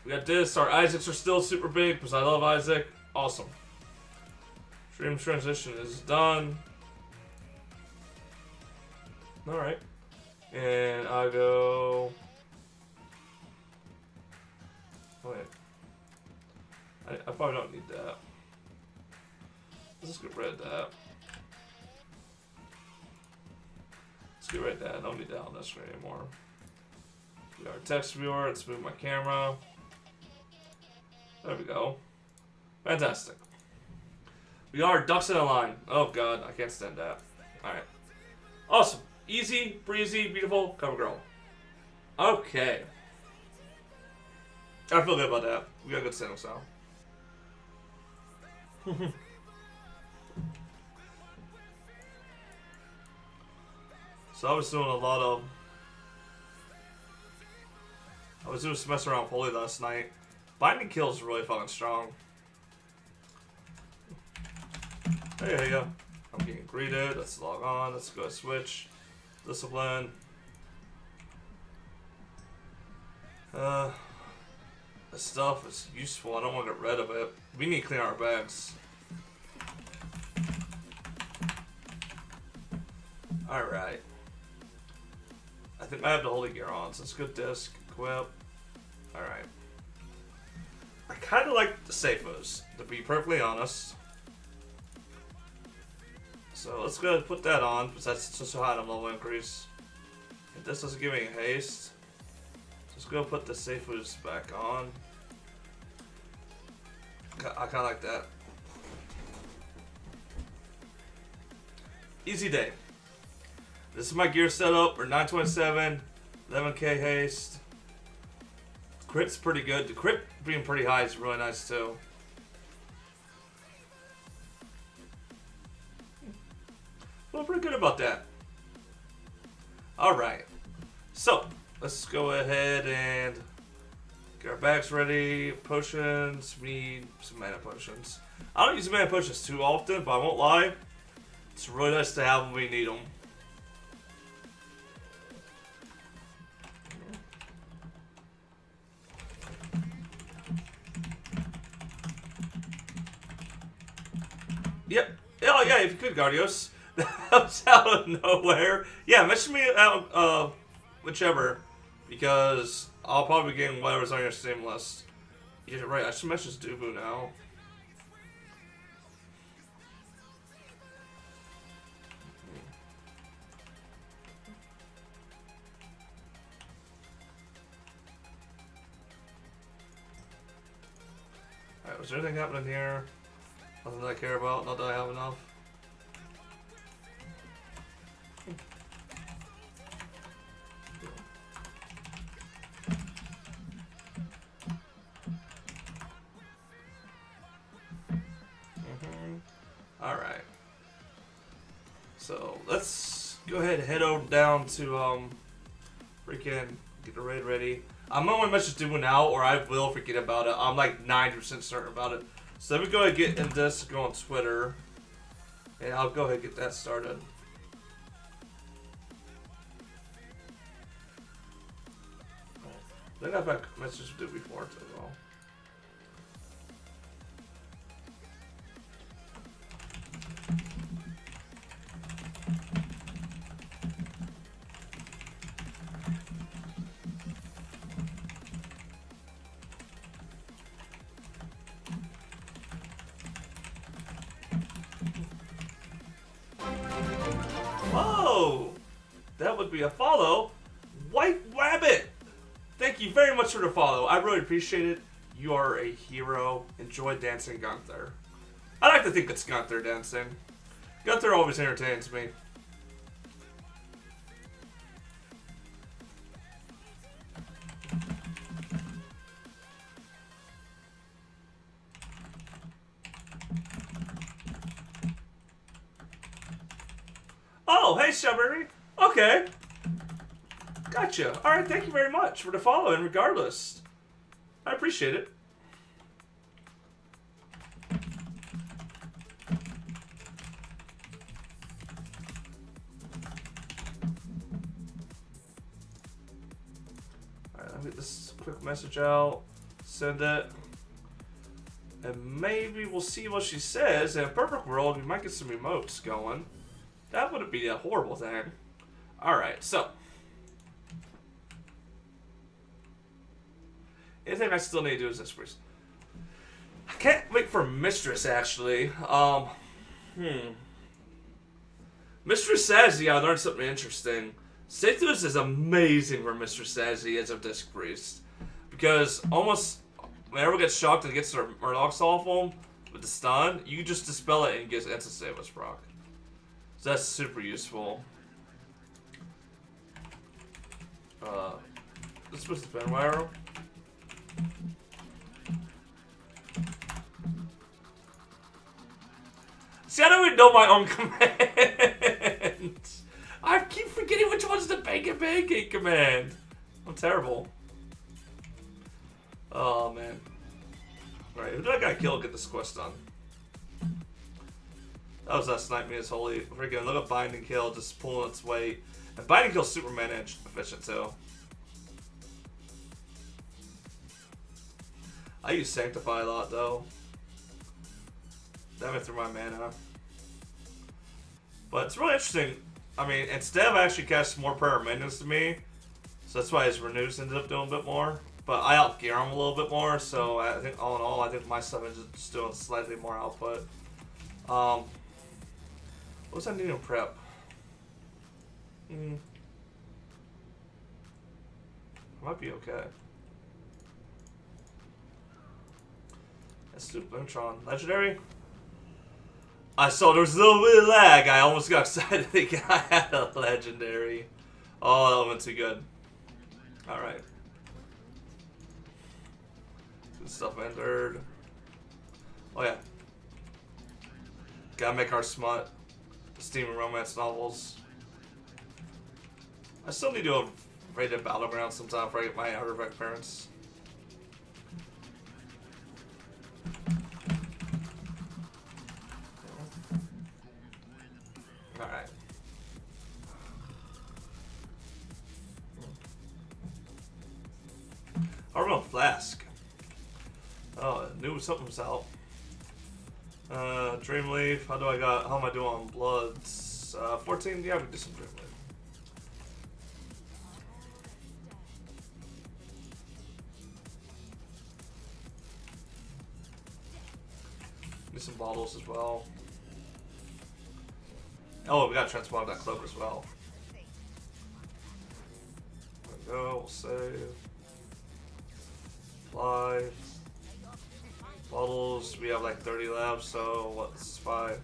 We got this. Our Isaacs are still super big because I love Isaac. Awesome. Stream transition is done. Alright. And I'll go... Oh, yeah. I probably don't need that. Let's just get rid of that. Let's get rid of that. I don't need that on this screen anymore. We got our text viewer. Let's move my camera. There we go. Fantastic. We are ducks in a line. Oh god, I can't stand that. Alright. Awesome. Easy, breezy, beautiful, cover girl. Okay. I feel good about that. We got good standing style. So I was doing a lot of... I was doing some messing around Holy last night. Binding kills is really fucking strong. Hey, there you go. I'm getting greeted. Let's log on. Let's go switch. Discipline. This stuff is useful. I don't want to get rid of it. We need to clean our bags. Alright. I think I have the holy gear on, so it's good disc. Equip. Alright. I kind of like the Safos, to be perfectly honest. So let's go ahead and put that on, because that's just a high level increase. And this doesn't give me haste. Just go put the Safos back on. I kind of like that. Easy day. This is my gear setup. We're 927, 11k haste. Crit's pretty good. The crit being pretty high is really nice too. Feel pretty good about that. Alright. So, let's go ahead and get our bags ready. Potions. We need some mana potions. I don't use mana potions too often, but I won't lie. It's really nice to have them when we need them. Yep. Oh yeah, if you could, Guardios. That was out of nowhere. Yeah, message me out, whichever, because I'll probably be getting whatever's on your Steam list. You're right, I should message Dubu now. Alright, was there anything happening here? Nothing that I care about, not that I have enough. Alright. So, let's go ahead and head over down to, freaking get the raid ready. I'm not going to message Dubu now, or I will forget about it. I'm like 90% certain about it. So let me go ahead and get in this, go on Twitter, and I'll go ahead and get that started. I think I've had messages to do before too, as well. Oh, that would be a follow. White Rabbit, thank you very much for the follow. I really appreciate it. You are a hero. Enjoy dancing Gunther. I like to think it's Gunther dancing. Gunther always entertains me. Oh, hey, Strawberry. Okay. Gotcha. Alright, thank you very much for the follow, and regardless. I appreciate it. Alright, let me get this quick message out. Send it. And maybe we'll see what she says. In a perfect world, we might get some emotes going. That wouldn't be a horrible thing. Alright, so. Anything I still need to do is this first. I can't wait for Mistress, actually. Mistress Sassy, I learned something interesting. Sathus is amazing for Mistress Sassy as a Disc Priest. Because almost whenever it gets shocked and gets their Murlocs off them with the stun, you just dispel it and it gets instant save us proc. So that's super useful. Let's put the pen arrow. See, I don't even know my own commands. I keep forgetting which one's the pancake command. I'm terrible. Oh, man. Alright, who did I gotta kill to get this quest done? That was that Snipe Me as Holy. Freaking look at Bind and Kill, just pulling its weight. And Bind and Kill's super mana efficient, too. I use Sanctify a lot, though. That went through my mana. But it's really interesting. I mean, instead of actually casting more prayer minions to me, so that's why his Renews ended up doing a bit more. But I outgear him a little bit more, so I think all in all, I think my stuff is just doing slightly more output. What was I needing to prep? Might be okay. Let's do Boomtron. Legendary? I saw there was a little bit of lag. I almost got excited thinking I had a legendary. Oh, that went too good. Alright. Good stuff entered. Oh yeah. Gotta make our smut. Steam and romance novels. I still need to do a rated battleground sometime before I get my artifact parents. Alright. Armor Flask. Oh, I knew something was out. Dreamleaf. How am I doing on Bloods? 14? Yeah, we can do some Dreamleaf. Need some bottles as well. Oh, we got to transmog that cloak as well. There we go, we'll save. Apply. Bottles, we have like 30 left, so what's 5?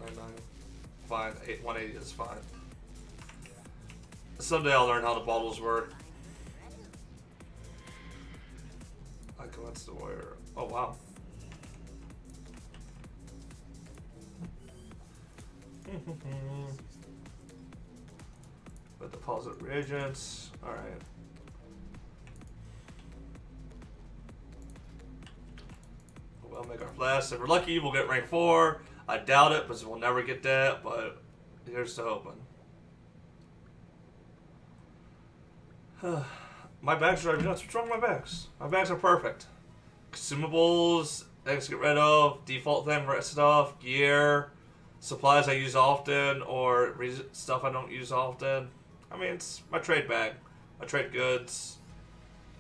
99. Fine, 180 is fine. Someday I'll learn how the bottles work. I commence the warrior. Oh wow. With deposit reagents. Alright. We'll make our blast. If we're lucky, we'll get rank 4. I doubt it, because we'll never get that, but here's to hoping. My bags are driving nuts. What's wrong with my bags? My bags are perfect. Consumables, things to get rid of, default thing, stuff, gear, supplies I use often, or stuff I don't use often. I mean, it's my trade bag. I trade goods.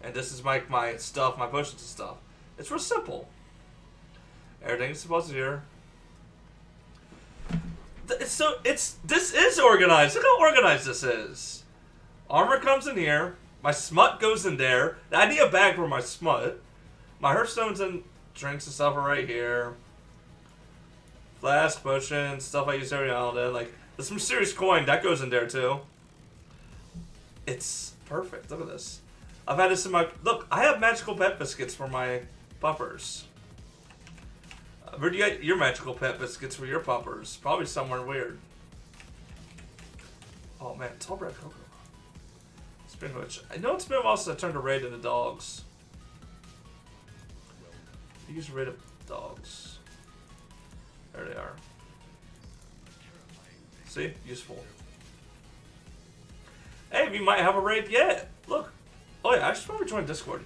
And this is my stuff, my potions and stuff. It's real simple. Everything is supposed to be here. This is organized. Look how organized this is. Armor comes in here. My smut goes in there. I need a bag for my smut. My hearthstones and drinks and stuff are right here. Flask, potions, stuff I use every now and then. Like, there's some serious coin. That goes in there too. It's perfect. Look at this. I've had this in my... Look, I have magical pet biscuits for my puppers. Where do you get your magical pet biscuits for your puppers? Probably somewhere weird. Oh man, tall bread cocoa. Speaking of which, I know it's been a while since I turned a raid into dogs. Use raid of dogs. There they are. See? Useful. Hey, we might have a raid yet. Look. Oh yeah, I should probably join Discord.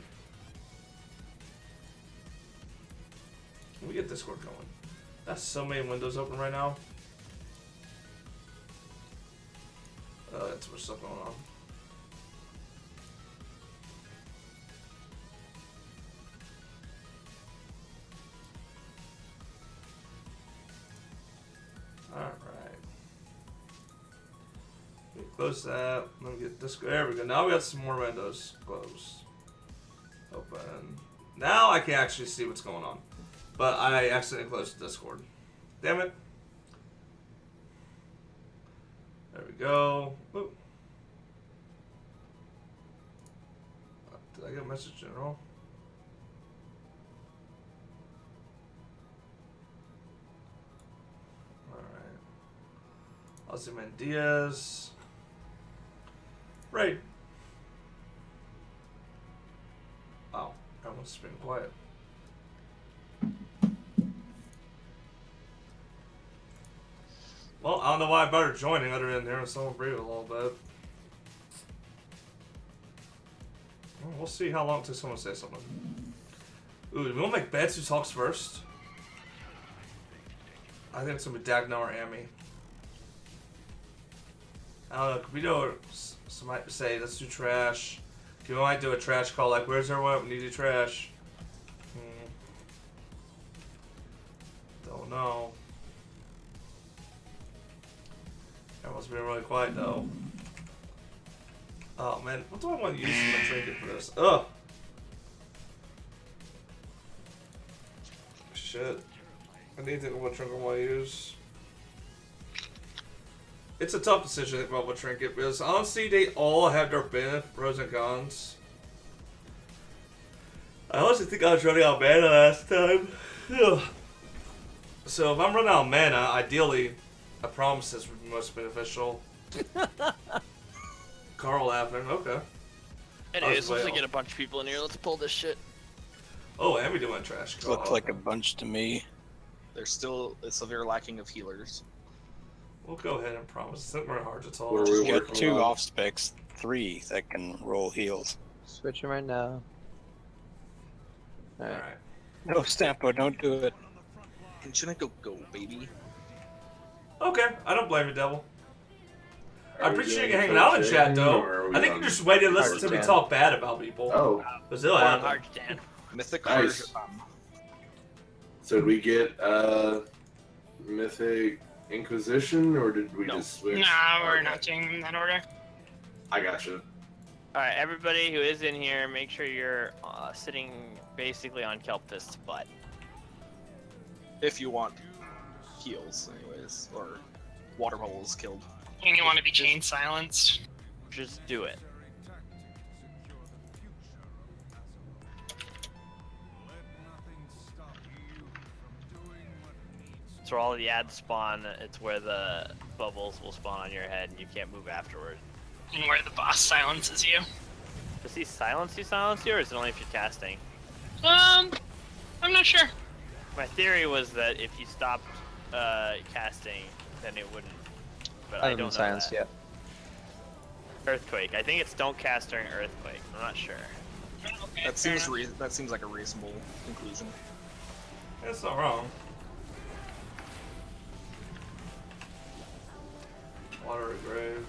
Can we get Discord going? That's so many windows open right now. That's what's stuff going on. Alright. Close that. Let me get Discord. There we go. Now we got some more windows closed. Open. Now I can actually see what's going on. But I accidentally closed Discord. Damn it. There we go. Ooh. Did I get a message general? Alright. Ozymandias. Right. Oh, everyone's been quiet. Well, I don't know why I better joining other than hearing someone breathe a little bit. Well, we'll see how long it takes someone to say something. Ooh, do we want to make bets who talks first? I think it's going to be Dagnar or Amy. I don't know, could we do some might say, let's do trash. We might do a trash call, like, where's everyone? We need to do trash. Don't know. Everyone's being really quiet, though. Oh, man, what do I want to use as my trinket for this? Ugh! Shit. I need to think of what trinket I want to use. It's a tough decision to think about what trinket, because honestly, they all have their pros and cons. I honestly think I was running out of mana last time. So if I'm running out of mana, ideally, a promises would be most beneficial. Carl laughing, okay. Anyways, let's get a bunch of people in here. Let's pull this shit. Oh, and we doing trash. Look like a bunch to me. There's still a severe lacking of healers. We'll go ahead and promise. It's not very hard to talk. We got 2 off specs, 3 that can roll heals. Switching right now. Alright. No, Stampo, don't do it. Shouldn't go, baby. Okay, I don't blame you, Devil. I appreciate you hanging out in chat, though. I think you just waited to listen to me talk bad about people. Oh. Because it'll happen. Hard stand. Mythic Nice. So did we get Mythic Inquisition, or did we just switch? Nah, we're not doing them in that order. I gotcha. Alright, everybody who is in here, make sure you're sitting basically on Kelpfist's butt. If you want heals, anyways, or water bubbles killed. And you want to be chain silenced. Just do it. It's where all the ads spawn. It's where the bubbles will spawn on your head and you can't move afterward. And where the boss silences you. Does he silence you, or is it only if you're casting? I'm not sure. My theory was that if you stopped casting, then it wouldn't. But I I haven't don't been know silenced that. yet. Earthquake. I think it's don't cast during Earthquake. I'm not sure. Okay, That fair seems enough. that seems like a reasonable conclusion. That's not wrong. Watery grave.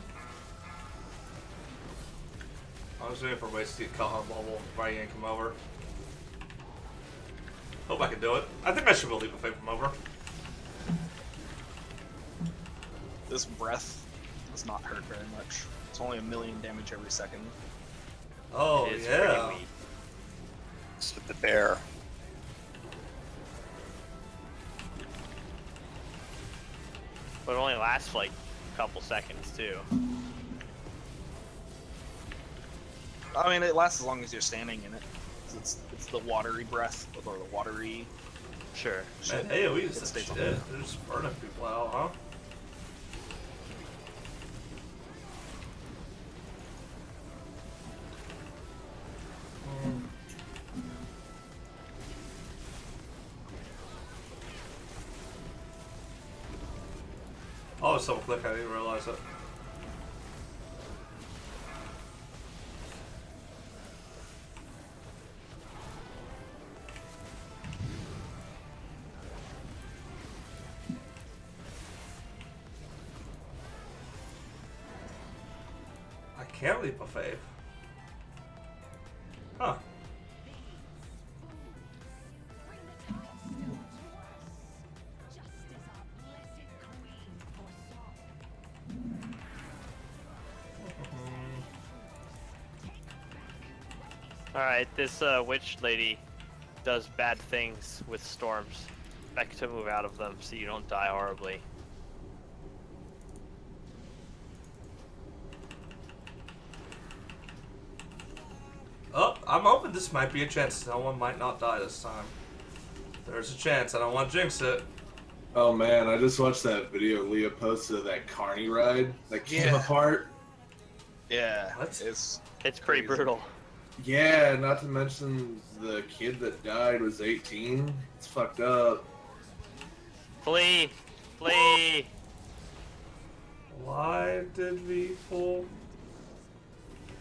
I was waiting for ways to get caught on a bubble before I yank him over. Hope I can do it. I think I should be able to leave him over. This breath does not hurt very much. It's only 1,000,000 damage every second. Oh, It is yeah. pretty weak. It's with the bear. But it only lasts for like a couple seconds too. I mean, it lasts as long as you're standing in it. It's the watery breath, or the watery. Sure. Man, AoE is It that stays shit. on They're there. just burning people out, huh? Oh, it's double click, I didn't realize it. can't leap of faith. Huh. Alright, this witch lady does bad things with storms. Expect to move out of them so you don't die horribly. Oh, I'm hoping this might be a chance. No one might not die this time. There's a chance. I don't want to jinx it. Oh man, I just watched that video Leah posted of that carny ride that came apart. Yeah, What? it's It's pretty Crazy. brutal. Yeah, not to mention the kid that died was 18. It's fucked up. Flee! Flee! Why did we pull?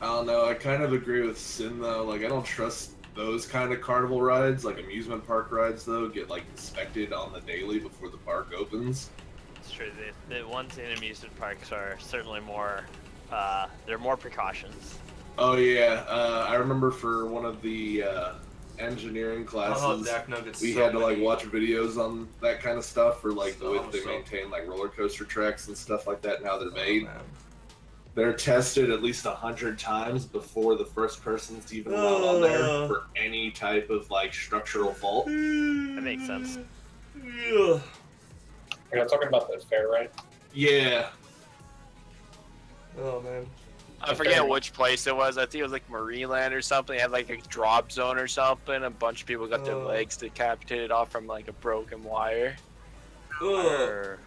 I don't know. I kind of agree with Sin though. Like, I don't trust those kind of carnival rides. Like amusement park rides though get like inspected on the daily before the park opens. It's true, the ones in amusement parks are certainly more, there are more precautions. Oh yeah, I remember for one of the engineering Oh, classes, Dak Nuggets. we so had to like many. watch videos on that kind of stuff for like the way that they So- maintain like roller coaster tracks and stuff like that and how they're Oh, made. man. They're tested at least 100 times before the first person's even allowed on there for any type of like structural fault. That makes sense. Yeah. Are you talking about the fair, right? Yeah. Oh man. I forget which place it was. I think it was like Marineland or something. It had like a drop zone or something. A bunch of people got their legs decapitated off from like a broken wire. Ugh. Or-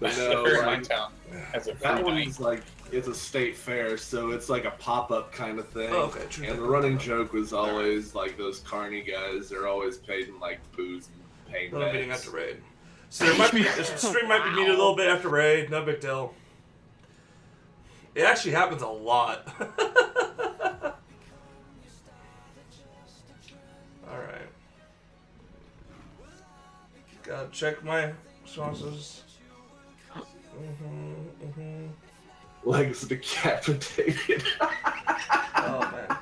But The no, fair in my like, town has a that free night. one's like, it's a state fair, so it's like a pop-up kind of thing. Oh, okay, true. And the running joke was always like those carny guys, they're always paid in like booze and pain Another meeting bags. after raid. So there might be this stream might be needed a little bit after raid. No big deal. It actually happens a lot. All right. Gotta check my responses. Legs decapitated. Oh man.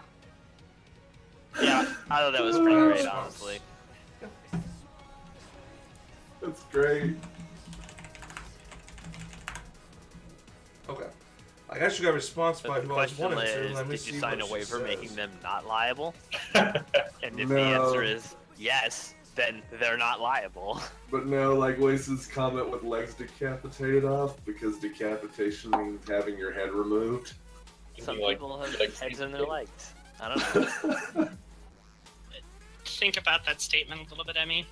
Yeah, I thought that was pretty great, honestly. That's great. Okay. I actually got a response by But the who I was question wanting to. is, Let me did you see sign a what she waiver says. making them not liable? And if No. the answer is yes, then they're not liable. But no, like Lace's comment with legs decapitated off, because decapitation means having your head removed. Some You, like, people have like, heads in their legs. I don't know. Think about that statement a little bit, Emmy.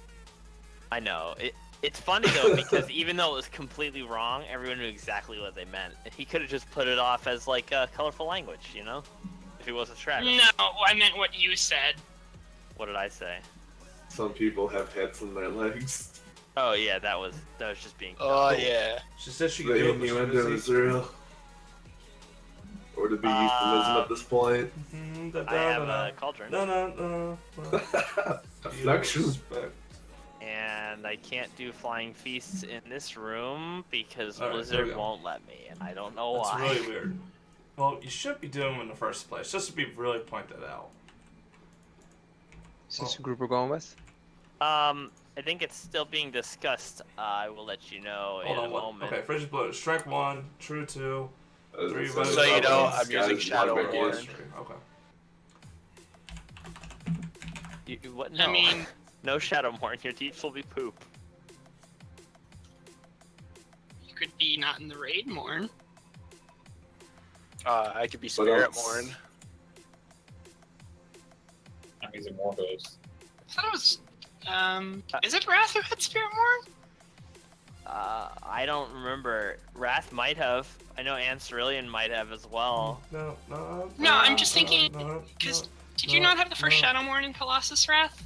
I know. It's funny though because even though it was completely wrong, everyone knew exactly what they meant. He could have just put it off as like colorful language, you know? If he wasn't Travis. No, I meant what you said. What did I say? Some people have heads in their legs. Oh yeah, that was just being. Oh dumb. yeah. She said she could The do it, but innuendo she is real. Or to be euphemism at this point. I have a cauldron, No. Affection. and I can't do flying feasts in this room because All right, there we Blizzard go. won't let me, and I don't know That's why. really weird. Well, you should be doing them in the first place, just to be really pointed out. Is this a group we're going with? I think it's still being discussed. I will let you know in Hold a on, what? moment. Okay, Frigid Blow. Strike 1, True 2, 3 So So you know, I'm Guys, using Shadow one back in. Warden. Okay. What? No. I mean, No Shadowmourne. Your deeps will be poop. you could be not in the raid, Morn. I could be Spirit else? Morn. I'm using more of those. I thought it was. Is it Wrath who had Spirit Morn? I don't remember. Wrath might have. I know Ancerillion might have as well. No. No, I'm just thinking, no, Because did no, you not have the first no. Shadow Morn in Colossus Wrath?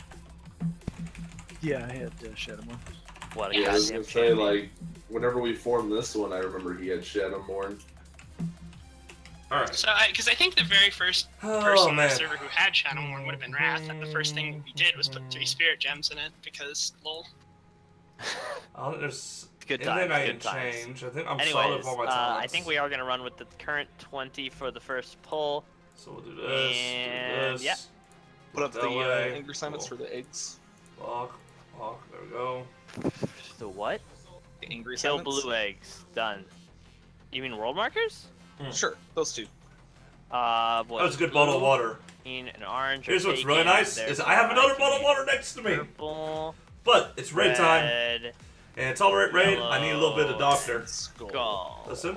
Yeah, I had Shadowmoon. What a Yeah, I was goddamn gonna say, champion. like, whenever we formed this one, I remember he had Shadowmourne. Alright. So, because I think the very first Oh, person on the man. server who had Shadow Morn would have been Wrath, and the first thing we did was put 3 Spirit Gems in it, because lol. There's good And times. then I Good times. change. I think I'm solid Anyways, with all my I talents. think we are gonna run with the current 20 for the first pull. So we'll do this. And, do this. yeah. Put up that the way. angry summons Cool. for the eggs. Lock. There we go. The what? The angry Kill summons. blue eggs. Done. You mean world markers? Sure, those two. That was a good bottle of water. Green and orange. Here's are what's really taken, nice is I have therefore another can bottle of use water next to me. Purple, But it's raid time, red, and tolerate raid. I need a little bit of doctor. Skull. gold. Listen,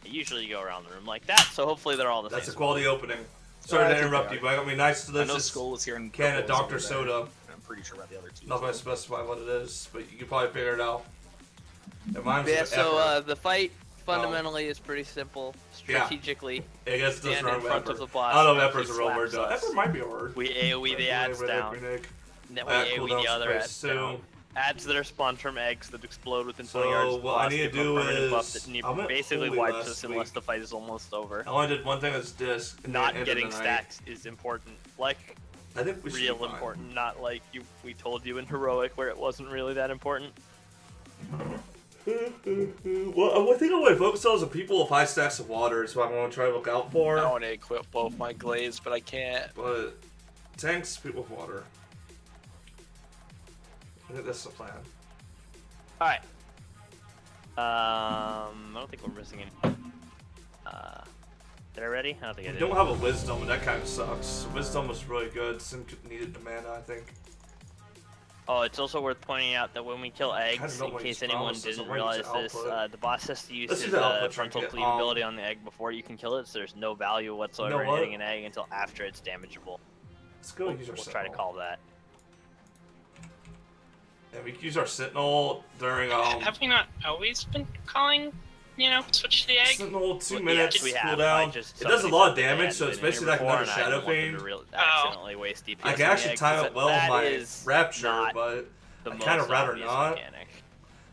I usually go around the room like that, so hopefully they're all the that's a same. quality opening. Sorry I to think interrupt they you, are. but I got me nice I know delicious Skull is here in can of purple Dr. is over there. Soda. I'm pretty sure about the other two. Not going to specify what it is, but you can probably figure it out. And mine's Yeah, an so effort. the fight fundamentally is pretty simple. Yeah. Strategically, I guess it doesn't stand run in with front effort. of the boss. I don't know if and effort's a he real word slaps though. us. Effort might be a word. We AoE the ads down. Then we AoE the other ads down. Ads that are spawned from eggs that explode within 20 yards So of the what I boss need to give a do permanent buff is that I went basically holy wipes last us unless week. the fight is almost over. I only did one thing that's disc. and Not then ended getting the night. stacks is important. Like, I think we should real be fine. important, not like we told you in Heroic where it wasn't really that important. Well, I think I want to focus on is the people with high stacks of water is what I want to try to look out for. I want to equip both my glaives, but I can't. But tanks, people with water. I think that's the plan. Alright. I don't think we're missing any. Did I ready? I don't think I We did. don't have a wisdom, and that kind of sucks. Wisdom was really good. Sim needed the mana, I think. Oh, it's also worth pointing out that when we kill eggs, know in what case he's anyone promised us, didn't I'm ready to realize this, output. the boss has to use This is his the output frontal trinket. cleave ability on the egg before you can kill it, so there's no value whatsoever in what? hitting an egg until after it's damageable. Let's go use our We'll try to sentinel. call that. And we can use our sentinel during Have we not always been calling, switch to the egg? Sentinel 2 Well, minutes yes, we have. cooldown. I just- It does a somebody lot of said that they damage, so hadn't it's been in basically here like before, another and I Shadow didn't want them Fiend. to accidentally waste DPS I on can the actually egg, time 'cause it well with that my is Rapture, not but the I kind of most rather obvious not. mechanic.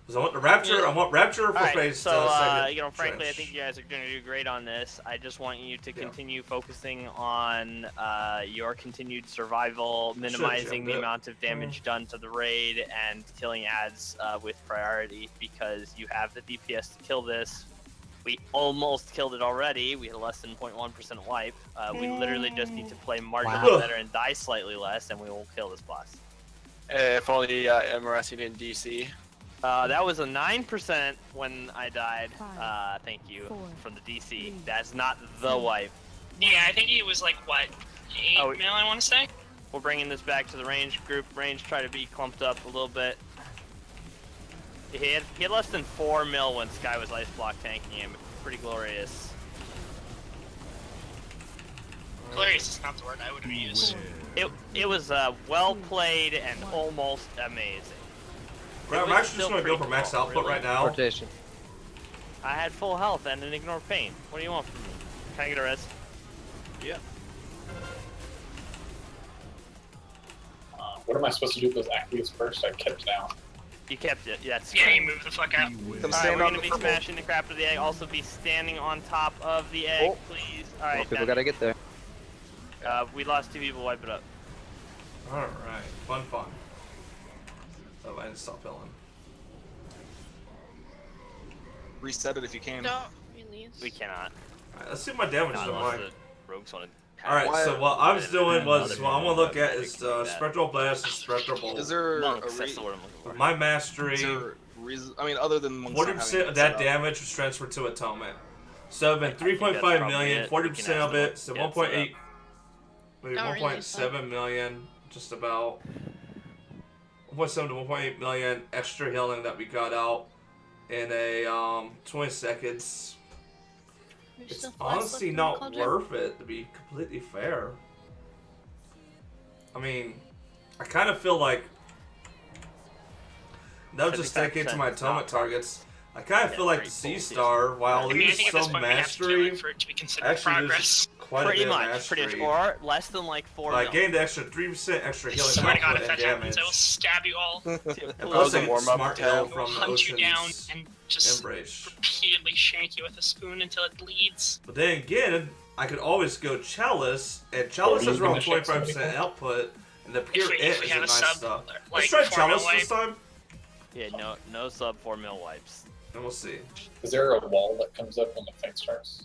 Because I want the Rapture. I want Rapture for Alright, phase so second frankly, I trench. think you guys are going to do great on this. I just want you to continue focusing on your continued survival, minimizing the yeah. amount of damage done to the raid, and killing ads with priority because you have the DPS to kill this. We almost killed it already. We had less than 0.1% wipe. We literally just need to play marginally better and die slightly less, and we will kill this boss. If only MRS didn't DC. That was a 9% when I died. Thank you from the DC. That's not the wipe. Yeah, I think he was like, what, 8 Oh, mil, I want to say? We're bringing this back to the range group. Range try to be clumped up a little bit. He had less than 4 mil when Sky was ice block tanking him. Pretty glorious. Glorious is not the word I would have used. It was well played and almost amazing. Right, I'm was actually still just going to go pretty for max cool, output really. right now. rotation. I had full health and an ignore pain. What do you want from me? Can I get a res? What am I supposed to do with those activates first? I kept down. You kept it. Yeah, that's Yeah, great. you move the fuck out. Come Alright, stand we're on gonna the be purple. smashing the crap out of the egg. Also be standing on top of the egg, Oh. please. More Alright, people gotta get there. we lost 2 people. Wipe it up. Alright, fun. Oh, I didn't stop filling. Reset it if you can. No, release. We cannot. Alright, let's see what my damage is Not doing. unless the rogues want to. Alright, so what I was doing was, what I'm going to look at is the Spectral Blast and Spectral Bolt. Is there monks. a That's the word I'm looking for. My mastery, Is there reason? I mean, other than monks not 40% having of it that set up. damage was transferred to Atonement. So I've been I think that's 3.5 probably million, it. 40% We can of ask it, them so to get 1.8, maybe Not really, 1.7 million, just about. 1.7 to 1.8 million extra healing that we got out in a 20 seconds. There's It's still flies left honestly in the not cauldron. worth it, to be completely fair. I mean, I kind of feel like that was just taken to my 55% atonement is not targets. I kind of Yeah, feel like pretty the Sea cool. Star, while I I'll mean, I use think at this some point we have to do mastery, it for it to be considered actually progress. there's quite Pretty a bit of much, mastery. or less than like 4 I mil. gained extra 3% extra healing Swear to God, output if and that happens, damage. I will stab you all, And That plus was I a get warm-up smart attack. ale from the hunt you down, Ocean's and just Embrace. repeatedly shank you with a spoon until it bleeds. But then again, I could always go Chalice, and Chalice has around 25% output, and the pure If we it is have a a nice sub, stuff. like Let's try 4 mil Chalice wipe. this time. Yeah, no sub 4 mil wipes. And we'll see. Is there a wall that comes up when the fight starts?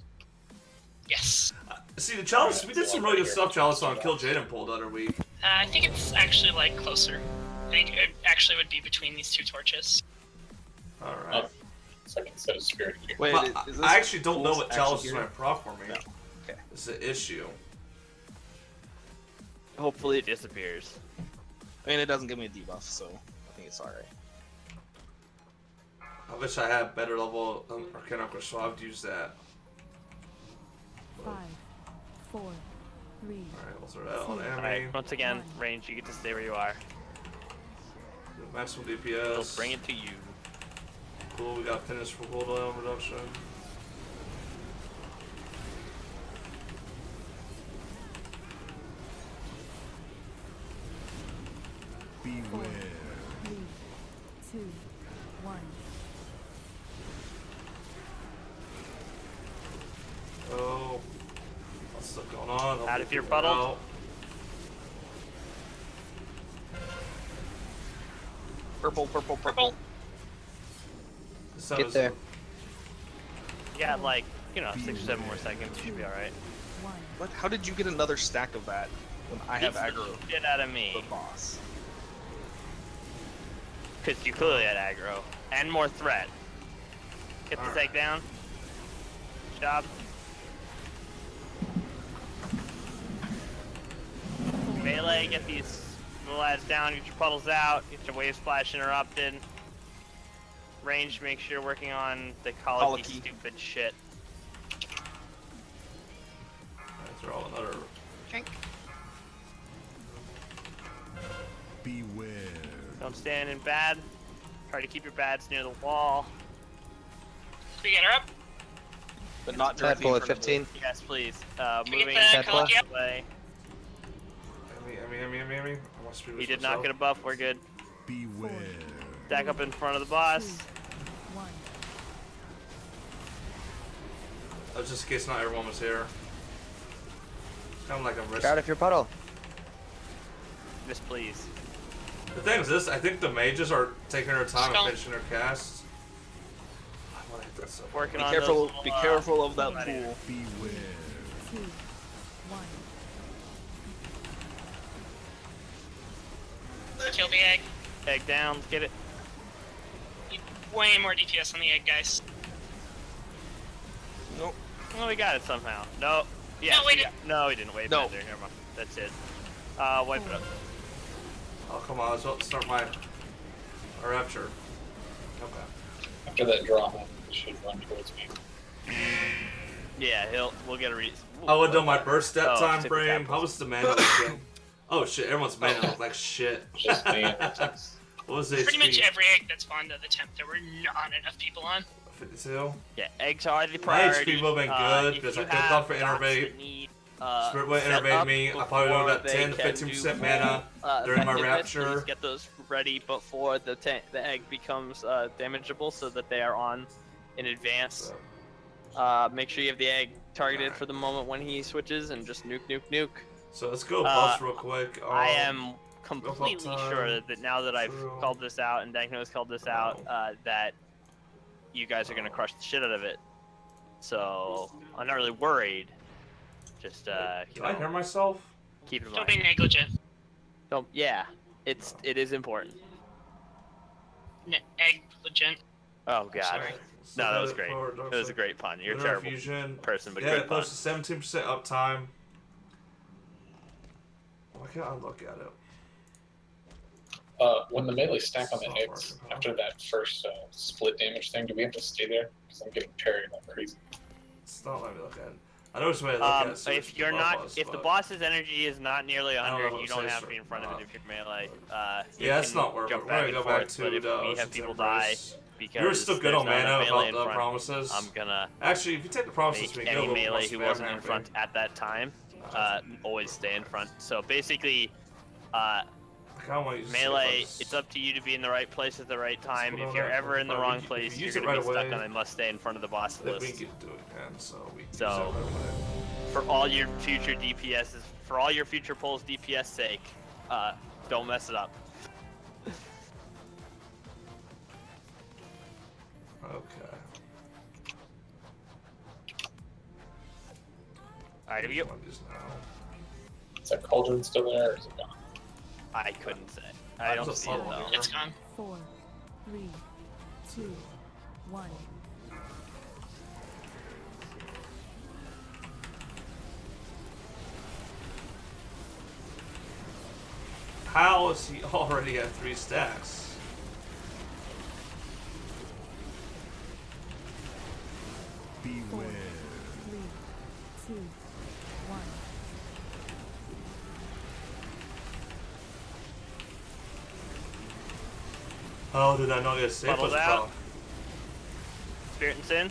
Yes. See, the Chalice, we did some really good stuff, Chalice, on Kill Jaden pull the other week. I think it's actually like closer. I think it actually would be between these two torches. Alright. So I can set a spirit here. Wait, But is this I actually don't know what actually Chalice is here? going to proc for me. No. Okay. It's the issue. Hopefully it disappears. I mean, it doesn't give me a debuff, so I think it's alright. I wish I had better level Arcana, so I've used that. 5, 4, 3. Alright, we'll throw that on Alright, enemy. once again, range, you get to stay where you are. Maximum We'll DPS. bring it to you. Cool, we got finish for cooldown reduction. Beware. 3, 2, 1. Oh. What's stuff going on? Out of your puddle. Purple. Purple. Get there. You got like, 6 or 7 more seconds, you should be alright. 1. What? How did you get another stack of that when I have Beats the aggro? shit out of The me. boss. Because you clearly had aggro. And more threat. Get the Alright. takedown. Good job. Melee, get these little lads down, get your puddles out, get your wave splash interrupted. Range, make sure you're working on the colicky Colicky. stupid shit. Throw another. Drink. Beware. Don't stand in bad. Try to keep your bads near the wall. Can we get her up? But not Tadpole directly in at front of me. 15. Yes, please. Can we Moving get the Tadpole? Colicky up? away. Enemy. I want to speed He boost did not myself. get a buff, we're good. Beware. Stack up in front of the boss. 1. That was just in case not everyone was here. Kind of like a risk. Get out of your puddle. Yes, please. The thing is this, I think the mages are taking their time and Skull. finishing their casts. I want to hit that stuff. Working Be on careful. those Be little, careful of that Alright. pool. Beware. 2, 1. Kill the egg. Egg down, get it. Need way more DPS on the egg, guys. Nope. Oh, we got it somehow. No. Yes, wait, we no, we didn't wave No. there. Never mind. That's it. Wipe it up. Oh, come on, let's start my rapture. Okay. After that drama, it should run towards me. Yeah, we'll get a I would do my burst step Oh, time tip frame. of How was the mana looking? Oh shit, everyone's mana looked like shit. Just me and What was the Pretty much HP? every egg that spawned at the temp, there were not enough people on. 52? Yeah, eggs are the My priority. HP would have been good, If because you I could have gone for have dots innervate. that need, Spirit would set innervate up me. I probably would have got before 10 to they can 15% do mana during my effectiveness, rapture. Please get those ready before the egg becomes damageable, so that they are on in advance. Make sure you have the egg targeted for the moment when he switches, and just nuke. So let's go buffs real quick. I am completely time, sure that now that I've true. called this out and Dankno has called this out, that you guys are gonna crush the shit out of it. So I'm not really worried. Just Did I hear myself? keep it in Don't mind. be negligent. Don't. Yeah, it is important. Egg legit. Oh god. Sorry. No, that was great. It was a great pun. You're a Lunar terrible Fusion. person, but Yeah, good it pun. goes to 17% uptime. Why can't I look at it? When the melee stack on the Not eggs, working, huh? after that first split damage thing, do we have to stay there? Because I'm getting parried like crazy. It's not letting me look at it. I know which way to look at it. so If which you're buff not, was, if the but- boss's energy is not nearly don't know 100, what you it don't says have to for- be in front of it if you're melee. You Yeah, it's can not working. jump We're gonna back go and back forth, to but if the we have Ocean's people die Embrace. because You were still good there's on not mana enough melee about in the front, promises. I'm gonna Actually, if you take the promises, make we any go melee who spam wasn't in everything. front at that time always stay in front. So basically, I kinda wanna use melee, this. it's up to you to be in the right place at the right time. Let's go If you're down ever that. in the But wrong if you place, you're use it gonna be right stuck away, on a must stay in front of the boss Then we list. can do it again, so we can So- use it right away. For all your future DPSs, for all your future pulls DPS sake, don't mess it up. Okay. Alright, here we go. One is now. Is that cauldron still there, or is it gone? I couldn't say. I don't There's a see it funnel though. here. It's gone. 4, 3, 2, 1. How is he already at 3 stacks? Four, Beware. 3, 2, 1. Oh, did I not get a safe? Bubbles Was out. wrong. Spirit and Sin.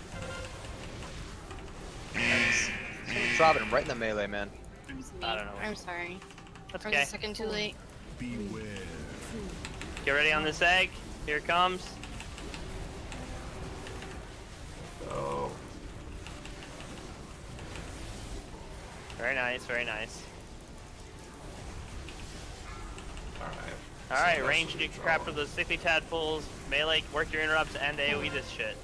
Dropping him right in the melee, man. I don't know. I'm sorry. That's I was okay. a second too late. Beware. Get ready on this egg. Here it comes. Oh. Very nice, very nice. Alright. Alright, So range that's do what crap we're for those sickly tadpoles. Melee, work your interrupts and AoE this shit.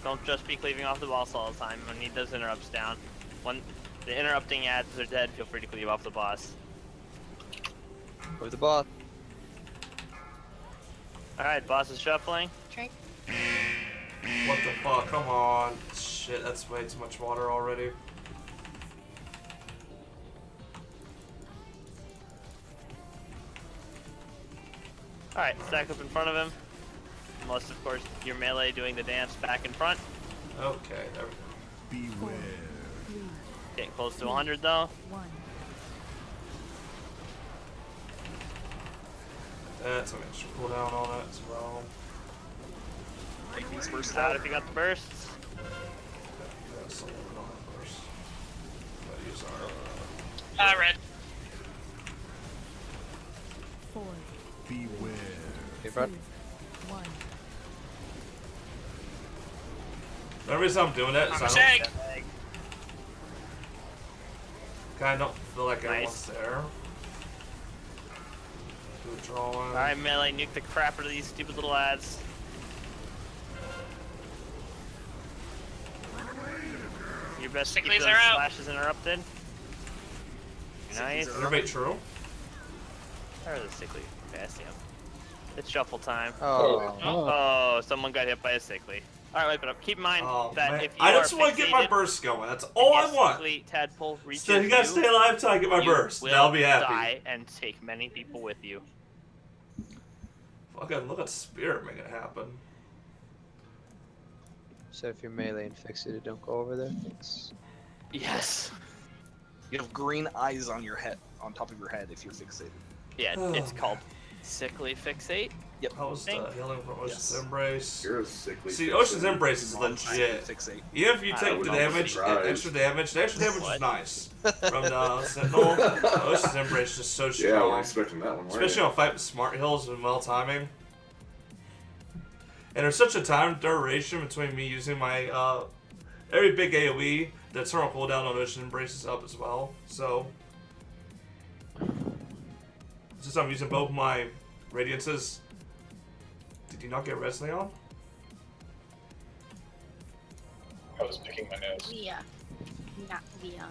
Don't just be cleaving off the boss all the time. I need those interrupts down. When the interrupting ads are dead, feel free to cleave off the boss. With the bot. Alright, boss is shuffling. Drink. What the fuck? Come on. Shit, that's way too much water already. Alright, stack up in front of him. Unless, of course, your melee doing the dance back in front. Okay, there we go. Beware. Getting close to 100 though. 1. That's an extra cooldown on that as well. Take these first Out out. if you got the bursts. That's some of it on it first. Gotta use our, Red. 4, Hey, Beware. 2, bud. 1. The only reason I'm doing that is Promise I egg. don't feel like Nice. anyone's there. Do a drawing. Alright, melee, nuke the crap out of these stupid little ads. Your best to keep Sicklies those are out. slashes interrupted. Nice. Everybody true? Where are the sickly? Okay, I see him. It's shuffle time. Oh. Oh, someone got hit by a sickly. Alright, wait, but keep in mind Oh, that man. if you I are just want to get my fixated burst going. That's all I and want. sickly tadpole reaches So you gotta stay alive till I get my you burst. will Then I'll be happy. die and take many people with you. Fucking look at Spirit make it happen. So if you're melee and fixated, don't go over there. Thanks. Yes. You have green eyes on your head, on top of your head, if you're fixated. Yeah, Oh, it's man. called sickly fixate. Yep. How was the healing from Ocean's Yes. Embrace? You're a sickly. See, fixated. Ocean's Embrace is Wrong legit. side, Fixate. Even if you I take would the almost damage, be surprised. extra damage, the extra damage What? is nice. From the Sentinel, Ocean's Embrace is just so Yeah, I strong. wasn't expecting that one. were Especially you? on fight with smart hills and well timing. And there's such a time duration between me using my every big AoE, the eternal cooldown on Ocean Embrace is up as well. So since I'm using both my Radiances, did you not get Res Leon? I was picking my nose. Via. Not Via.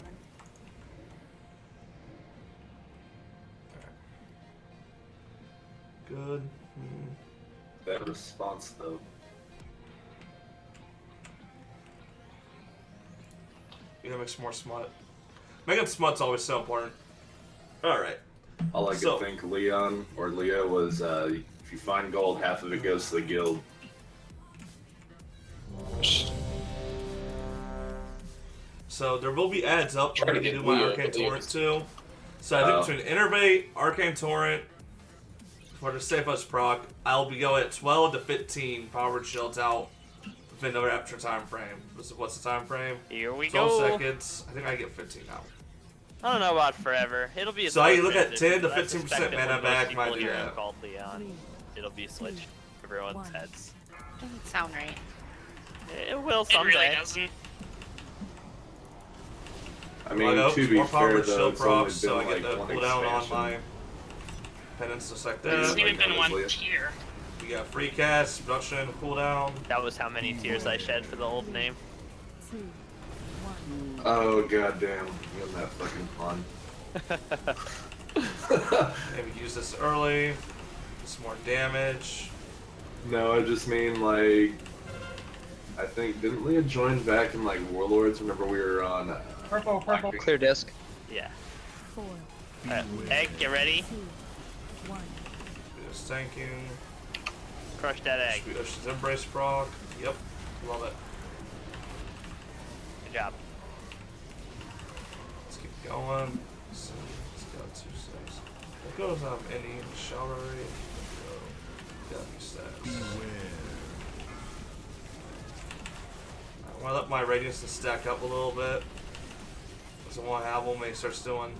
Good. That response though. You gotta make some more smut. Making smut's always so important. Alright. All I could So- think Leon or Leo was if you find gold, half of it goes to the guild. So there will be ads up Try when to we get do my Leo, Arcane but Leo's- Torrent too. So I think between Innervate, Arcane Torrent, for the safest proc, I'll be going at 12 to 15 powered shields out within the after time frame. What's the time frame? Here we 12 go. seconds. I think I get 15 out. I don't know about forever. It'll be a So I slow look at transition, 10 to but I 15% suspect that mana when most back people might do hear him that. called Leon, it'll be switch everyone's heads. Doesn't sound right. It will It someday. really doesn't. I mean, Well, to be more fair powered though, shield it's only procs, so I been get like the one cooldown on expansion. my penance just like It's that. even been one Leah. tier. We got free cast, production, cooldown. That was how many tears I shed for the old name. 2, 1. Oh goddamn! You got that fucking fun. Maybe use this early. Some more damage. No, I just mean like, I think didn't Leah join back in like Warlords? Whenever we were on. Purple. Clear disc. Yeah. 4, Egg, get ready. 2, 1. Just tanking. Crush that egg. Sweet Ocean's Embrace proc. Yep. Love it. Good job. Let's keep going. So, let's go 2 6. What goes on any Showery? Got these stacks. I want to let my radius to stack up a little bit. Because I want to have them when he starts doing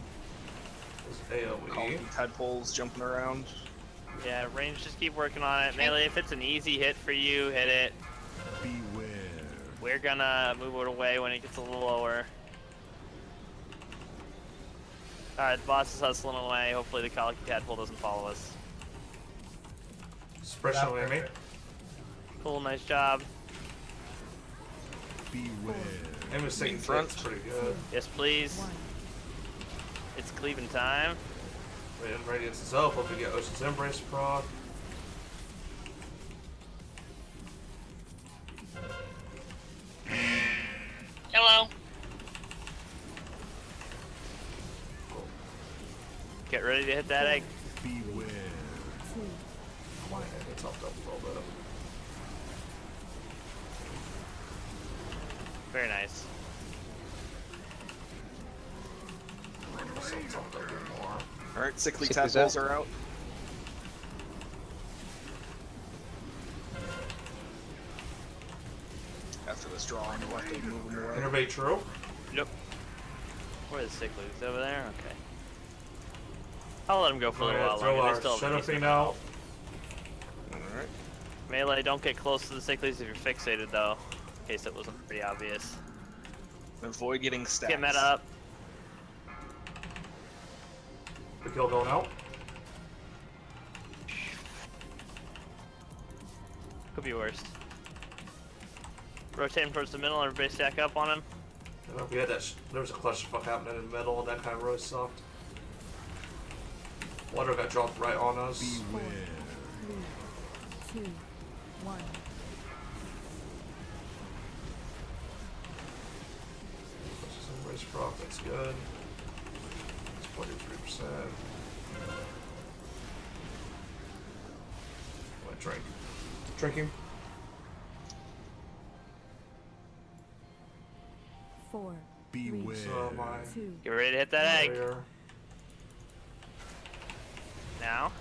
his AoE. Tadpoles jumping around. Yeah, range, just keep working on it. Melee, if it's an easy hit for you, hit it. We're gonna move it away when it gets a little lower. Alright, the boss is hustling away. Hopefully the colicky tadpole doesn't follow us. Suppression away me. Cool, nice job. Aim is taking front. front. Pretty good. Yes, please. It's cleaving time. Radiance is up. Hope we get Ocean's Embrace proc. Hello. Get ready to hit that egg. Beware. 2, I want to hit it topped up a little bit. Very nice. Myself topped up a bit more. Alright, sickly Sickly's tadpoles out. are out. After this drawing, we'll have to move them away. Innervate true. Yep. Where are the sicklings? Over there? Okay. I'll let him go for a little while Throw longer. our They still have Shadow a decent Fiend amount. out. Alright. Melee, don't get close to the sicklies if you're fixated though. In case it wasn't pretty obvious. Avoid getting stats. Get meta up. The kill going out. Could be worse. Rotate him towards the middle, everybody stack up on him. We had that. There was a clusterfuck happening in the middle, and that kind of really sucked. Water got dropped right on us. 4, 3, 2, 1. Ocean's Embrace proc. That's good. It's 43%. What drink? Drinking. 4, 3, So my 2, Get ready to hit that egg. warrior. Now.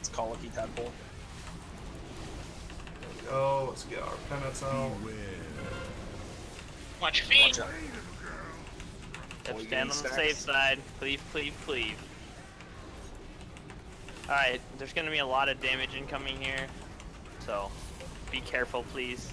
It's colicky tadpole. There we go. Let's get our penance out. Watch your feet. Watch out. Yep, Avoid stand getting on the stacks. safe side. Cleave, cleave, cleave. Alright, there's gonna be a lot of damage incoming here. So, be careful, please.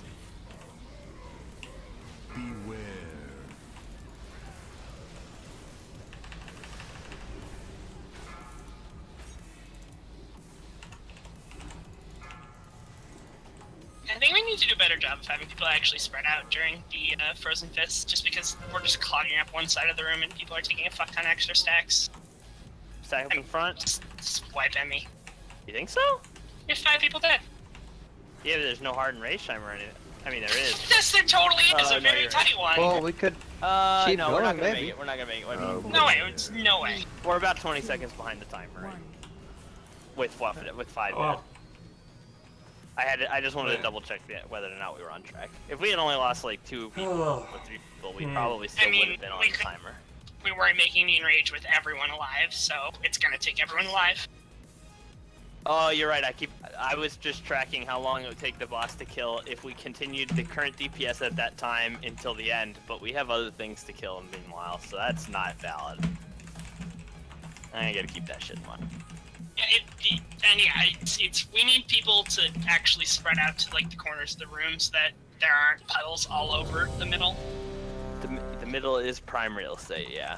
I think we need to do a better job of having people actually spread out during the Frozen Fist, just because we're just clogging up one side of the room and people are taking a fuck ton of extra stacks. Stack up in front. Just wipe at me. You think so? You have 5 people dead. Yeah, but there's no hardened rage time or anything. I mean, there is. Yes, there totally is Oh, a no, very you're tight one. Well, we could. No, Keep we're not going, gonna maybe. make it. We're not gonna make it. I mean, No way, it's no way. we're about 20 seconds behind the timer. Right? 1. With 5 Oh, minutes. I just wanted to Man. double check whether or not we were on track. If we had only lost like 2 people Oh. or 3 people, we Hmm. probably still I mean, would have been on we the could- timer. We weren't making the enrage with everyone alive, so it's gonna take everyone alive. Oh, you're right. I was just tracking how long it would take the boss to kill if we continued the current DPS at that time until the end, but we have other things to kill in the meanwhile, so that's not valid. I gotta keep that shit in mind. Yeah, it's we need people to actually spread out to like the corners of the room so that there aren't puddles all over the middle. The middle is prime real estate, yeah.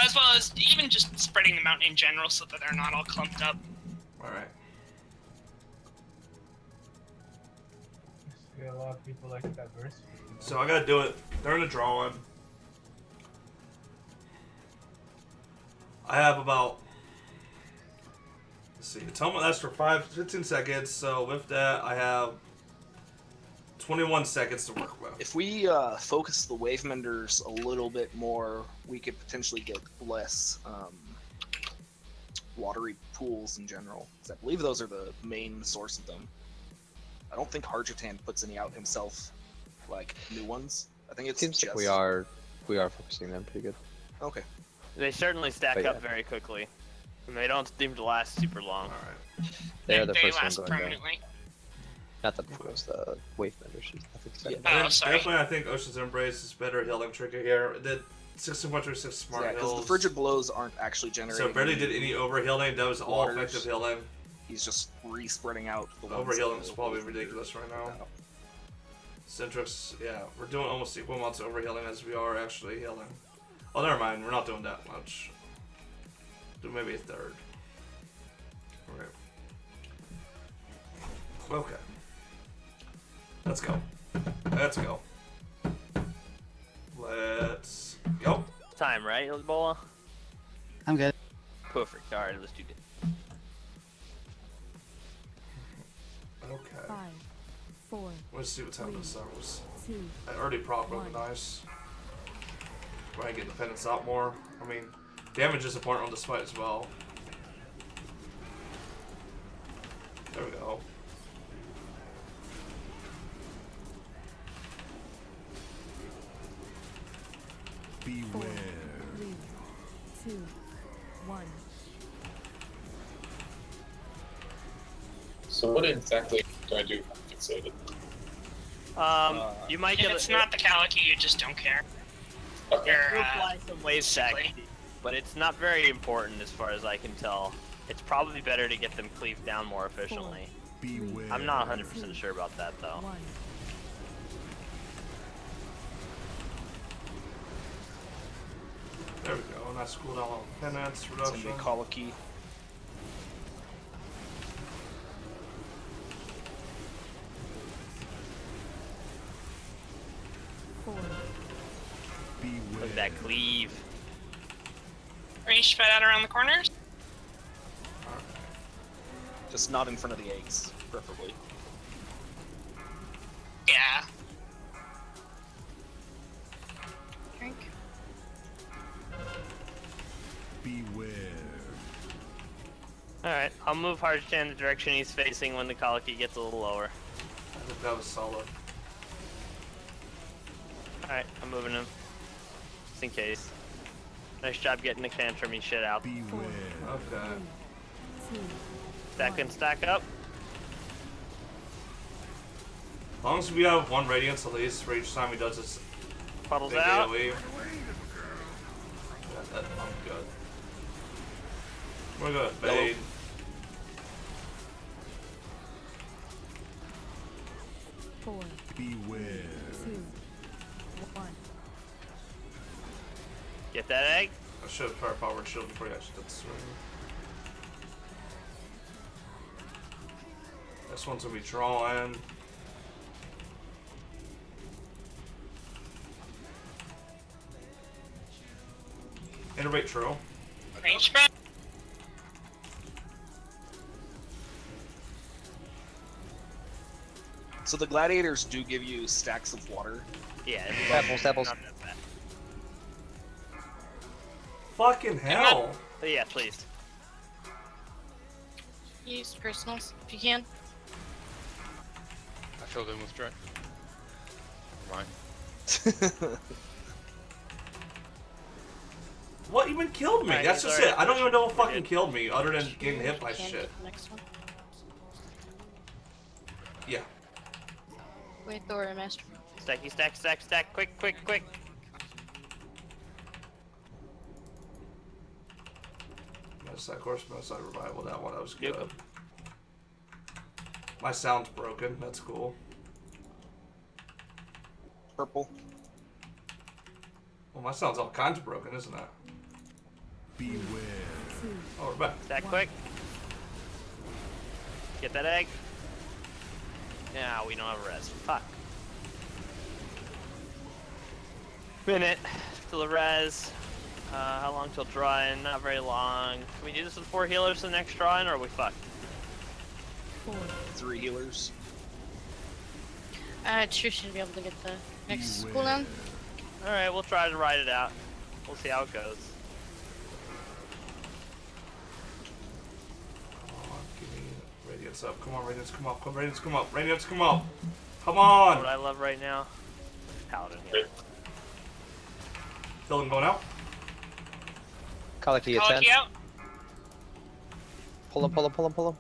As well as even just spreading them out in general so that they're not all clumped up. Alright. Yeah, a lot of people like diversity. So I gotta do it during the drawing. I have about, let's see, atonement lasts for 15 seconds, so with that I have 21 seconds to work with. If we focus the wave menders a little bit more, we could potentially get less watery pools in general. 'Cause I believe those are the main source of them. I don't think Harjatan puts any out himself, like new ones. I think it's Seems just... like we are focusing them pretty good. Okay. They certainly stack But up yeah. very quickly. And they don't seem to last super long. Alright. They're the They first one last going down. permanently. Not the pools, the wave benders. I think so. Oh, sorry. Definitely I think Ocean's Embrace is better healing trigger here. It did 6 smart Yeah, because heals. the frigid blows aren't actually generating. So barely did any overhealing. That was all waters. effective healing. He's just re-spreading out the ones Overhealing that is the probably wave ridiculous right now. menders- Centrix, yeah, we're doing almost equal amounts of overhealing as we are actually healing. Oh, never mind, we're not doing that much. Do maybe a third. Okay. Okay. Let's go. Let's go. Let's go. Time, right, Ebola? I'm good. Perfect. Alright, let's do it. Okay. 5, 4, Let's see what's happening to Summers. 2, I already proc really nice. Try and get the penance out more. I mean, damage is important on this fight as well. There we go. Beware. 3, 2, 1. So what exactly do I do if I'm fixated? You might If get it's not the Kaliki, you just don't care. Okay. You're, apply some wave stack, but it's not very important as far as I can tell. It's probably better to get them cleaved down more efficiently. Beware. I'm not 100% sure about that though. 1. There we go. Nice cooldown on penance It's reduction. gonna be Kaliki. Look at that cleave. range spread out around the corners. Just not in front of the eggs, preferably. Yeah. Drink. Beware. Alright, I'll move Harjtan the direction he's facing when the Kaliki gets a little lower. I think that was solid. Alright, I'm moving him. Just in case. Nice job getting the tantrum shit out. Beware. Okay. 2. Stack and stack up. As long as we have one radiance at least for each time he does this Puddles big out. AoE. Yeah, I'm good. We're good. Fade. Four. Beware. 2. 1. Get that egg. I should have tried powered shield before you actually did the swing. This one's gonna be drawing. Innervate true. Range spread. So the gladiators do give you stacks of water. Yeah, Apples. not that bad. Fucking hell! But yeah, please. Use personals if you can. I filled in with Dre. Mine. What even killed me? Alright, That's he's just already it. I don't even know what We're fucking good. killed me other than getting hit by Can shit. get the next one. Yeah. Wait, Thor, master. Stacky, stack, stack, stack. Quick, quick, quick. Of course, Side Revival, that one, that was Yep. good. My sound's broken, that's cool. Purple. Well, my sound's all kinds of broken, isn't it? Beware. Oh, we're back. Is that quick? Get that egg. Yeah, we don't have a res. Fuck. Minute till the res. How long till drawing? Not very long. Can we do this with 4 healers the next drawing, or are we fucked? 3 healers. True should be able to get the next cooldown. Alright, we'll try to ride it out. We'll see how it goes. Come on, give me Radiance up. Come on, Radiance, come up. Come, Radiance, come up. Radiance, come up. Come on! What I love right now? Paladin here. Dylan going out. Kaliki at 10. Kaliki out. Pull him, pull him, pull him, pull him.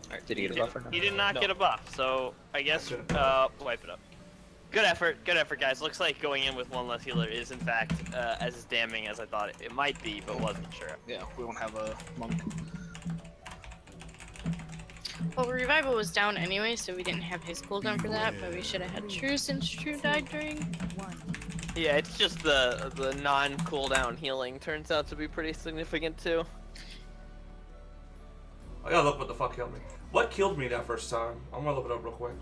Alright, did he get a buff or no? He did not get a buff, so I guess wipe it up. Good effort, guys. Looks like going in with 1 less healer is in fact as damning as I thought it might be, but wasn't sure. Yeah, we don't have a monk. Well, Revival was down anyway, so we didn't have his cooldown for that, but we should have had True since True died during. Yeah, it's just the non-cooldown healing turns out to be pretty significant too. I gotta look what the fuck killed me. What killed me that first time? I'm gonna look it up real quick.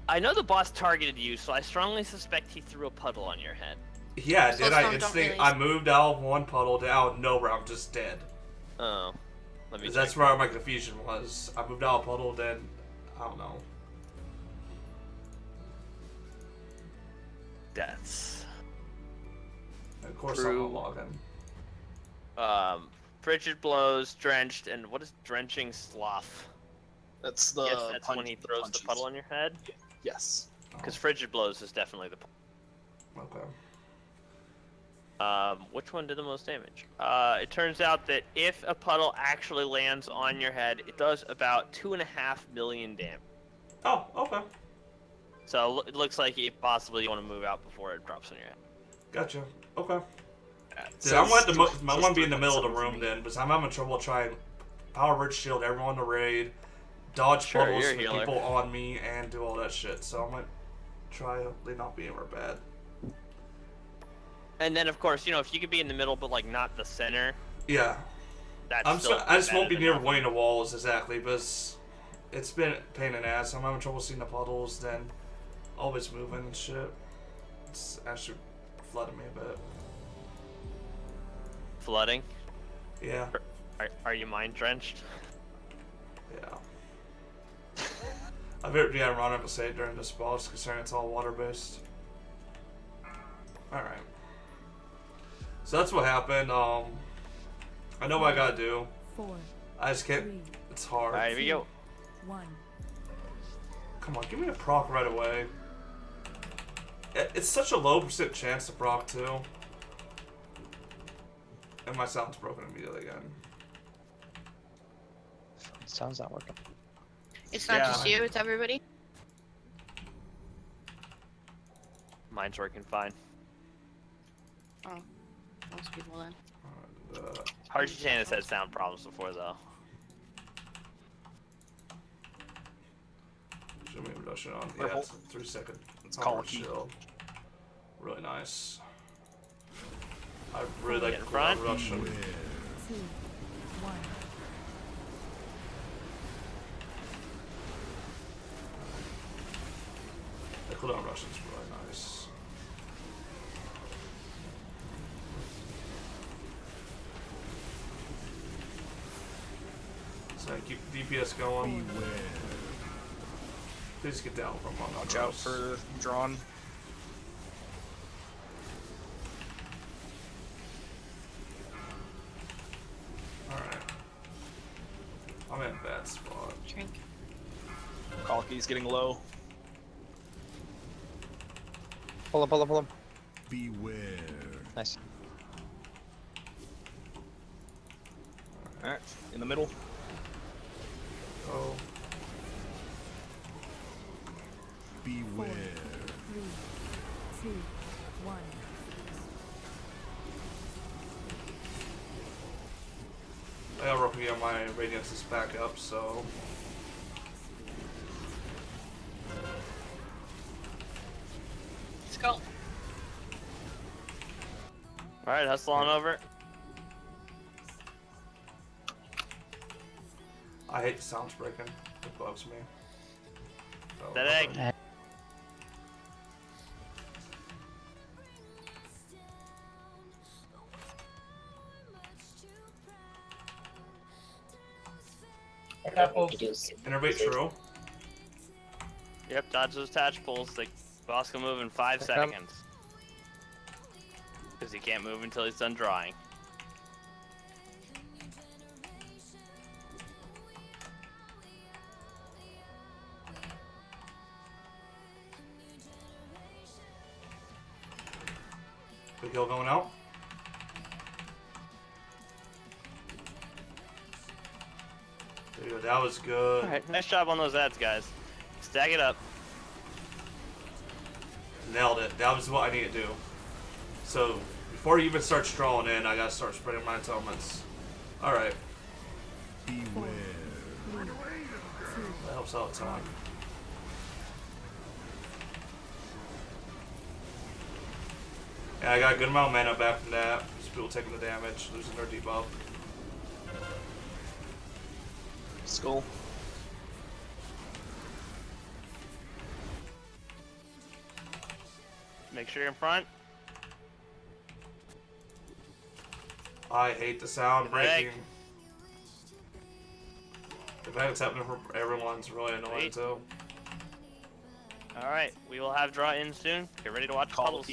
I know the boss targeted you, so I strongly suspect he threw a puddle on your head. Yeah, So did I don't instantly? really- I moved out of one puddle to out of nowhere. I'm just dead. Oh, let me. 'Cause that's where my confusion was. I moved out of a puddle, then I don't know. Deaths. Of course, True. I'm not logging. Frigid blows, drenched, and what is drenching slough? That's the Yes, that's when he throws the punches. puddle on your head. Yes. Because frigid blows is definitely the. Okay. Which one did the most damage? It turns out that if a puddle actually lands on your head, it does about 2.5 million damage. Oh, okay. So it looks like you possibly want to move out before it drops on your head. Gotcha. Okay. It Dude, I'm says going to just I want to be in the 3.7 middle of the for room me. then, because I'm having trouble trying power bridge shield everyone in the raid, dodge Sure, puddles you're a with healer. people on me, and do all that shit. So I'm gonna try hopefully not be anywhere bad. And then, of course, you know, if you could be in the middle but like not the center, Yeah. that's I just better won't be than near nothing. one of the walls exactly, because it's been a pain in the ass. I'm having trouble seeing the puddles, then always moving and shit. It's actually flooding me a bit. Flooding. Yeah. Are you mind drenched? Yeah. I've heard the ironic to say during this boss, considering it's all water based. Alright. So that's what happened. I know what I gotta do. 4, I just can't. 3, It's hard. Alright, here we go. 1. Come on, give me a proc right away. It's such a low % chance to proc too. And my sound's broken immediately again. Sound's not working. It's not just you, it's everybody. Mine's working fine. Oh, most people then. Harshitan has had sound problems before, though. Show me a reduction on. Purple. Yeah, it's 3 second. It's power Kaliki. shield. Really nice. I really like Get the in front. cooldown reduction. 2, 1. The cooldown reduction is really nice. So I keep DPS going. Please get down from one. Watch out for drawn. Alright. I'm in a bad spot. Drink. Kalki's getting low. Pull him, pull him, pull him. Beware. Nice. Alright, in the middle. Oh.4, Beware. 3, 2, 1. I got roughly on my radiance is back up, so. Let's go. Alright, hustle on over. I hate the sounds breaking. It bugs me. So, That egg. Innervate true. Yep, dodge those attach pulls. The boss can move in 5 seconds. Because he can't move until he's done drawing. Big hill going out. Dude, that was good. Alright, nice job on those ads, guys. Stack it up. Nailed it. That was what I need to do. So, before you even start strolling in, I gotta start spreading my atonements. Alright. That helps out a ton. Yeah, I got a good amount of mana back from that. Just people taking the damage, losing their debuff. Skull. Make sure you're in front. I hate the sound breaking. The fact it's happening for everyone's really annoying too. Alright, we will have draw in soon. Get ready to watch puddles.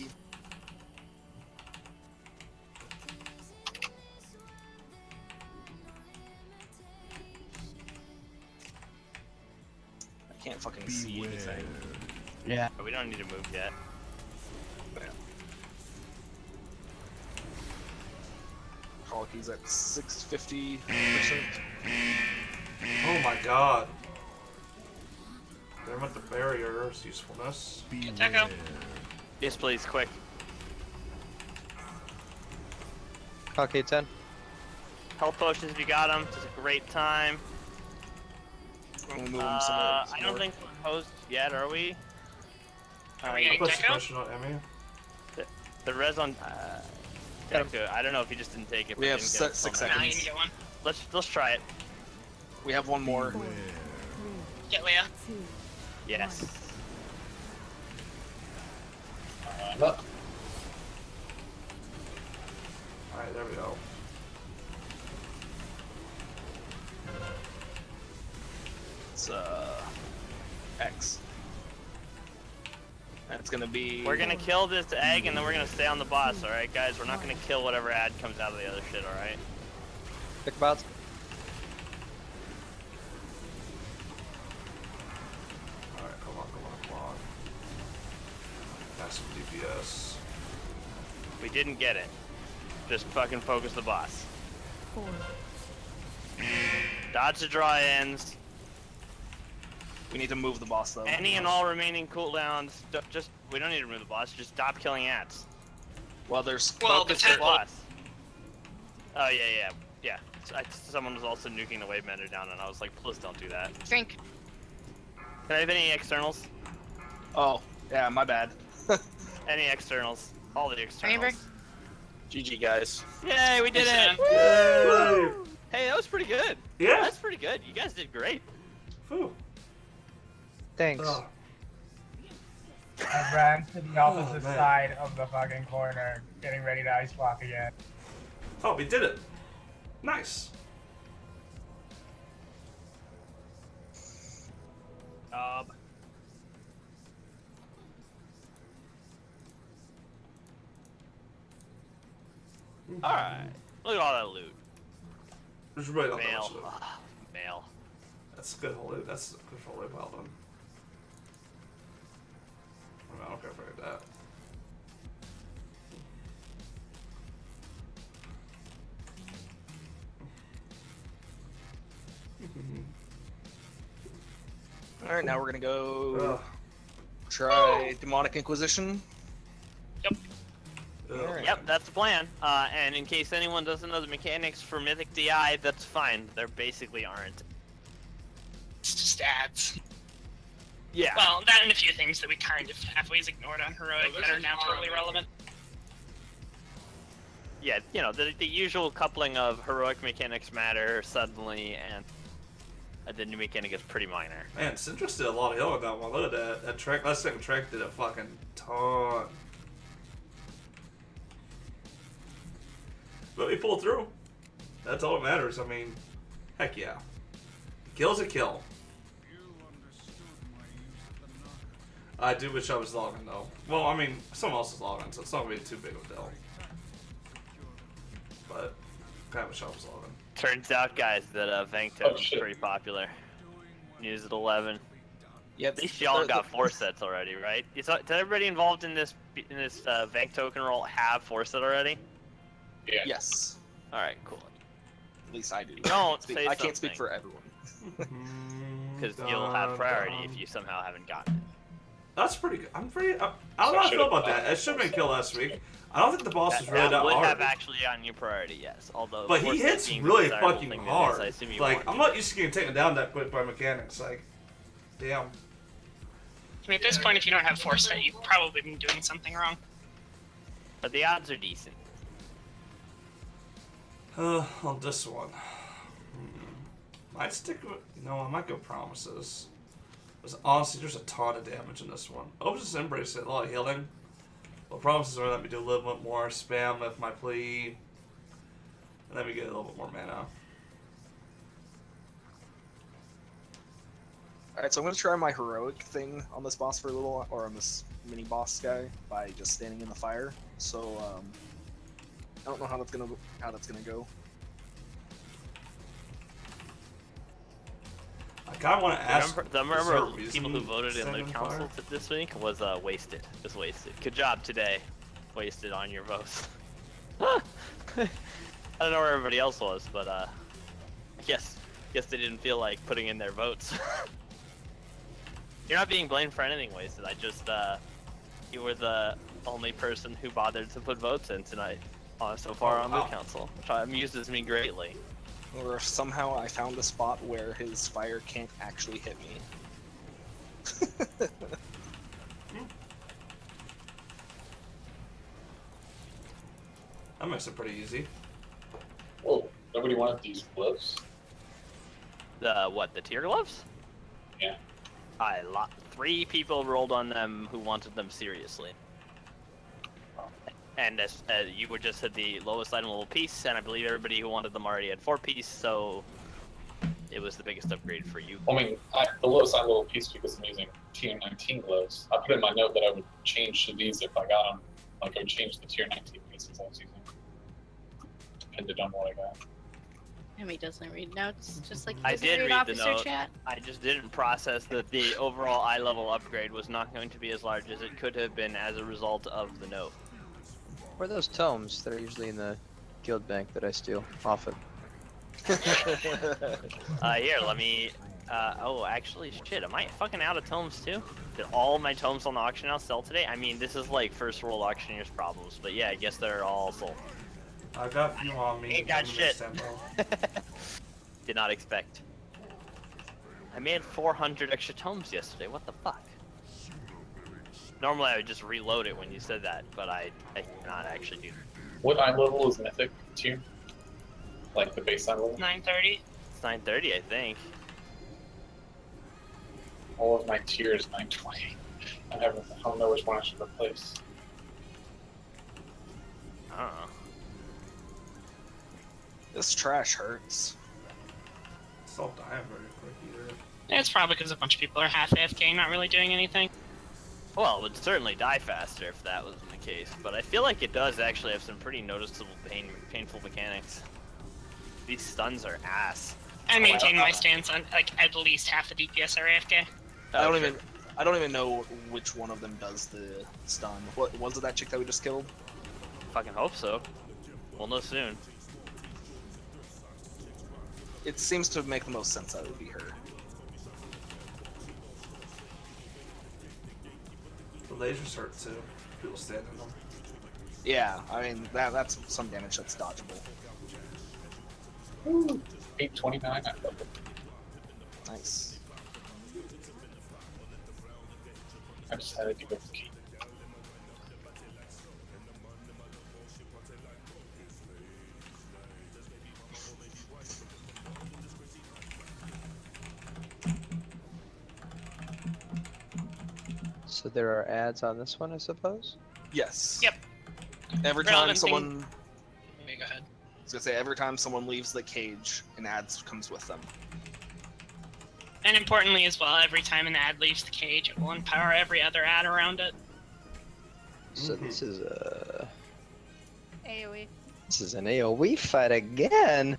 I can't fucking see anything. Yeah. We don't need to move yet. Coliki's at 650%. Oh my god. They're with the barrier's usefulness. Echo. Yes, please, quick. Cockade 10. Health potions if you got them. It's a great time. I don't think we're host yet, are we? Are we getting Put Deco? suppression on Emmy. The res on Deco, I don't know if he just didn't take it. We but have didn't get it 6 from there. Nah, you seconds. can get one. Let's try it. We have one more. Get Leah. Yes. Alright, there we go. It's X. That's gonna be. We're gonna kill this egg and then we're gonna stay on the boss, alright guys? We're not gonna kill whatever ad comes out of the other shit, alright? Pick bots. Alright, come on. Got some DPS. We didn't get it. Just fucking focus the boss. 4, Dodge the draw ends. We need to move the boss though. Any and all remaining cooldowns. We don't need to remove the boss. Just stop killing ads. Well, there's Well, Focus the boss. Oh yeah. Someone was also nuking the wave mender down, and I was like, please don't do that. Drink. Can I have any externals? Oh, yeah, my bad. Any externals? All the externals. Rainbow. GG, guys. Yay, we did it! Yay! Hey, that was pretty good. Yeah. That's pretty good. You guys did great. Whew. Thanks. Oh. I ran to the opposite man. side of the fucking corner, getting ready to ice block again. Oh, we did it. Nice. Alright. Look at all that loot. There's really not that Mail. much loot. Mail. That's good loot. That's good for loot. Well done. I don't care if I get that. All right, now we're gonna go try Demonic Inquisition. Yep, that's the plan. And in case anyone doesn't know the mechanics for Mythic DI, that's fine. There basically aren't. It's just ads. Yeah. Well, that and a few things that we kind of halfway ignored on Heroic that are now totally relevant. yeah, you know, the usual coupling of heroic mechanics matter suddenly, and the new mechanic is pretty minor. Man, Citrus did a lot of healing with that one. Look at that. That track, that second track did a fucking ton. But we pulled through. That's all that matters. I mean, heck yeah. Kill's a kill. I do wish I was logging though. Well, I mean, someone else is logging, so it's not gonna be too big of a deal. But I kinda wish I was logging. Turns out, guys, that Vangto is pretty popular. News at 11. Yeah, at least y'all got 4 sets already, right? Did everybody involved in this Vank token roll have 4 set already? Yeah. Yes. All right, cool. At least I do. Don't say I can't speak for everyone. Because you'll have priority if you somehow haven't gotten it. That's pretty good. I don't know how I feel about that. It should have been killed last week. I don't think the boss is really that would hard. have actually gotten you priority, yes. Although, But he hits really fucking hard. I assume you Like, I'm not used to getting taken down that quick by mechanics. Like, damn. I mean, at this point, if you don't have foresight, you've probably been doing something wrong. But the odds are decent. On this one. Might stick with... No, I might go Promises. Because honestly, there's a ton of damage in this one. Opus Embrace it, a lot of healing. Well, Promises are let me do a little bit more spam with my plea. And then we get a little bit more mana. Alright, so I'm going to try my heroic thing on this boss for a little, or on this mini boss guy, by just standing in the fire. So, I don't know how that's gonna go. I kind of want to ask. Remember people who voted in the council this week was wasted. Just wasted. Good job today. Wasted on your votes. I don't know where everybody else was, but I guess they didn't feel like putting in their votes. You're not being blamed for anything wasted. I just you were the only person who bothered to put votes in tonight so far on the council, which amuses me greatly. Or if somehow I found a spot where his fire can't actually hit me. That makes it pretty easy. Whoa, nobody wanted these gloves? The tear gloves? Yeah. 3 people rolled on them who wanted them seriously. And you were just at the lowest item level piece, and I believe everybody who wanted them already had 4 piece, so it was the biggest upgrade for you. I mean, the lowest item level piece because I'm using tier 19 gloves. I put in my note that I would change to these if I got them. Like I would change the tier 19 pieces I was using. Depended on what I got. Amy doesn't read notes, just like I did read the note. Chat. I just didn't process that the overall eye level upgrade was not going to be as large as it could have been as a result of the note. Where are those tomes that are usually in the guild bank that I steal often? Here, let me... oh, actually, shit, am I fucking out of tomes too? Did all my tomes on the auction house sell today? I mean, this is like first world auctioneer's problems, but yeah, I guess they're all sold. I got a few on me. Ain't got shit. Did not expect. I made 400 extra tomes yesterday, what the fuck? Normally I would just reload it when you said that, but I cannot actually do that. What eye level is Mythic tier? Like the base eye level? 930. It's 930, I think. All of my tiers 920. I don't know which one I should replace. I don't know. This trash hurts. Stop dying very quick either. It's probably because a bunch of people are half AFK, not really doing anything. Well, it would certainly die faster if that wasn't the case, but I feel like it does actually have some pretty noticeable painful mechanics. These stuns are ass. I maintain my stance on like at least half the DPS are AFK. I don't even know which one of them does the stun. What was it, that chick that we just killed? Fucking hope so. We'll know soon. It seems to make the most sense that it would be her. The lasers hurt too. People stand in them. Yeah, I mean that's some damage that's dodgeable. Ooh, 829. I love it. Nice. I decided to go for key. So there are ads on this one, I suppose? Yes. Yep. Every time Relevant thing- someone, Okay, go ahead. I was gonna say, every time someone leaves the cage, an ad comes with them. And importantly as well, every time an ad leaves the cage, it will empower every other ad around it. So this is AoE. this is an AoE fight again.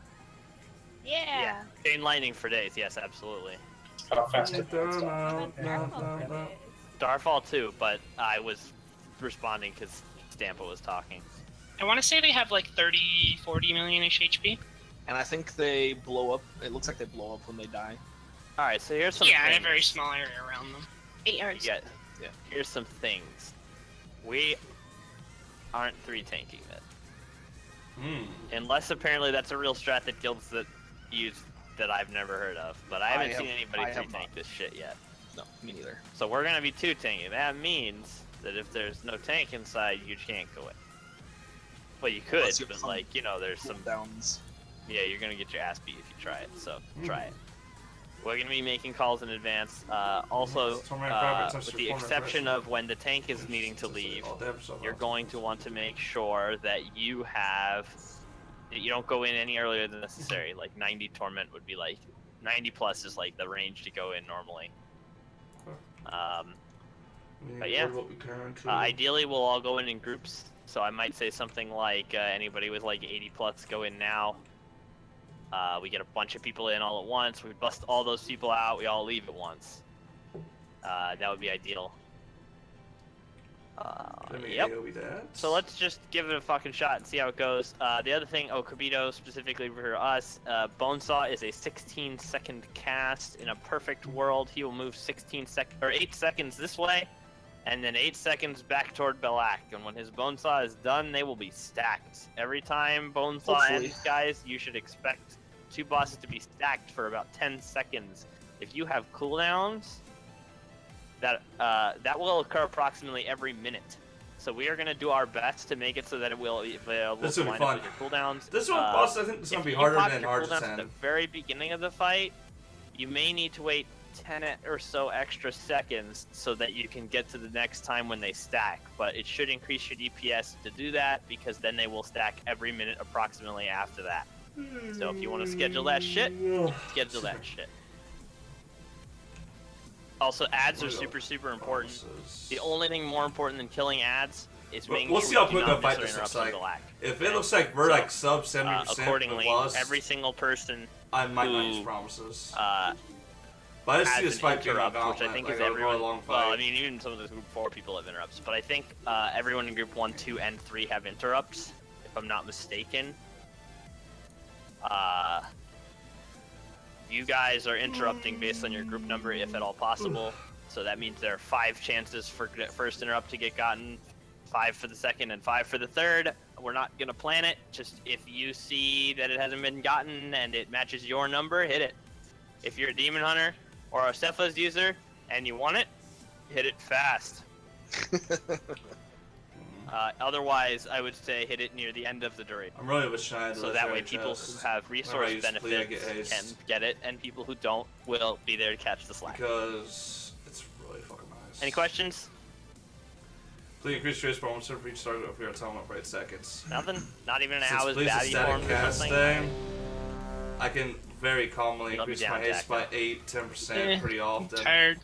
Yeah. Chain lightning for days, yes, absolutely. How fast it Starfall too, but I was responding because Stampa was talking. I want to say they have like 30, 40 million-ish HP. And I think they blow up. It looks like they blow up when they die. All right, so here's some. Yeah, in things. a very small area around them. 8 yards. Yeah. Here's some things. We aren't 3 tanking it. Unless apparently that's a real strat that guilds that use that I've never heard of. But I haven't seen anybody 3 tank this shit yet. No, me neither. So we're gonna be 2 tanking. That means that if there's no tank inside, you can't go in. Well, you could, Unless you have but some like, you know, there's some cooldowns. Yeah, you're gonna get your ass beat if you try it. So try it. We're gonna be making calls in advance. Also, with the exception of when the tank is needing to leave, you're going to want to make sure that you don't go in any earlier than necessary. Like 90 torment would be like 90 plus is like the range to go in normally. But yeah, ideally we'll all go in groups. So I might say something like anybody with like 80 plus go in now. We get a bunch of people in all at once. We bust all those people out. We all leave at once. That would be ideal. Yep. So let's just give it a fucking shot and see how it goes. The other thing, Kibito specifically for us, Bonesaw is a 16-second cast. In a perfect world, he will move 8 seconds this way, and then 8 seconds back toward Belak. And when his Bonesaw is done, they will be stacked. Every time Bonesaw ends, guys, you should expect 2 bosses to be stacked for about 10 seconds. If you have cooldowns, that will occur approximately every minute. So we are going to do our best to make it so that it will line up with your cooldowns. This one, boss, I think is going to be harder than hard to at the very beginning of the fight, you may need to wait 10 or so extra seconds so that you can get to the next time when they stack. But it should increase your DPS to do that, because then they will stack every minute approximately after that. So if you want to schedule that shit, schedule that shit. Also, ads are super important. The only thing more important than killing ads is making we'll sure see how you quick do the not fight miss or this looks interrupt like. the lag. If it looks like we're like sub 70% accordingly, plus, every single person I might who, not use promises. But I see this fight being which I think like is a everyone. really long fight. Well, I mean, even some of the group 4 people have interrupts, but I think everyone in group 1, 2, and 3 have interrupts, if I'm not mistaken. You guys are interrupting based on your group number, if at all possible. So that means there are 5 chances for first interrupt to get gotten, 5 for the second, and 5 for the third. We're not gonna plan it. Just if you see that it hasn't been gotten and it matches your number, hit it. If you're a demon hunter or a Cephalus user and you want it, hit it fast. Otherwise, I would say hit it near the end of the duration. I'm really wishing I had so that way people who have resource benefits can get it, and people who don't will be there to catch the slack. Because it's really fucking nice. Any questions? Please increase trace performance for each target up here at time for 8 seconds. Nothing? Not even an Since hour's please batty formed or something? I can very calmly It'll be increase down, my haste by Jack, 8-10% pretty often. Tired.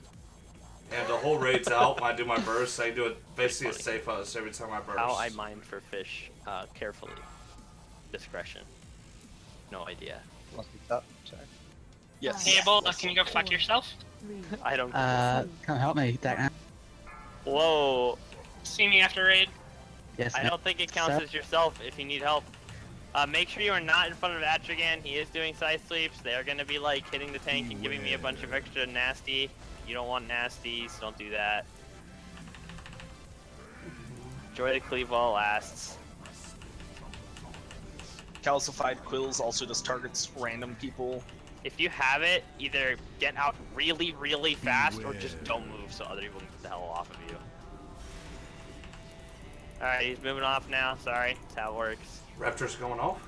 And the whole raid's out when I do my burst. I do it basically as safe as every time I burst. How I mine for fish carefully. Discretion. No idea. Sorry. Yes. Hey, Ebola, can you go fuck yourself? I don't. Come help me, Dak. Whoa. See me after raid. Yes. I don't think it counts as yourself if you need help. Make sure you are not in front of Atrigan. He is doing side sweeps. They are going to be like hitting the tank and giving me a bunch of extra nasty. You don't want nasties. Don't do that. Joy to cleave while it lasts. Calcified Quills also just targets random people. If you have it, either get out really fast or just don't move so other people can get the hell off of you. Alright, he's moving off now. Sorry, that's how it works. Raptor's going off?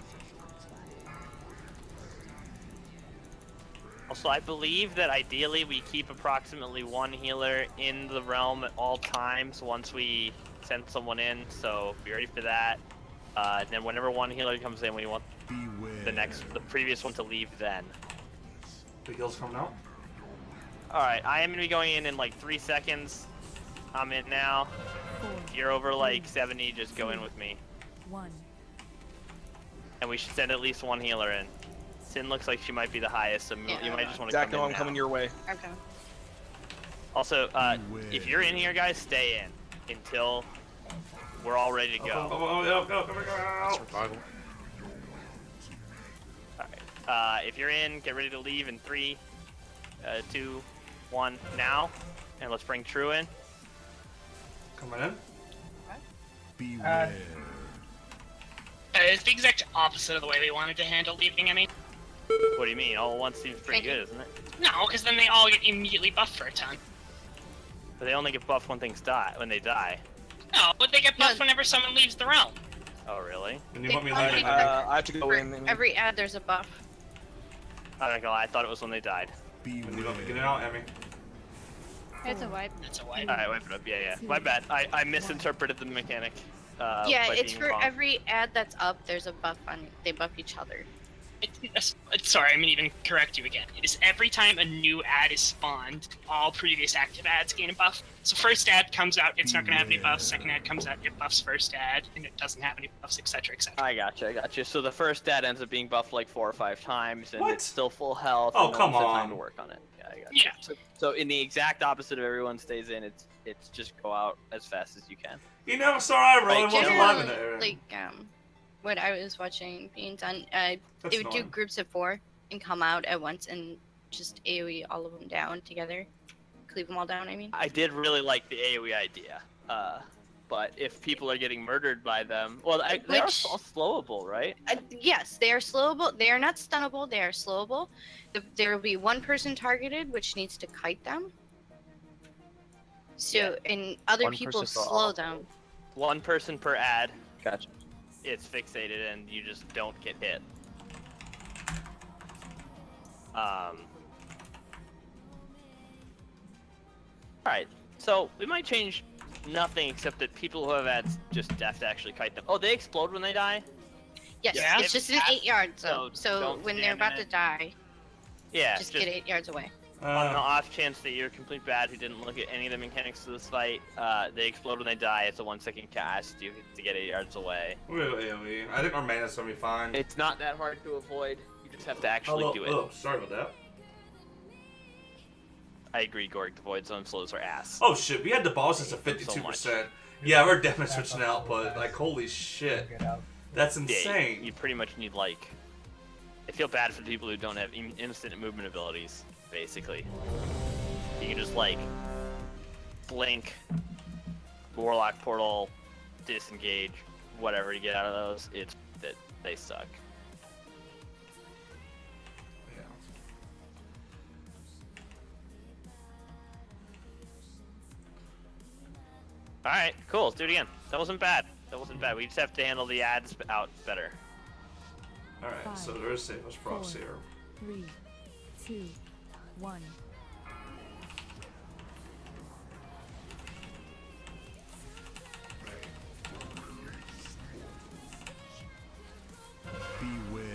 Also, I believe that ideally we keep approximately one healer in the realm at all times once we send someone in, so be ready for that. And then whenever one healer comes in, we want the previous one to leave then. The heal's coming out. Alright, I am going to be going in like 3 seconds. I'm in now. If you're over like 70, just go in with me. 1. And we should send at least one healer in. Sin looks like she might be the highest, so you might just want to Zach, come no, in I'm coming your way. Okay. Also, if you're in here, guys, stay in until we're all ready to go. Survival. Alright, if you're in, get ready to leave in 3, 2, 1, now. And let's bring True in. Coming in. Beware. It's the exact opposite of the way we wanted to handle leaving, I mean. What do you mean? All at once seems pretty good, isn't it? No, because then they all get immediately buffed for a ton. But they only get buffed when things die. When they die. No, but they get buffed whenever someone leaves the realm. Oh, really? And you want me to leave? I have to go in. For every ad, there's a buff. I'm not gonna lie, I thought it was when they died. When you want me to get it out, Emmy? It's a wipe. That's a wipe. Alright, wipe it up. Yeah. My bad. I misinterpreted the mechanic. Yeah, by it's being for wrong. every ad that's up, there's a buff on it. They buff each other. Sorry, I'm gonna even correct you again. It is every time a new ad is spawned, all previous active ads gain a buff. So first ad comes out, it's not gonna have any buffs. Second ad comes out, it buffs first ad, and it doesn't have any buffs, etc., etc. I gotcha. So the first ad ends up being buffed like 4 or 5 times, and What? it's still full health. Oh, and no come one's had time on. to work on it. Yeah, I gotcha. Yeah. So in the exact opposite of everyone stays in, it's just go out as fast as you can. You never saw I really Like, wasn't live in the area. Like, what I was watching being done, they would do annoying. groups of 4 and come out at once and just AoE all of them down together. Cleave them all down, I mean. I did really like the AoE idea, but if people are getting murdered by them, well, they are all slowable, right? Yes, they are slowable. They are not stunnable. They are slowable. There will be one person targeted, which needs to kite them. So, and other One people person for slow all. them. One person per ad. Gotcha. It's fixated, and you just don't get hit. Alright, so we might change nothing except that people who have ads just have to actually kite them. Oh, they explode when they die? Yes, Yeah. it's just an 8 yard zone. So don't when they're stand in about to it. die, Yeah, just get 8 yards away. on the off chance that you're a complete bad who didn't look at any of the mechanics of this fight, they explode when they die. It's a 1-second cast. You have to get 8 yards away. We're AoE. I think our mana's gonna be fine. It's not that hard to avoid. You just have to actually do it. Oh, sorry about that. I agree, Gorg. The void zone slows are ass. Oh shit, we had the bosses at Hate them so 52%. Yeah, we're definitely switching out, but like, holy shit. That's Yeah, insane. you pretty much need like. I feel bad for the people who don't have instant movement abilities. Basically, you can just like blink, warlock portal, disengage, whatever to get out of those. It's that they suck. All right, cool. Let's do it again. That wasn't bad. That wasn't bad. We just have to handle the ads out better. Alright, so there is safest procs here. 3, 2, 1. Beware.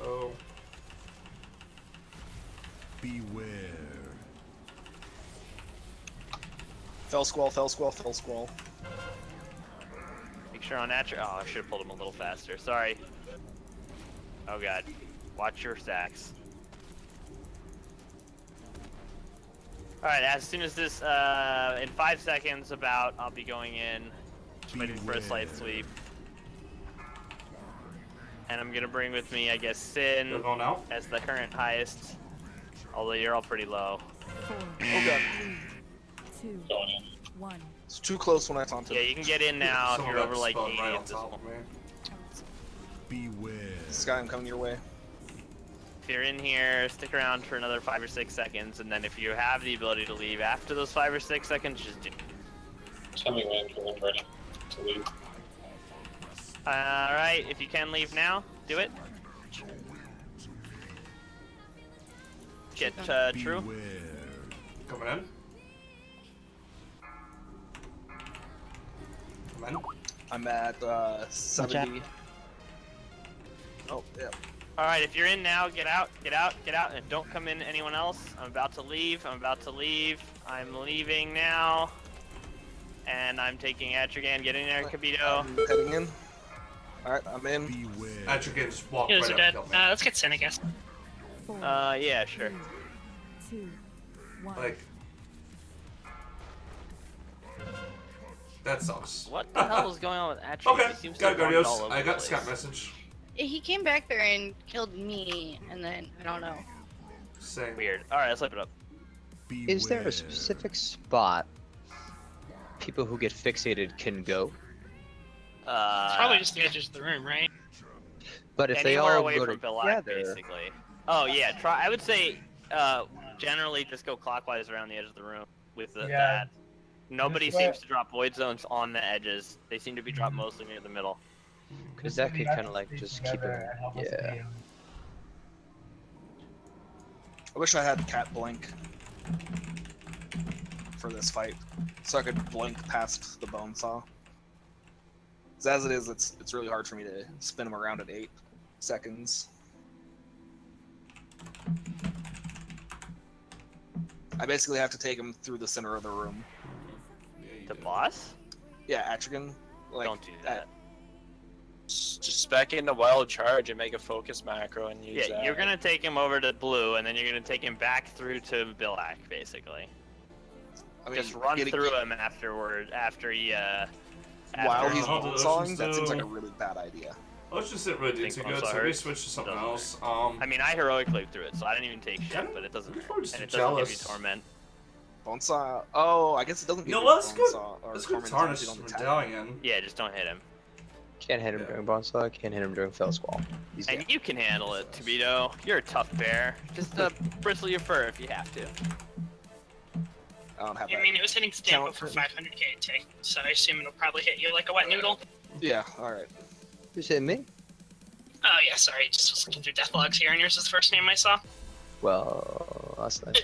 Oh. Beware. Fell squall, fell squall, fell squall. Make sure on natural. Oh, I should have pulled him a little faster. Sorry. Oh god. Watch your stacks. Alright, as soon as this, in 5 seconds about, I'll be going in, just waiting for a slight sweep. And I'm gonna bring with me, I guess, Sin You're going out? as the current highest. Although you're all pretty low. 4, Oh god. 2, 1. It's too close when I taunted. Yeah, you can get in now if Someone you're got over like spun 80 right at on this top point. of me. Beware. Sky, I'm coming your way. If you're in here, stick around for another 5 or 6 seconds, and then if you have the ability to leave after those 5 or 6 seconds, just do. Tell me when you're ready to leave. Alright, if you can leave now, do it. Get true. Coming in. Come in. I'm at 70. Oh, yeah. Alright, if you're in now, get out, and don't come in anyone else. I'm about to leave, I'm leaving now. And I'm taking Atrigan, get in there, Kabito. I'm heading in. Alright, I'm in. Atrigan just walk Healers right are up dead. and kill me. Let's get Sin, I guess. Yeah, sure. 2, 1. Like, that sucks. What the hell is going on with Atrigan? Okay, He seems to got have wandered all Guardios. over I the got place. Scout message. He came back there and killed me, and then I don't know. Same. Weird. Alright, let's flip it up. Is there a specific spot people who get fixated can go? Probably just the edges of the room, right? But if they Anywhere all away go from Billac, together, basically. Oh yeah, try. I would say, generally just go clockwise around the edge of the room with that. Nobody Just seems to drop void zones on the edges. They seem to be dropped mostly near the middle. because that could kind of like just keep them. Yeah. I wish I had cat blink for this fight, so I could blink past the bone saw. 'Cause as it is, it's really hard for me to spin him around at 8 seconds. I basically have to take him through the center of the room. The boss? Yeah, Atrigan. Like, Don't do that. Just spec in the wild charge and make a focus macro and use Yeah, that. you're gonna take him over to blue, and then you're gonna take him back through to Billac, basically. I mean, Just run getting- through him afterward, after he, While he's How do bone those sawing, that do? seems like a really bad idea. Let's just sit really Think too both good, so are we hurt. switch to something Doesn't else. I mean, I heroic lived through it, so I didn't even take shit, Yeah, but it doesn't I'm hurt. probably just And it doesn't give you jealous. torment. Bone saw. Oh, I guess it doesn't. You give know, let's bone go. saw, or Let's go torment tarnish if you don't attack. Medallion. Yeah, just don't hit him. Can't hit him during Bonesaw, can't hit him during Fell Squall. He's And dead. you can handle it, Tobito. You're a tough bear. Just bristle your fur if you have to. I don't have I that. mean, it was hitting Stampo talent for for- 500k take, so I assume it'll probably hit you like a wet noodle. Yeah. All right. Who's hitting me? Oh yeah, sorry, just was looking through death logs here, and yours was the first name I saw. Well, that's nice.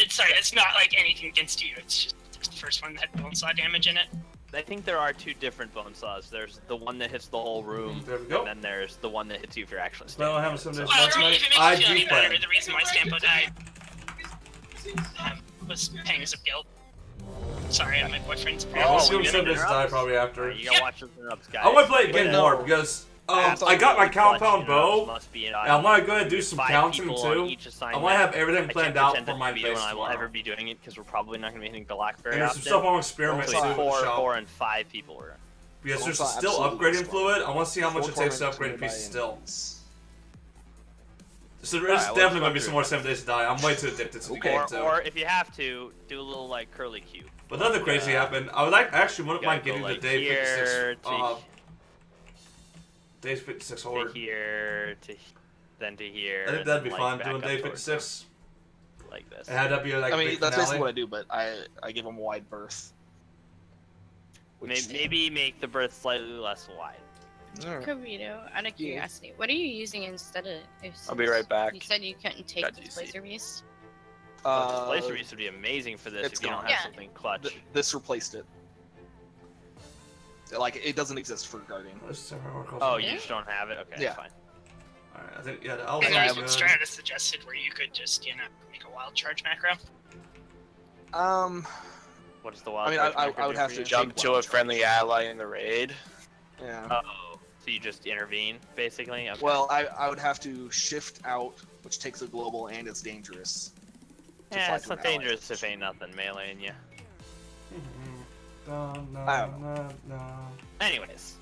Sorry, it's not like anything against you. It's just the first one that had bone saw damage in it. I think there are two different bone saws. There's the one that hits the whole room, There we go. and then there's the one that hits you if you're actually Well, standing. I haven't seen this Well, much if it makes you I feel any do better, play. the reason why Stampo died was pangs of guilt. Sorry, my boyfriend's Yeah, we'll Oh, see we what get some of this interrupts? die probably after. Alright, you gotta watch those interrupts, guys. I want to play it again Wait, more no. because That's I got my clutch compound interrupts bow, must be an and I want to go ahead and do some 5 counting people on too. each I assignment. want to have everything I planned can't out pretend for that my Tobito base and I will ever tomorrow. be doing it because we're probably not gonna be hitting Billac very And there's often. some stuff I want to experiment Hopefully too. in the shop. 4 and 5 people were. Because there's Bone saw still absolutely upgrading destroyed. fluid. I want to see how much Four it takes to torment upgrade nearby pieces still. enemies. So there's Alright, definitely let's going go to be through some it. more 7 days to die. I'm way too addicted to the game too. Or if you have to, do a little like curly cube. But nothing crazy happened. I would like actually wouldn't mind Gotta go, getting the like, day here 56. to- Day 56 To horde. here, then to here. I think that'd be and, fun like, doing back day up towards 56. like this. It had to be like I mean, big that's finale. basically what I do, but I give them wide berth. Which- Maybe make the berth slightly less wide. Alright. Kabito, out of curiosity, what are you using instead of? I'll be right back. You said you couldn't take Got the GC. Blazer Beast. Displacer Beast would be amazing for this it's if you don't gone. have Yeah. something clutch. This replaced it. Like, it doesn't exist for Guardian. Oh, you just don't have it? Okay, Yeah. fine. Alright, I think, yeah, I'll And say there's I'm what good. Stratus suggested where you could just, make a wild charge macro. What is the wild I mean, charge I macro would do have for to you? Jump to a friendly ally in the raid. Yeah. Oh, so you just intervene, basically? Okay. Well, I would have to shift out, which takes a global and it's dangerous. to yeah, fly it's through not an ally. dangerous if ain't nothing meleeing you. I don't Anyways,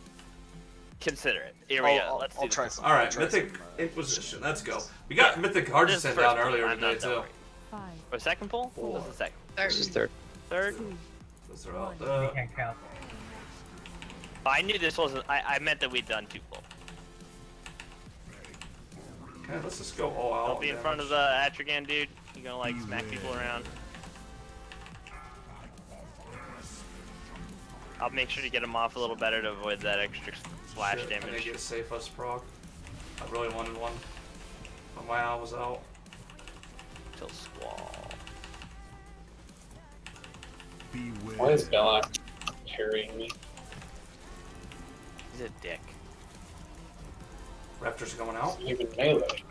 consider it. Here we go. Let's I'll do try this. some. Alright, I'll try Mythic some, Inquisition, let's go. We got Mythic Hard to This is send first down pull. earlier I'm today not too. worried. 5, For second pull? Four. This is second. This is third. Third? 2, Let's throw out You the... can't count. I knew this wasn't. I meant that we'd done 2 pull. Okay, let's just go all out. Don't be in front of the Atrigan, dude. You're gonna like smack people around. I'll make sure to get him off a little better to avoid that extra splash Shit, I need damage. to get a safe us proc. I really wanted one. But my eye was out. Till Squall. Why is Belloc parrying me? He's a dick. Raptors are going out. Even melee.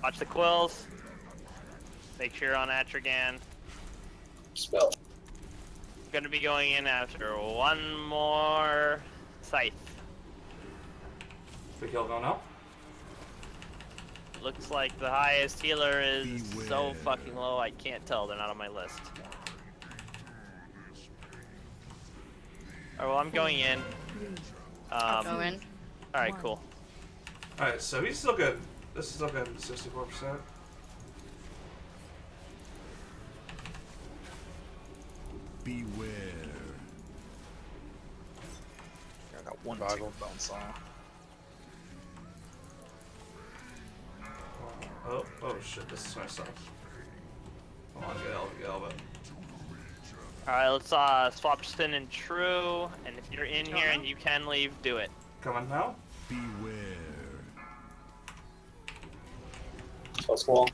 Watch the quills. Make sure you're on Atrigan. Spell. Gonna be going in after one more scythe. Big hill going out. Looks like the highest healer is so fucking low I can't tell. They're not on my list. Alright, well I'm going in. I'll go in. Alright, cool. Alright, so he's still good. This is still good, 64%. Beware. I got one Bible. bounce on. Oh shit, this is my stuff. Come on, get Albert. Alright, let's swap spin and true. And if you're in here and you can leave, do it. Coming now? Beware. Plus wall.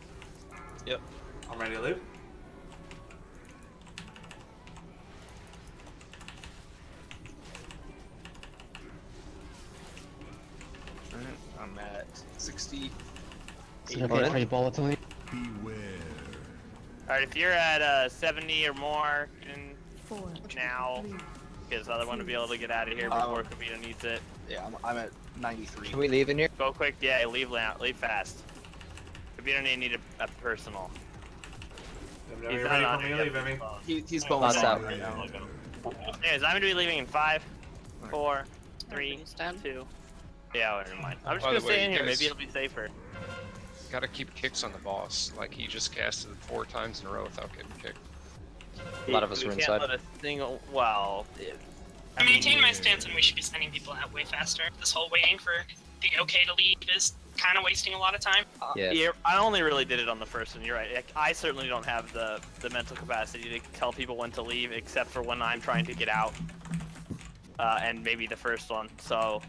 Yep. I'm ready to leave. I'm at 60. Is it okay for you volatility? Beware. Alright, if you're at 70 or more, get in 4, now. 3, Because I want to be able to get out of here before Kavita needs it. Yeah, I'm at 93. Can we leave in here? Go quick, yeah, leave fast. Kavita need a personal. You're ready for me to leave, Emmy. He's Lost bonus out. right now. Anyways, I'm gonna be leaving in 5, 4, 3, He's dead. 2. Yeah, never mind. I'm just By gonna the way, stay in you here. guys- Maybe it'll be safer. Gotta keep kicks on the boss. Like, he just casted 4 times in a row without getting kicked. A lot of us We were can't inside. let a single. Well, I maintain my stance, and we should be sending people out way faster. This whole waiting for the okay to leave is kind of wasting a lot of time. Yeah. I only really did it on the first one. You're right. Like, I certainly don't have the mental capacity to tell people when to leave, except for when I'm trying to get out, and maybe the first one. So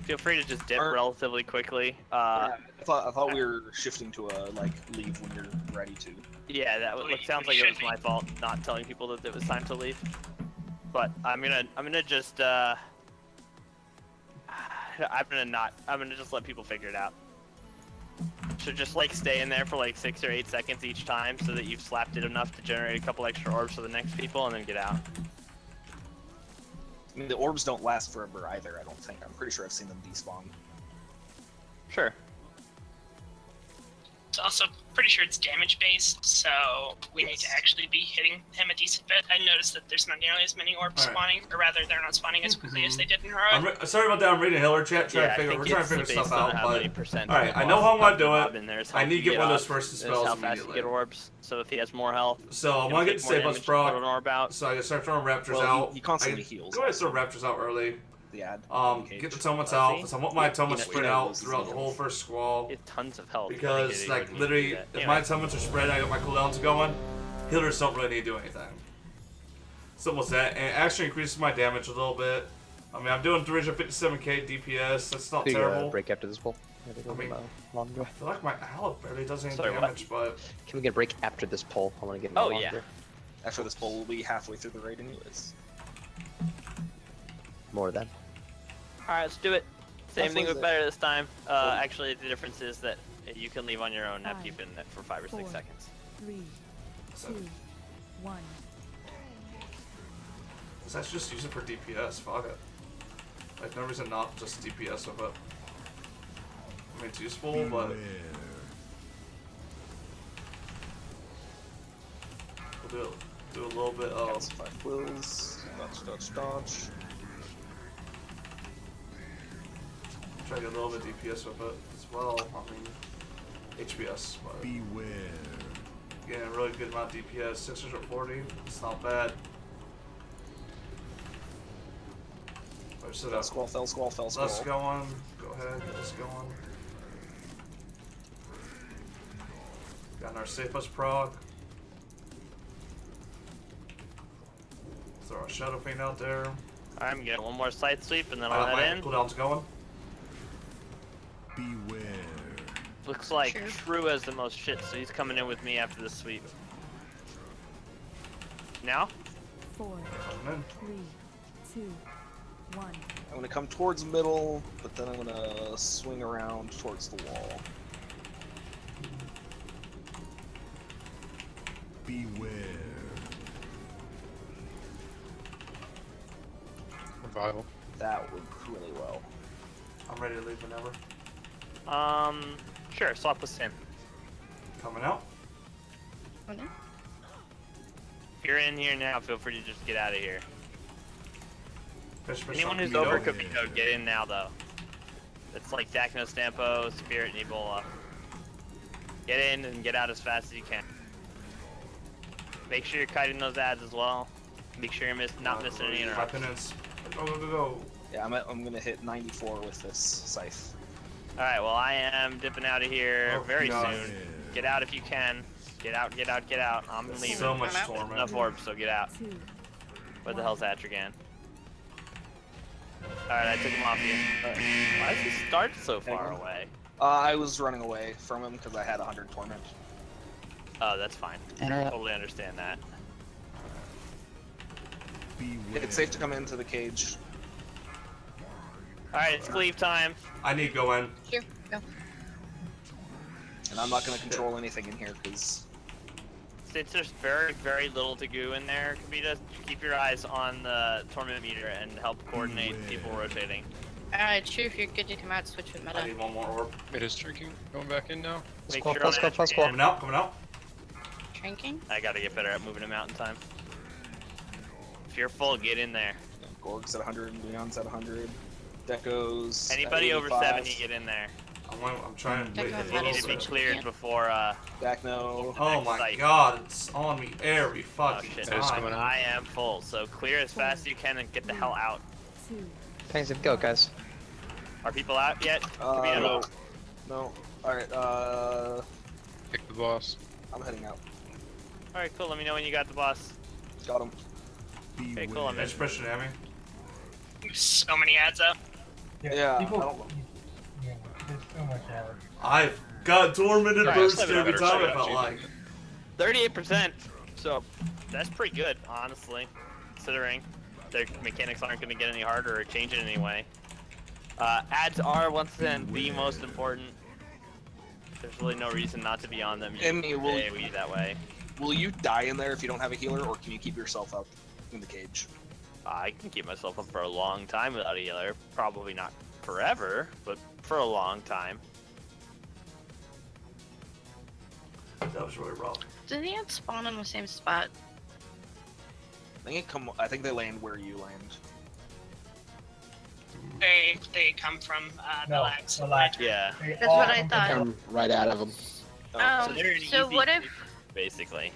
feel free to just dip relatively quickly. I thought we were shifting to a like leave when you're ready to. Yeah, that sounds like it was my fault not telling people that it was time to leave. But I'm gonna just I'm gonna just let people figure it out. So just like stay in there for like 6 or 8 seconds each time, so that you've slapped it enough to generate a couple extra orbs for the next people, and then get out. I mean, the orbs don't last forever either. I don't think. I'm pretty sure I've seen them despawn. Sure. It's also pretty sure it's damage based, so we need to actually be hitting him a decent bit. I noticed that there's not nearly as many orbs spawning, or rather, they're not spawning as quickly as they did in Heroic. Sorry about that. I'm reading Hiller chat. We're trying to figure stuff out. But alright, I know how I'm gonna do it. I need to get one of those first spells how fast you immediately. get orbs. So if he has more health, So I want to get more Save Us damage to proc. put an orb out. So I can start throwing Raptors Well, out. he constantly heals. Go ahead and throw Raptors out early. The ad. Get the Tomas out, because I want my Tomas spread out throughout the whole first squall. He has tons of health. Because, like, literally, if my Tomas are spread, I got my cooldowns going, healers don't really need to do anything. Simple as that, and it actually increases my damage a little bit. I mean, I'm doing 357k DPS, that's not terrible. Break after this pull. I mean, I feel like my Aloe barely does any Sorry, what? damage, but... Can we get a break after this pull? I want to get Oh, more yeah. longer. After this pull, we'll be halfway through the raid anyways. More then. Alright, let's do it. Same thing, Hopefully but better this time. Actually, the difference is that you can leave on your own after you've been there for 5 or 6 seconds. 3, 2, 1. Let's just use it for DPS, fuck it. Like, no reason not just DPS with it. I mean, it's useful, but... We'll do a little bit of... 5 quills. Dodge. Try to get a little bit DPS with it as well. I mean, HPS, but... Beware. Getting a really good amount of DPS, 640. It's not bad. Fell squall. Let's going. Go ahead, get this going. Got our safest proc. Throw a Shadow Fiend out there. I'm getting one more side sweep and then I I'll got my head in. cooldown's going. Beware. Looks like True has the most shit, so he's coming in with me after the sweep. Now? 4, 3, 2, 1. I'm gonna come towards middle, but then I'm gonna swing around towards the wall. Beware. Revival. That would really well. I'm ready to leave whenever. Sure, swap us in. Coming out. Okay. If you're in here now, feel free to just get out of here. Fish, Anyone who's over Kamiko, get in now though. It's like Dakno, Stampo, Spirit, and Ebola. Get in and get out as fast as you can. Make sure you're kiting those ads as well. Make sure you're not missing any interruptions. Go, go, go, go. Yeah, I'm gonna hit 94 with this scythe. Alright, well I am dipping out of here very God. soon. Get out if you can. Get out, get out, get out. I'm leaving. So much There's torment. enough orbs, so get out. Where the hell's Atrigan? Alright, I took him off you. Why does he start so far away? I was running away from him because I had 100 torment. Oh, that's fine. Interrupt. Totally understand that. Beware. It's safe to come into the cage. Alright, it's cleave time. I need to go in. Sure, go. And I'm not gonna control anything in here because Since there's very, very little to go in there, Kavita, keep your eyes on the torment meter and help coordinate people rotating. True, if you're good to come out, switch with meta. I need one more orb. It is drinking. Going back in now. Make Squall, sure plus, on squall, plus, Atrigan. squall. Coming out, coming out. Drinking? I gotta get better at moving him out in time. If you're full, get in there. Gorg's at 100, Leon's at 100, Deco's. Anybody at over 85. 70, get in there. I'm trying to wait Deco a You little need to be bit. cleared before, Dakno. Oh my site. god, it's on me every Oh fucking shit, It's coming time. out. I am full, so clear as fast as you can and get the hell out. 2, Thanks, go, guys. Are people out yet? No. No. Alright, Pick the boss. I'm heading out. Alright, cool, let me know when you got the boss. Got him. Okay, cool, I'm in. Fish, pushing at me. So many ads up. Yeah, people, I don't know. yeah, there's so much out. I've got tormented Alright, burst let's have every another time shot I felt at like. 38%, so that's pretty good, honestly, considering their mechanics aren't going to get any harder or change in any way. Ads are, once again, the most important. There's really no reason not to be on them. Emmy, will- AoE that way. Will you die in there if you don't have a healer, or can you keep yourself up in the cage? I can keep myself up for a long time without a healer. Probably not forever, but for a long time. That was really rough. Do the ants spawn in the same spot? I think they land where you land. They come from the No, lags. the lag. Yeah. They That's all what I come thought. together. Come right out of them. So they're an So easy what if creep, basically.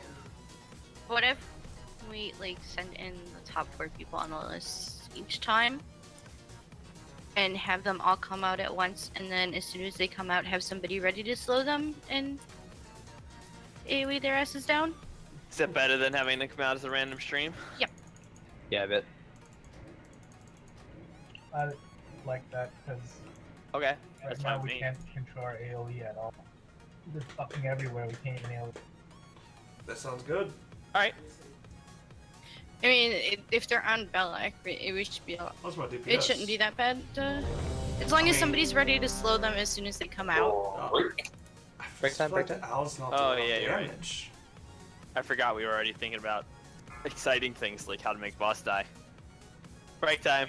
we like send in the top 4 people on the list each time and have them all come out at once, and then as soon as they come out, have somebody ready to slow them and AoE their asses down? Is that better than having them come out as a random stream? Yeah, I bet. I like that because Okay, right that's now fine with we me. can't control our AoE at all. They're fucking everywhere. We can't even AoE. That sounds good. Alright. I mean, if they're on Belloc, it should be. What's my DPS? It shouldn't be that bad. As long as somebody's ready to slow them as soon as they come out. Break time, break time. Owl's not Oh, doing yeah, you're right. damage. I forgot we were already thinking about exciting things like how to make boss die. Break time.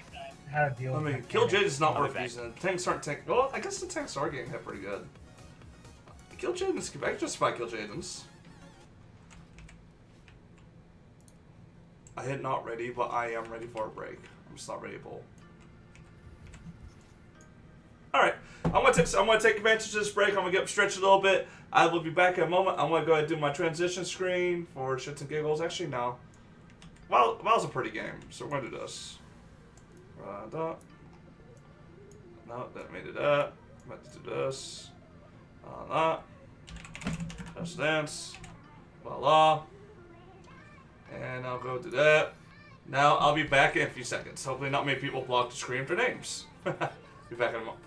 How to deal I with mean, it. Kill Jade is not I'll be worth back. using. Tanks aren't tank. Well, I guess the tanks are getting hit pretty good. Kill Jaden's. I can justify Kill Jaden's. I hit not ready, but I am ready for a break. I'm just not ready to bowl. Alright, I'm gonna take advantage of this break. I'm gonna get up stretched a little bit. I will be back in a moment. I'm gonna go ahead and do my transition screen for shits and giggles. Actually, no. Well, WoW's a pretty game, so we're gonna do this. No, that made it up. Let's do this. That. Just Dance. Voila. And I'll go do that. Now I'll be back in a few seconds. Hopefully not many people block the screen for names. Be back in a moment.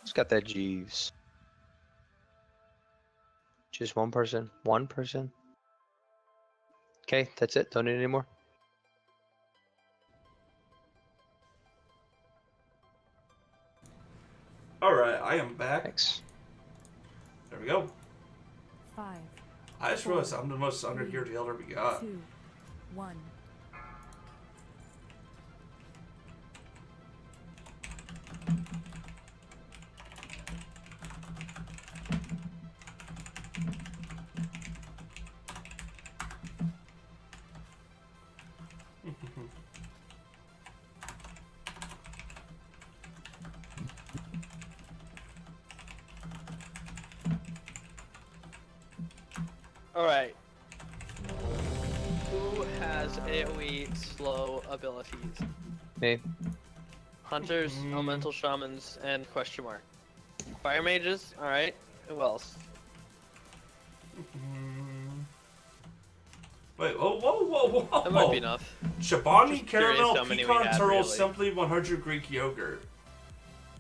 Who's got that Jeeves? Just one person? One person? Okay, that's it. Don't need any more. Alright, I am back. Thanks. There we go. 5. I just realized I'm the most undergeared healer we got. 2, 1. Alright. Who has AoE slow abilities? Me. Hunters, elemental shamans, and question mark. Fire mages, alright. Who else? Wait, whoa. That might be enough. Chobani Just curious caramel how many we pecan had, turtle really. simply 100 Greek yogurt.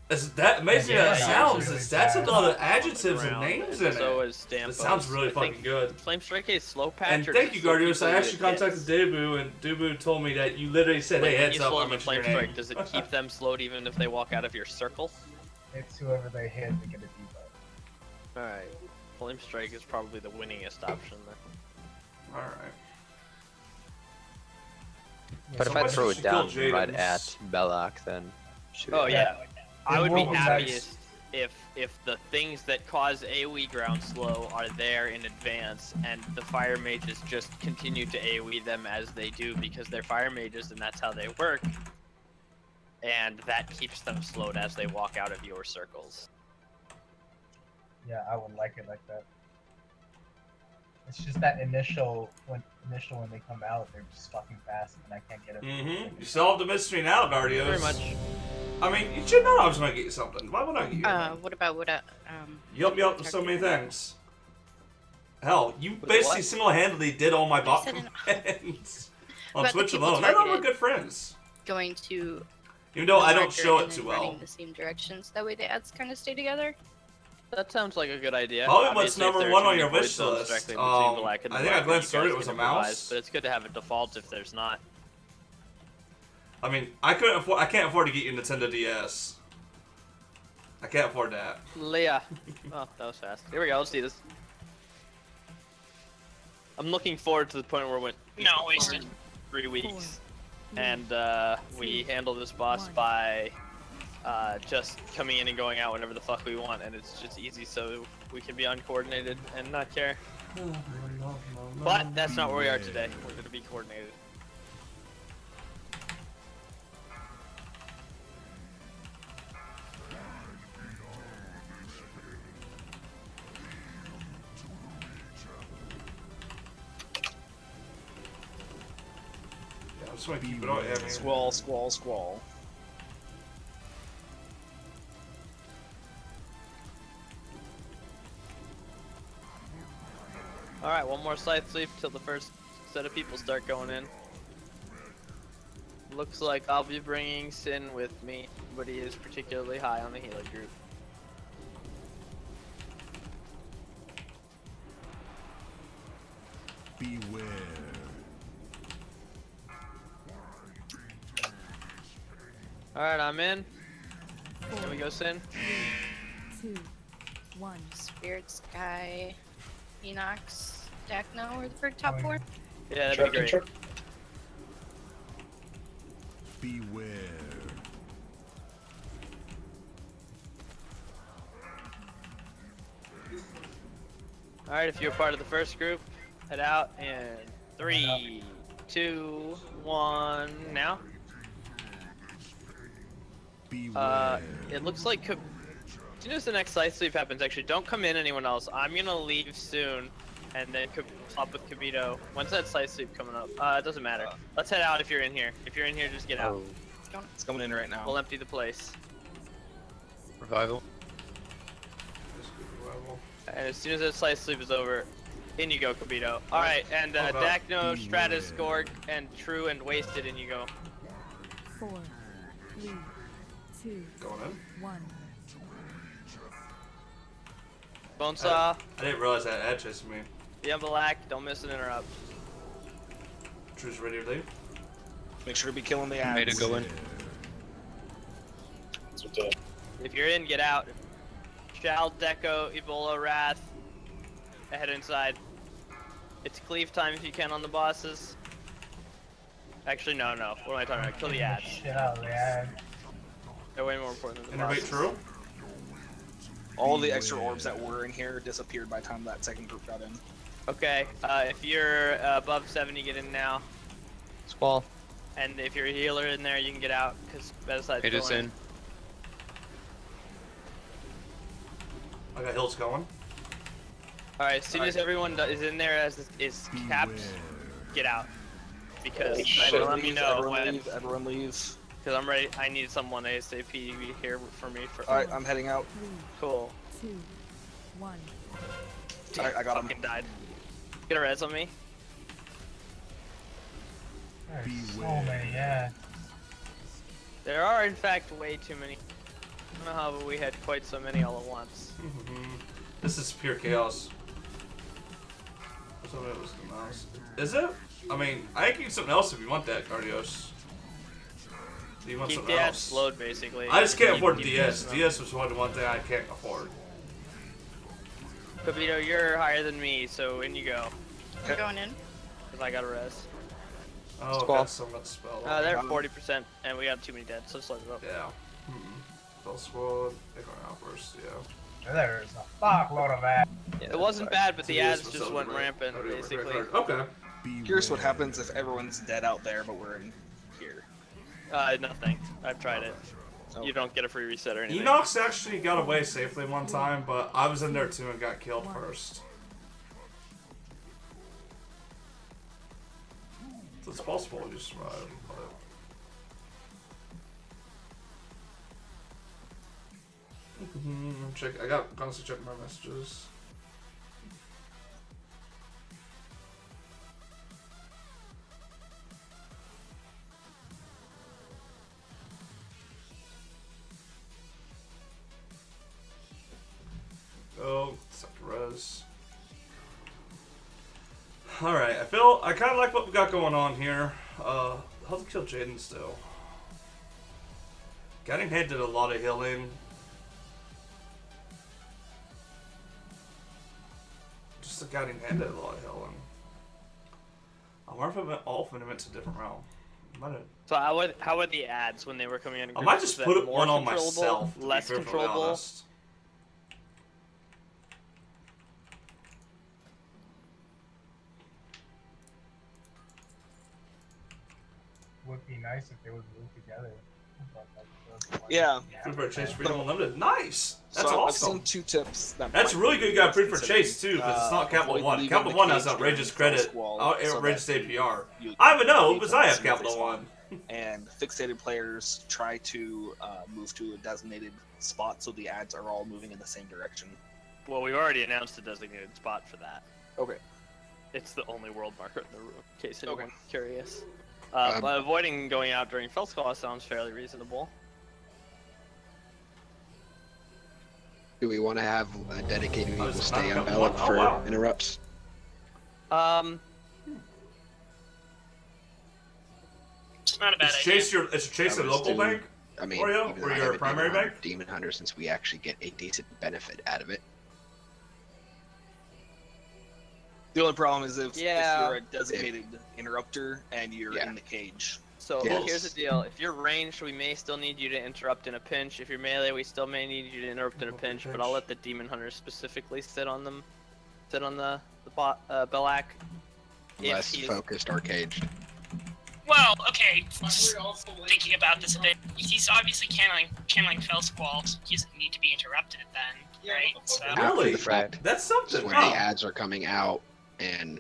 Is that amazing? Yeah, That sounds. really That's bad. a lot of adjectives and Ground, names and in so it. is Stampos. It sounds really I fucking think good. Flame Strike is slow patch. And or thank just you, slow Guardios. people I with actually contacted hits? Debu, and Debu told me that you literally said, Like, "Hey, when heads you up, slow I'm them with mentioning Flame your Strike, name." does it keep them slowed even if they walk out of your circle? It's whoever they hit to get a debuff. Alright. Flame Strike is probably the winningest option then. All right. But if I Somebody throw should it down kill right Jaden's. at Belloc, then shoot Oh it. yeah. I would be will be happiest if the things that cause AoE ground slow are there in advance and the fire mages just continue to AoE them as they do because they're fire mages and that's how they work. And that keeps them slowed as they walk out of your circles. Yeah, I would like it like that. It's just that initial when they come out, they're just fucking fast, and I can't get it. Mm-hmm. You solved the mystery now, Guardios. Very much. I mean, you should know I was gonna get you something. Why would I get you? What about Yup, so many things. Hell, you basically what? single-handedly did all my You bot said an- commands on About the Twitch people alone. I know we're targeted. good friends. going to Even though the I don't marker show and it then too running well. the same directions. That way the ads kind of stay together. That sounds like a good idea. Probably what's Obviously, if number there are one too on many your void wish zones list. directly between the black and the I think I white, glanced you through it, guys it was can a mouse. improvise, but it's good to have a default if there's not. I mean, I can't afford to get you a Nintendo DS. I can't afford that. Leah. Oh, that was fast. Here we go. Let's see this. I'm looking forward to the point where No, wasted. 3 weeks, and we handle this boss by just coming in and going out whenever the fuck we want, and it's just easy, so we can be uncoordinated and not care. But that's not where we are today. We're gonna be coordinated. Yeah, I just want to keep it all heavy. Squall, squall, squall. Alright, one more side sweep till the first set of people start going in. Looks like I'll be bringing Sin with me, but he is particularly high on the healer group. Beware. Alright, I'm in. Can we go, Sin? 2, 1. Spirit Sky, Enox, Dacno are the top four. Yeah, that'd be great. Beware. Alright, if you're part of the first group, head out in 3, 2, 1, now. It looks like as soon as the next side sweep happens, actually, don't come in anyone else. I'm gonna leave soon, and then hop with Kabito. When's that side sweep coming up? It doesn't matter. Let's head out if you're in here. If you're in here, just get out. It's coming in right now. We'll empty the place. Revival. And as soon as that side sleep is over, in you go, Kabito. Alright, and Dacno, Stratus, Gorg, and True and Wasted, in you go. 4, 3, 2, Going in. 1. Bonesaw. I didn't realize that ad chased me. Yeah, Black, don't miss an interrupt. Drew's ready to leave. Make sure to be killing the ads. Made it go in. If you're in, get out. Shal, Deco, Ebola, Wrath. Head inside. It's cleave time if you can on the bosses. Actually, no. What am I talking about? Kill the ads. Shit out of the ad. They're way more important than the Innervate bosses. True. All the extra orbs that were in here disappeared by the time that second group got in. Okay, if you're above 70, get in now. Squall. And if you're a healer in there, you can get out, because Bedside's It is going. in. I got hills going. Alright, as soon as everyone is in there as is capped, get out. Because let me know when. Everyone leave. Because I'm ready. I need someone ASAP here for me. Alright, I'm heading out. Cool. 2, 1. Alright, I got him. Fucking died. Get a res on me. There's so many, yeah. There are, in fact, way too many. I don't know how, but we had quite so many all at once. This is pure chaos. So it was the mouse. Is it? I mean, I can use something else if you want that, Cardios. Do you want Keep something the ads else? slowed, basically. I just can't Keep- afford keep DS. using them. DS was one thing I can't afford. Pepito, you're higher than me, so in you go. I'm going in. Because I got a rest. Oh, Squall. okay, so let's spell. They're at 40%, and we got too many dead, so slow it up. Yeah. Spell squad. They're going out first, yeah. There's a fuckload of ads. Yeah, It wasn't bad, but the Yes, ads what's just up, went right? rampant, Right, right, basically. right, right. Okay. Here's what happens if everyone's dead out there, but we're in here. Nothing. I've tried it. Okay. You don't get a free reset or anything. Enox actually got away safely one time, but I was in there too and got killed first. So it's possible you survive, but... Check. I got constantly check my messages. Oh, second res. Alright, I kind of like what we got going on here. How to kill Jaden still. Getting hit did a lot of healing. Just the guiding hand did a lot of healing. I wonder if it went off and it went to a different realm. Might have. So how were the ads when they were coming in? I groups? might just Was put that it more one on controllable, myself. To less be perfectly controllable. honest. Would be nice if they would move together. Yeah. Free for Chase Freedom Unlimited. Nice! That's so awesome. I've seen 2 tips. That's might really be good you got free for considering. Chase too, because it's not Capital Avoid One. leaving Capital the One has cage outrageous during credit, squall, so outrageous that APR. you- I would know, you because can I have smoothly Capital spawn. One. And fixated players try to move to a designated spot so the ads are all moving in the same direction. Well, we've already announced a designated spot for that. Okay. It's the only world marker in the room, in case anyone's Okay. curious. But avoiding going out during Feldsclaw sounds fairly reasonable. Do we want to have a dedicated people was stay about on to ballot come- oh, for wow. interrupts? It's not a bad Is idea. Chase your I local was bank? I mean, Oreo? even Or though I your have a primary bank? Demon Hunter, since we actually get a decent benefit out of it. The only problem is if Yeah. you're a designated interrupter and you're in the cage. So Yes. here's the deal: if you're ranged, we may still need you to interrupt in a pinch. If you're melee, we still may need you to interrupt in a pinch. But I'll let the demon hunters specifically sit on them, sit on the Belak. Less focused or caged. Well, okay. Just thinking about this a bit, he's obviously channeling Felsquall. He doesn't need to be interrupted then, right? So, After the fact, That's something. when Huh. the ads are coming out and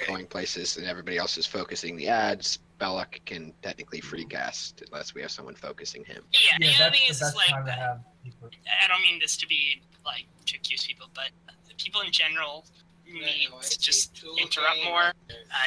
going places and everybody else is focusing the ads, Belloc can technically free cast unless we have someone focusing him. yeah, the other that's thing the is best like, time to have people. I don't mean this to be like to accuse people, but people in general need to just interrupt more.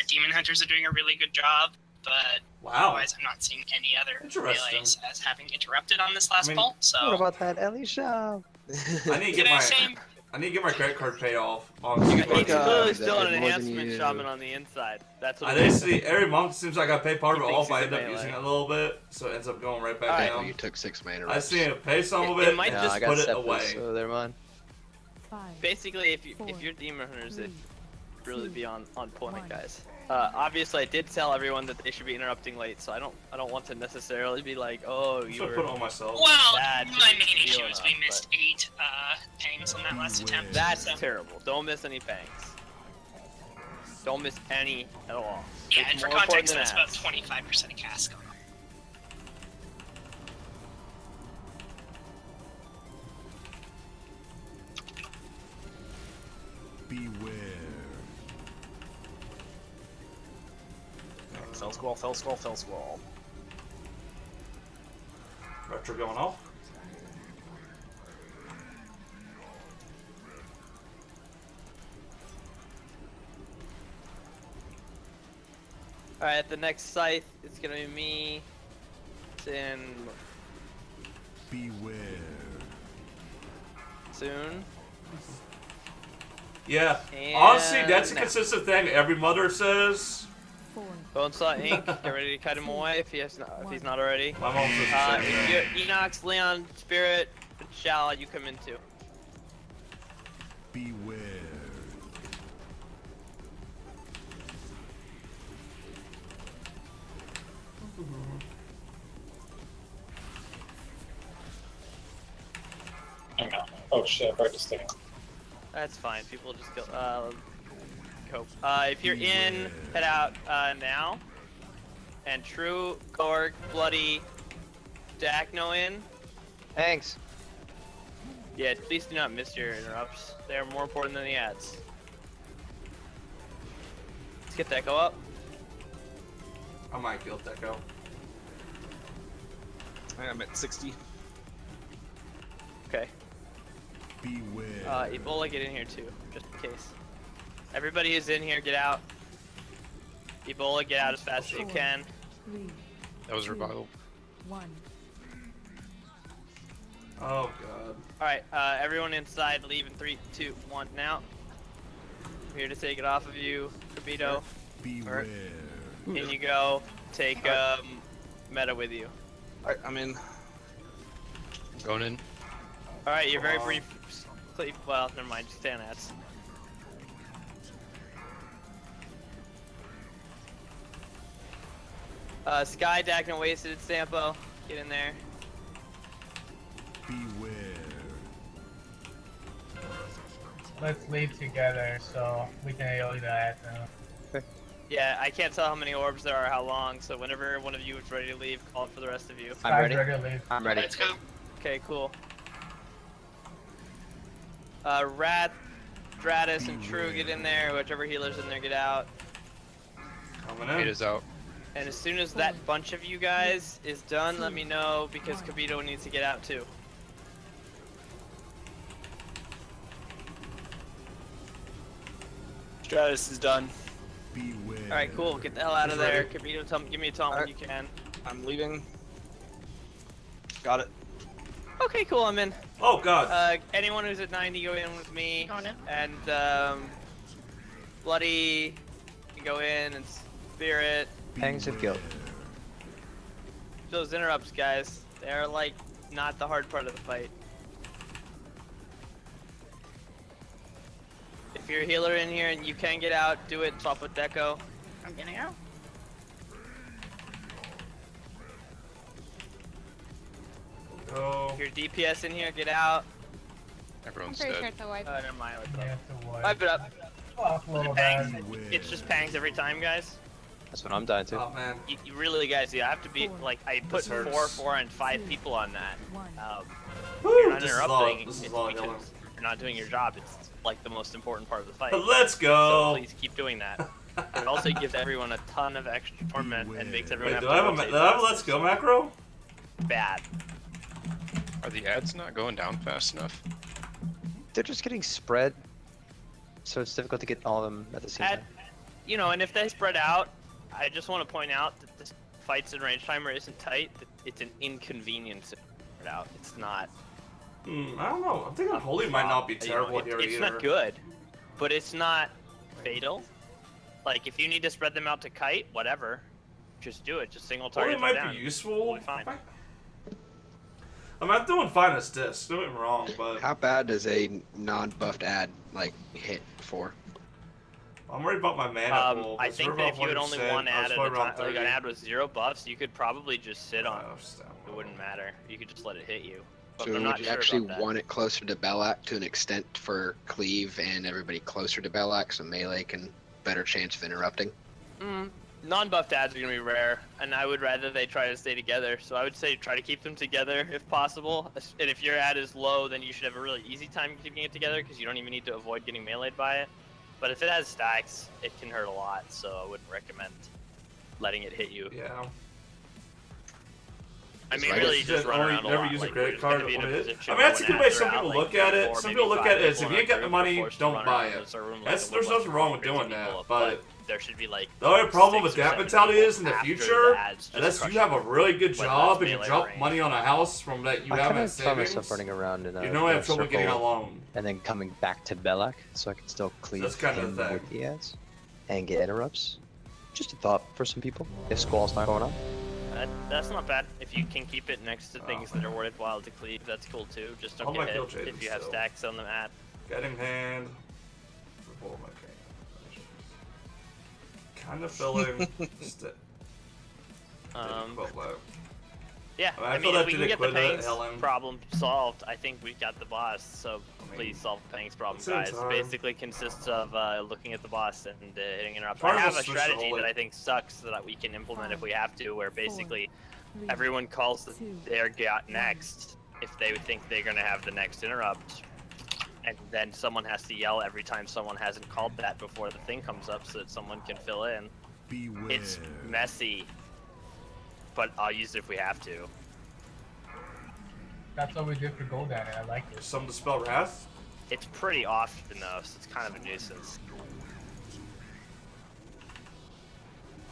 Demon hunters are doing a really good job, but Wow. otherwise I'm not seeing any other Interesting. melees as having interrupted on this last I mean, poll. So What about that Ellie show? I need to get Can I my say- I need to get my credit card paid off. He's clearly still that an more than enhancement you- shaman on the inside. That's what I it is. basically every month seems like I pay part of He it thinks off. I he's end a up melee. using it a little bit, so it ends up going right back Alright. down. You took 6 mana. I just need to pay some of It it might and just I got put it sepals, away. so they're mine. Basically, if you're demon hunters, it really be on point, guys. Obviously, I did tell everyone that they should be interrupting late, so I don't want to necessarily be like, oh, I'm you gonna were put it on myself. well, bad my to main be issue feeling is up, we but missed 8 pangs on that last attempt. That's so. terrible. Don't miss any fangs. Don't miss any at all. Yeah, It's and for more important context, than that's about ads. 25% of cast going on. Beware. Felsquall. Retro going off. Alright, the next scythe is gonna be me. It's in Beware. soon. Yeah. And Honestly, that's a now. consistent thing every mother says. Bonesaw Inc. Get ready to cut him away if he's not already. My mom says the same If thing. you're Enox, Leon, Spirit, Shall, you come in too. Beware. Hang on. Oh shit, I forgot to stay. That's fine. People just go. Cope. If you're in, head out now. And True, Gorg, Bloody, Dacno in. Thanks. Yeah, please do not miss your interrupts. They are more important than the ads. Let's get Deco up. I might kill Deco. I'm at 60. Okay. Beware. Ebola, get in here too, just in case. Everybody who's in here, get out. Ebola, get out as fast as you can. That was revival. 1. Oh god. Alright, everyone inside, leave in 3, 2, 1, now. I'm here to take it off of you, Kabito. Beware. In you go. Take Meta with you. Alright, I'm in. Going in. Alright, you're very brief. Well, never mind, just stand at. Sky, Dacno, Wasted, Stampo, get in there. Beware. Let's leave together so we can AoE that. Yeah, I can't tell how many orbs there are, how long, so whenever one of you is ready to leave, call it for the rest of you. I'm ready. ready to leave. I'm ready. Let's go. Okay, cool. Rat, Stratus, and True, get in there. Whichever healer's in there, get out. Coming in. It is out. And as soon as that bunch of you guys is done, let me know, because Kabito needs to get out too. Stratus is done. Beware. Alright, cool. Get the hell out of there. Kabito, give me a taunt when you can. I'm leaving. Got it. Okay, cool, I'm in. Oh god. Anyone who's at 90, go in with me. Going in. And, Bloody, you go in, and Spirit. Pangs of guilt. Those interrupts, guys, they're like not the hard part of the fight. If you're a healer in here and you can get out, do it. Swap with Deco. I'm getting out. Go. If you're DPS in here, get out. Everyone's I'm pretty dead. sure it's a wipe. Never mind. Yeah, it's a wipe. Wipe it up. Fuck, little Pangs. guy. It's just pangs every time, guys. That's what I'm dying to. Oh man. You really, guys, you have to be like I put This hurts. 4, 4, and 5 people on that. Woo, You're not this is interrupting. this is it's all because yelling. you're not doing your job. It's like the most important part of the fight. Let's go. So please keep doing that. It also gives everyone a ton of extra torment and makes everyone Wait, have do I have a rotate do I have a faster. let's go macro? Bad. Are the ads not going down fast enough? They're just getting spread, so it's difficult to get all of them at the same time. You know, and if they spread out, I just want to point out that this fights in range timer isn't tight. That it's an inconvenience to spread out. It's not. I don't know. I'm thinking Holy might not be terrible here It's either. not good, but it's not fatal. Like if you need to spread them out to kite, whatever, just do it. Just single Holy target. might down. be useful. Fine. I'm not doing fine as this. Don't get me wrong, but How bad does a non-buffed ad like hit for? I'm worried about my mana pool. I because think we're that about if you had only 100%, one I ad was at a probably time, around like an 30. ad with 0 buffs, you could probably just sit on Oh, it. It wouldn't matter. You could just let it hit you. But So I'm would not you sure actually about that. want it closer to Belak to an extent for Cleave and everybody closer to Belak so melee can better chance of interrupting? Non-buffed ads are gonna be rare, and I would rather they try to stay together. So I would say try to keep them together if possible. And if your ad is low, then you should have a really easy time keeping it together because you don't even need to avoid getting meleeed by it. But if it has stacks, it can hurt a lot. So I wouldn't recommend letting it hit you. Yeah. I mean, Right. really, just run around a never lot. use a like, credit we're just card. gonna be in a I mean, position that's a when good way ads some are out, people like, look at 3, it. 4, Some maybe people look 5 at it as people if in you a ain't got the group, money, we're forced to don't run buy around it. as a room, like, There's with nothing wrong with 50 doing people, that, but there should be like. The only problem 6 with or that 7 mentality people is in the after future, ads just unless crush you have a really good whether job that's and you melee drop range. money on a house from that you I have kind in of find myself savings, running around in a, you don't have a trouble getting a circle loan. and then coming back to Belak so I can still cleave That's kind of him the thing. with the ads and get interrupts. Just a thought for some people if Squall's not going on. That's not bad. If you can keep it next to things that are worthwhile to cleave, that's cool too. Just don't Hold my get kill hit trade if you have still. stacks on the mat. Getting hand. Kind of filling. Yeah, I I feel mean, that if we did can get the Equida, Pangs Helen. problem solved, I think we got the boss. So please solve the Pangs problem, same guys. time- Basically consists of looking at the boss and hitting interrupts. Part I of have the a switch strategy only- that I think sucks that we can implement if we have to, where basically 3, everyone calls 2, their got next if they think they're gonna have the next interrupt, and then someone has to yell every time someone hasn't called that before the thing comes up, so that someone can fill in. Beware. It's messy, but I'll use it if we have to. That's what we did for Golden, and I like it. Some Dispel Wrath? It's pretty often though, so it's kind of a nuisance.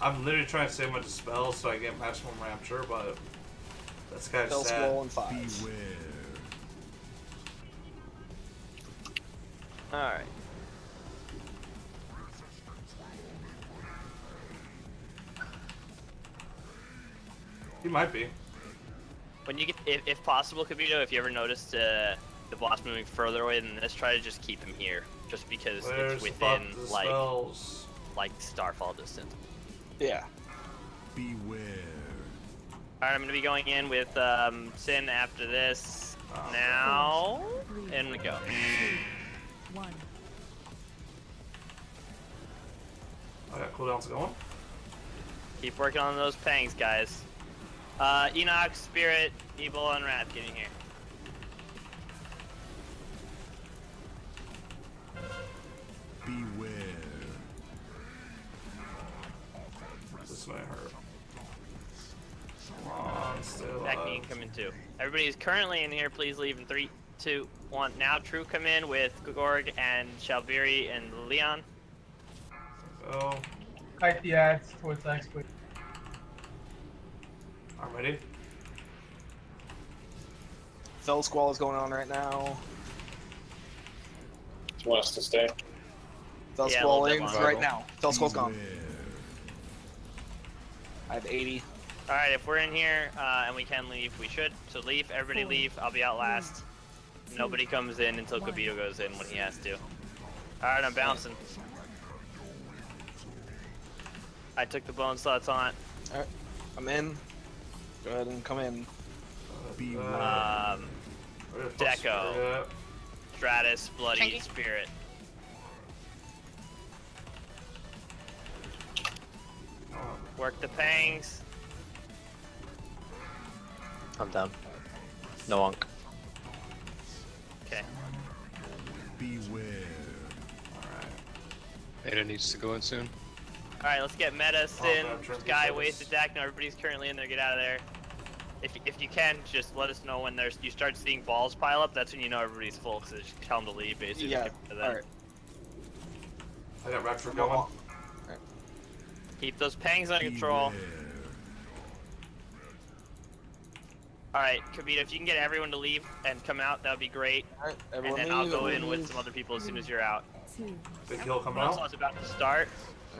I'm literally trying to save my Dispel so I get maximum Rapture, but that's kind of Spell sad. Scroll and 5. Beware. Alright. He might be. When you get, if possible, Kabito, if you ever noticed the boss moving further away than this, try to just keep him here, just because Where's it's the within fuck the like spells? Starfall distance. Yeah. Beware. Alright, I'm gonna be going in with Sin after this. Now, in we go. 1. I got cooldowns going. Keep working on those pangs, guys. Enoch, Spirit, Evil, and Wrath, get in here. Beware. This might hurt. Come on, stay Back me alive. and come in too. Everybody is currently in here. Please leave in 3, 2, 1. Now, True, come in with Gorg and Shalviri and Leon. Go. Kite the ads towards the exploit. I'm ready. Fell Squall is going on right now. Do you want us to stay? Fell Yeah, a Squall little bit ends longer. right now. Fell Squall's gone. Beware. I have 80. Alright, if we're in here and we can leave, we should. So leave, everybody leave. I'll be out last. Nobody comes in until Kabito goes in when he has to. Alright, I'm bouncing. I took the bone slots on. Alright, I'm in. Go ahead and come in. Beware. Where the fuck's Deco. Spirit at? Stratus, Bloody, Thank you. Spirit. Work the pangs. I'm down. No unk. Okay. Beware. Ada needs to go in soon. Alright, let's get Meta, Sin, I'm trying to Sky, do this. Wasted Deck. No, everybody's currently in there. Get out of there. If you can, just let us know when you start seeing balls pile up. That's when you know everybody's full, because just tell them to leave, basically. Yeah, And then alright. I got Rapture I'm going. all- Keep those pangs under control. Beware. Alright, Kabita, if you can get everyone to leave and come out, that would be great. Alright, And everyone then I'll leave, go everyone in with leave. some other people as soon as you're out. 2. Big hill coming Bone out. slot's about to start.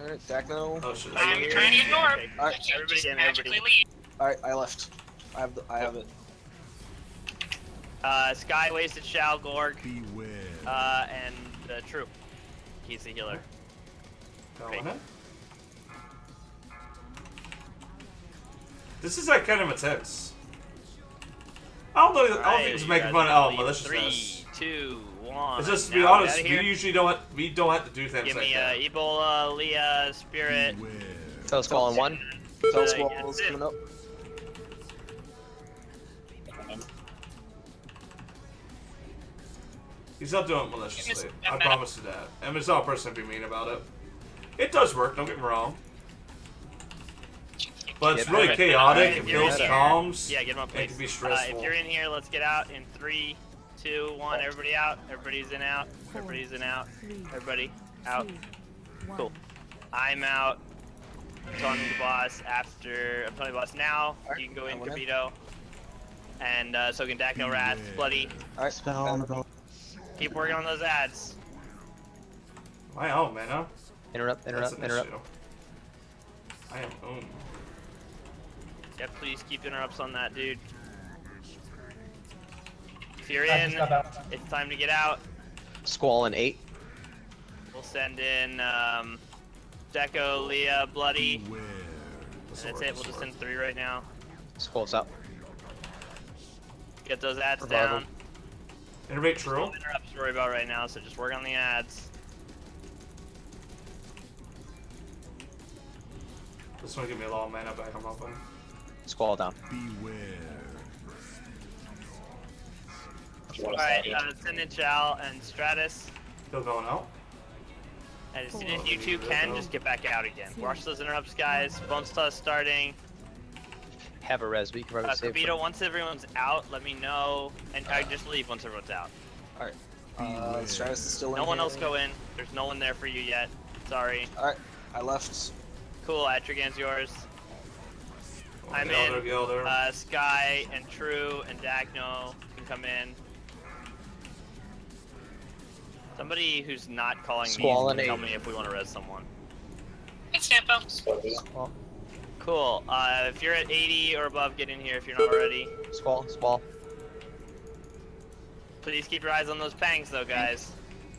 Alright, Dacno. Oh shit. Are you I'm here? trying to ignore him. Okay. Alright, I can't everybody just in, magically everybody. leave. alright, I left. I have it. Sky, Wasted, Shao, Gorg, Beware. and True. He's the healer. Going in. This is like kind of intense. I don't know. I don't think it's making fun of maliciousness. 3, 2, 1. It's just to be Now, honest, get we outta here. usually don't have to do things Give like me that. Ebola, Leah, Spirit. Beware. Fell Squall in 1. Fell yeah, Squall that's is it. coming up. He's not doing it maliciously. I promise you that. And it's not a person to be mean about it. It does work, don't get me wrong. But it's Get really meta. chaotic, Alright, it if you're in feels here- calms, Yeah, get him up, it please. can be stressful. If you're in here, let's get out in 3, 2, 1. Everybody out. Everybody's in out. Everybody's in out. 3, Everybody out. 2, 1. Cool. I'm out. I'm telling the boss after. I'm telling the boss now. You can go in, Kabito. And so can Dacno, Wrath, Bloody. Alright, Spell on the bell. Keep working on those ads. Am I out, man? Huh? Interrupt, That's interrupt, an interrupt. issue. I am owned. Yep, please keep interrupts on that, dude. If you're I in, just got out. it's time to get out. Squall in 8. We'll send in Deco, Leah, Bloody. Beware. And that's it. We'll just send 3 right now. Squall's up. Get those ads Revival. down. Innervate true. No interrupts to worry about right now, so just work on the ads. This one give me a lot of mana back. I'm hoping. Squall down. Beware. Alright, send in Chal and Stratus. Still going out. And as soon as you two can, just get back out again. Watch those interrupts, guys. Bones toss starting. Have a res, but you can probably save Kabito, once everyone's out, let me know. And I just leave once everyone's out. Alright. Stratus is still in No one here. else go in. There's no one there for you yet. Sorry. Alright, I left. Cool, Atrigan's yours. I'm Gilder, in. Gilder. Sky and True and Dagno can come in. Somebody who's not calling Squall these and can tell 8. me if we want to res someone. Hey, Stampo. Squall. Cool. If you're at 80 or above, get in here if you're not already. Squall. Squall. Please keep your eyes on those pangs, though, guys.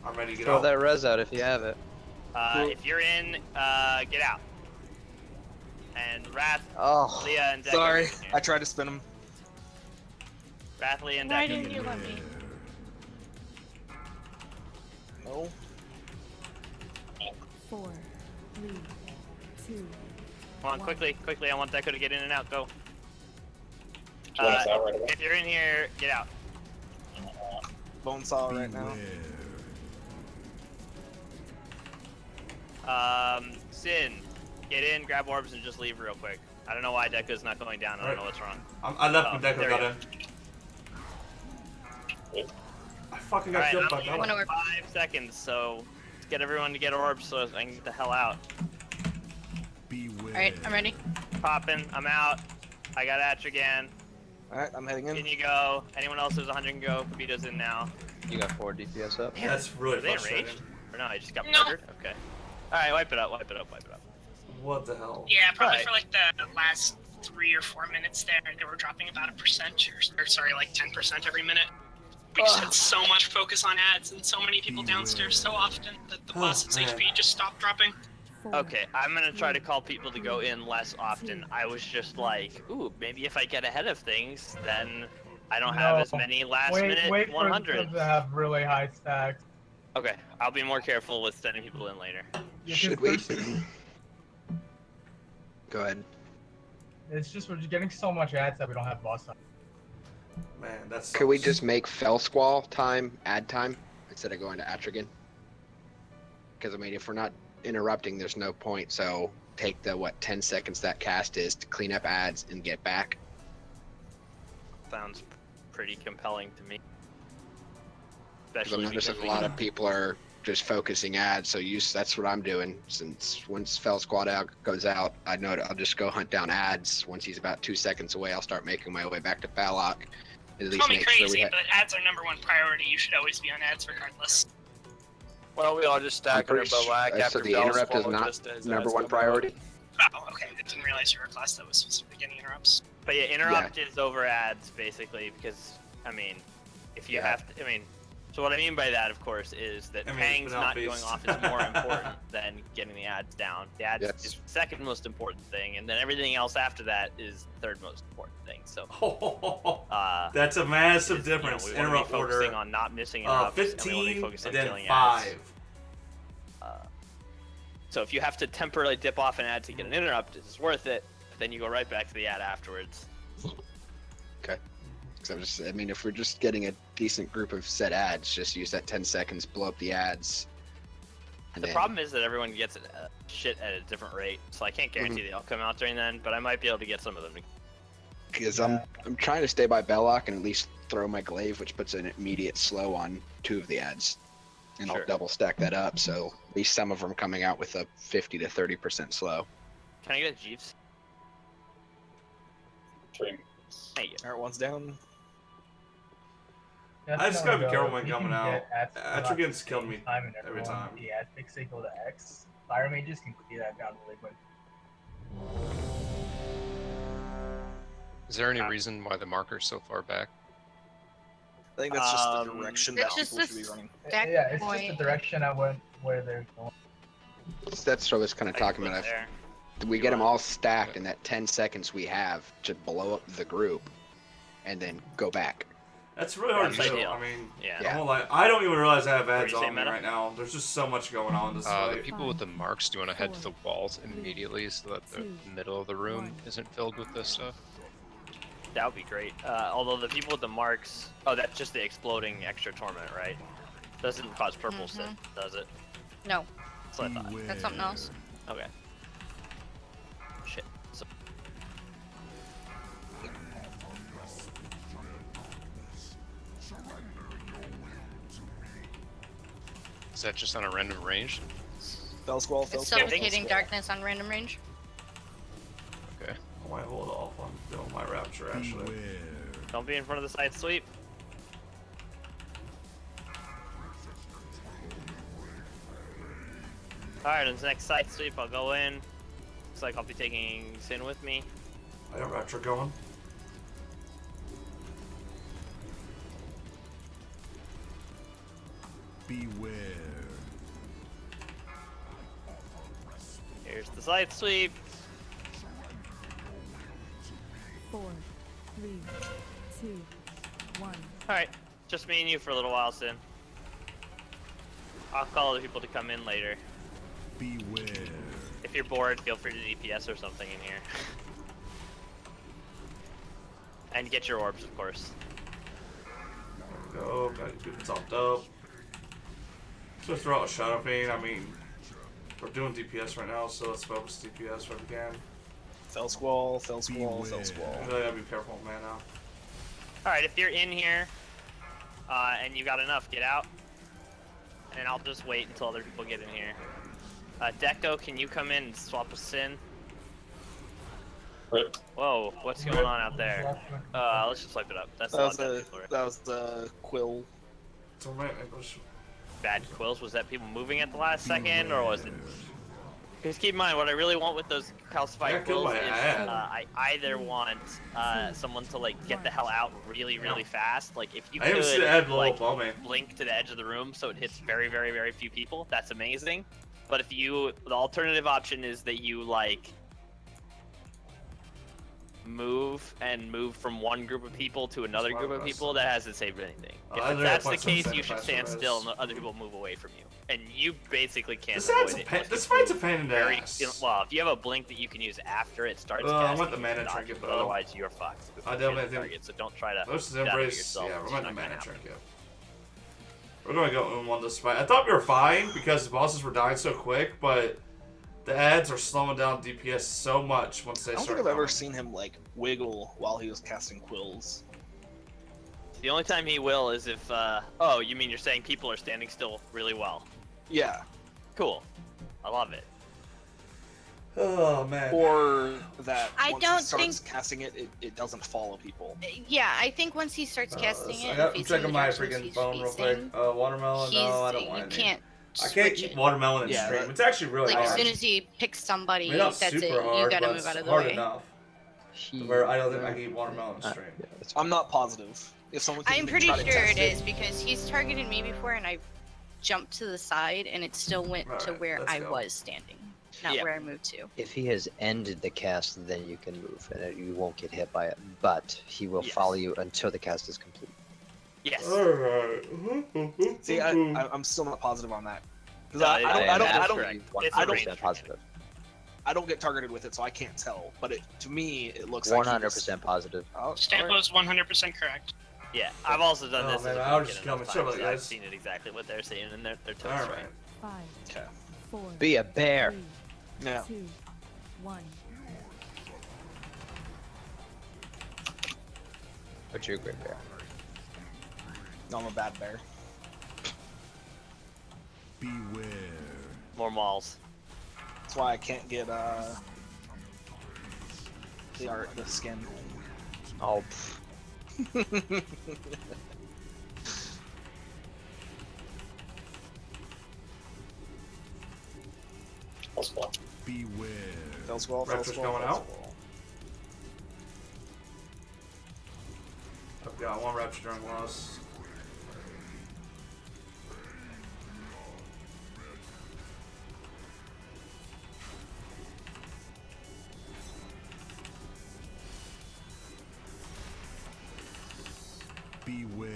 I'm ready to get Throw out. that res out if you have it. If you're in, get out. And Wrath, Oh. Leah, and Deco. Sorry, get in here. I tried to spin him. Wrath, Leah, and Why Deco. didn't you let me? No. 4, 3, 2. Come on, quickly, quickly. I want Deco to get in and out. Go. Do you want us out right away? If you're in here, get out. Bonesaw right now. Sin, get in, grab orbs, and just leave real quick. I don't know why Deco's not going down. I don't know what's wrong. I left when Deco there got we in. I fucking got Alright, killed I'm by leaving Bella. in 5 seconds, so let's get everyone to get orbs so I can get the hell out. Alright, I'm ready. Poppin', I'm out. I got Atrigan. Alright, I'm heading in. Can you go? Anyone else who's 100 can go. Kabito's in now. You got 4 DPS up. Yeah, that's really Are they frustrating. enraged? Or no, I just got No. murdered? Okay. Alright, wipe it up, wipe it up, wipe it up. What the hell? Yeah, probably Right. for like the last 3 or 4 minutes there, they were dropping about 1% or sorry, like 10% every minute. We just had so much focus on ads and so many people downstairs so often that the boss's man. HP just stopped dropping. Okay, I'm gonna try to call people to go in less often. I was just like, ooh, maybe if I get ahead of things, then I don't have as many last minute Wait for 100s. them to have really high stacks. Okay, I'll be more careful with sending people in later. Yeah, 'cause Should we? there's- Go ahead. It's just we're just getting so much ads that we don't have boss time. Man, that's. Could we just make Fell Squall time add time instead of going to Atrigan? Because I mean, if we're not interrupting, there's no point. So take the 10 seconds that cast is to clean up ads and get back. Sounds pretty compelling to me. Because Especially I'm noticing because a lot of people are just focusing ads. So that's what I'm doing. Since once Fell Squad out goes out, I know I'll just go hunt down ads. Once he's about 2 seconds away, I'll start making my way back to Balok. At least Call me make sure crazy, we have. but ads are #1 priority. You should always be on ads regardless. Well, we all just stack under Balak So after the Bell interrupt is Squall not just as number ads one come priority. Oh, okay. I didn't realize you were a class that was specifically getting interrupts. But yeah, interrupt is over ads basically because I mean, if you have to, I mean, so what I mean by that, of course, is that I mean, Pang's it's been not outbeast. going off is more important than getting the ads down. The ads is the second most important thing, and then everything else after that is the third most important thing. So That's a massive is, you know, difference. we wanna be Interrupt focusing order. on not missing interrupts, and we wanna be 15 focused on and then killing 5. ads. So if you have to temporarily dip off an ad to get an interrupt, it's worth it. But then you go right back to the ad afterwards. Okay. Because I mean, if we're just getting a decent group of set ads, just use that 10 seconds, blow up the ads. And The then, problem is that everyone gets shit at a different rate, so I can't guarantee Mm-hmm. they'll come out during then, but I might be able to get some of them. Because I'm trying to stay by Belloc and at least throw my glaive, which puts an immediate slow on 2 of the ads. and Sure. I'll double stack that up. So at least some of them coming out with a 50 to 30% slow. Can I get a Jeeves? 3. Thank you. Alright, one's down. I just gotta be careful when You coming can out. get ad spot Atrigan's killed me time and every everyone, time. the ad fixate go to X. Fire mages can clear that down really quick. Is there any reason why the marker's so far back? I think that's just the direction that That's just people should be this running. stack Yeah, it's point. just the direction I went where they're going. So that's what I was kind of talking about. There. We get them all stacked in that 10 seconds we have to blow up the group, and then go back. That's really hard That's to do. ideal. I mean, Yeah. I'm gonna lie, I don't even realize I have What ads do you say, on me Meta? right now. There's just so much going on this The fight. people with the marks, do you want to head to the walls immediately so that the middle of the room isn't filled with this stuff? That would be great. Although the people with the marks, oh, that's just the exploding extra torment, right? Doesn't cause purple sit, does it? No, That's what I thought. that's something else. Okay. Shit. So, Is that just on a random range? Fell Squall, It's suffocating darkness on random range. Okay. I might hold off on doing my rapture actually. don't be in front of the side sweep. Alright, on the next side sweep, I'll go in. Looks like I'll be taking Sin with me. I got rapture going. Beware. Here's the side sweep. 4, 3, 2, 1. Alright, just me and you for a little while, Sin. I'll call other people to come in later. Beware. If you're bored, feel free to DPS or something in here. And get your orbs, of course. There we go, got you people topped up. Just throw out a Shadow Pain. I mean, we're doing DPS right now, so let's focus DPS where we can. Fell Squall, Fell Squall, Fell Squall. I really gotta be careful with mana. Alright, if you're in here, and you got enough, get out. And I'll just wait until other people get in here. Deco, can you come in and swap a Sin? Whoa, what's going on out there? Let's just swipe it up. That's a lot of dead people, right? That was the Quill. Bad quills? Was that people moving at the last second, or was it? Because keep in mind, what I really want with those calcified quills is I either want someone to like get the hell out really, really fast. Like if you I haven't seen the ad could blow up on me. blink to the edge of the room so it hits very, very, very few people, that's amazing. But if you, the alternative option is that you like move from one group of people to another group of people, that hasn't saved anything. If that's the case, you should stand still and other people move away from you. And you basically can't avoid it. This fight's a pain in the ass. Well, if you have a blink that you can use after it starts I casting, want the you mana can dodge trinket, it, though. otherwise you're fucked. I definitely think. Target, so don't try to Let's just get out of it embrace. yourself. Yeah, It's we're not not the gonna mana happen. trinket. We're gonna go and win this fight. I thought we were fine because the bosses were dying so quick, but the ads are slowing down DPS so much once they I don't start. think I've ever coming. seen him like wiggle while he was casting quills. The only time he will is if, oh, you mean you're saying people are standing still really well? Yeah. Cool. I love it. Oh man. Or that I once don't he starts think- casting it, it doesn't follow people. Yeah, I think once he starts casting So it, I'm if he's in checking the my directions freaking he's phone real quick. facing, Watermelon? No, I don't you want any. can't I can't switch eat it. watermelon and Yeah, stream. that- It's actually really Like, hard. as soon as he picks somebody, I mean, not that's it. super hard, You gotta but move out of it's the hard way. enough. Where I don't think I can eat watermelon and stream. I'm not positive. If someone can I'm even pretty try sure to test it is because he's targeted me before and I jumped to the side and it still went to Alright, where let's I go. was standing, not Yeah. where I moved to. If he has ended the cast, then you can move, and you won't get hit by it. But he will Yes. follow you until the cast is complete. Yes. Alright. See, I'm still not positive on that. Because No, I don't that's correct. It's a range 100% positive. I don't get targeted with it, so I can't tell. But to me, it looks like 100% positive. Stampo's 100% correct. Yeah, I've also done Oh, this. man, as a I'll Pelican just enough come and times chill with that you I've guys. seen it exactly what they're saying, and they're totally Alright. right. 5, Okay. 4, Be a bear. 3, Yeah. 2, 1. But you're a great bear. No, I'm a bad bear. Beware. More malls. That's why I can't get the skin. Oh. Beware. Fell Squall, Fell Raptor's Squall, going Fell out. Squall. I've got one Raptor during loss. Beware.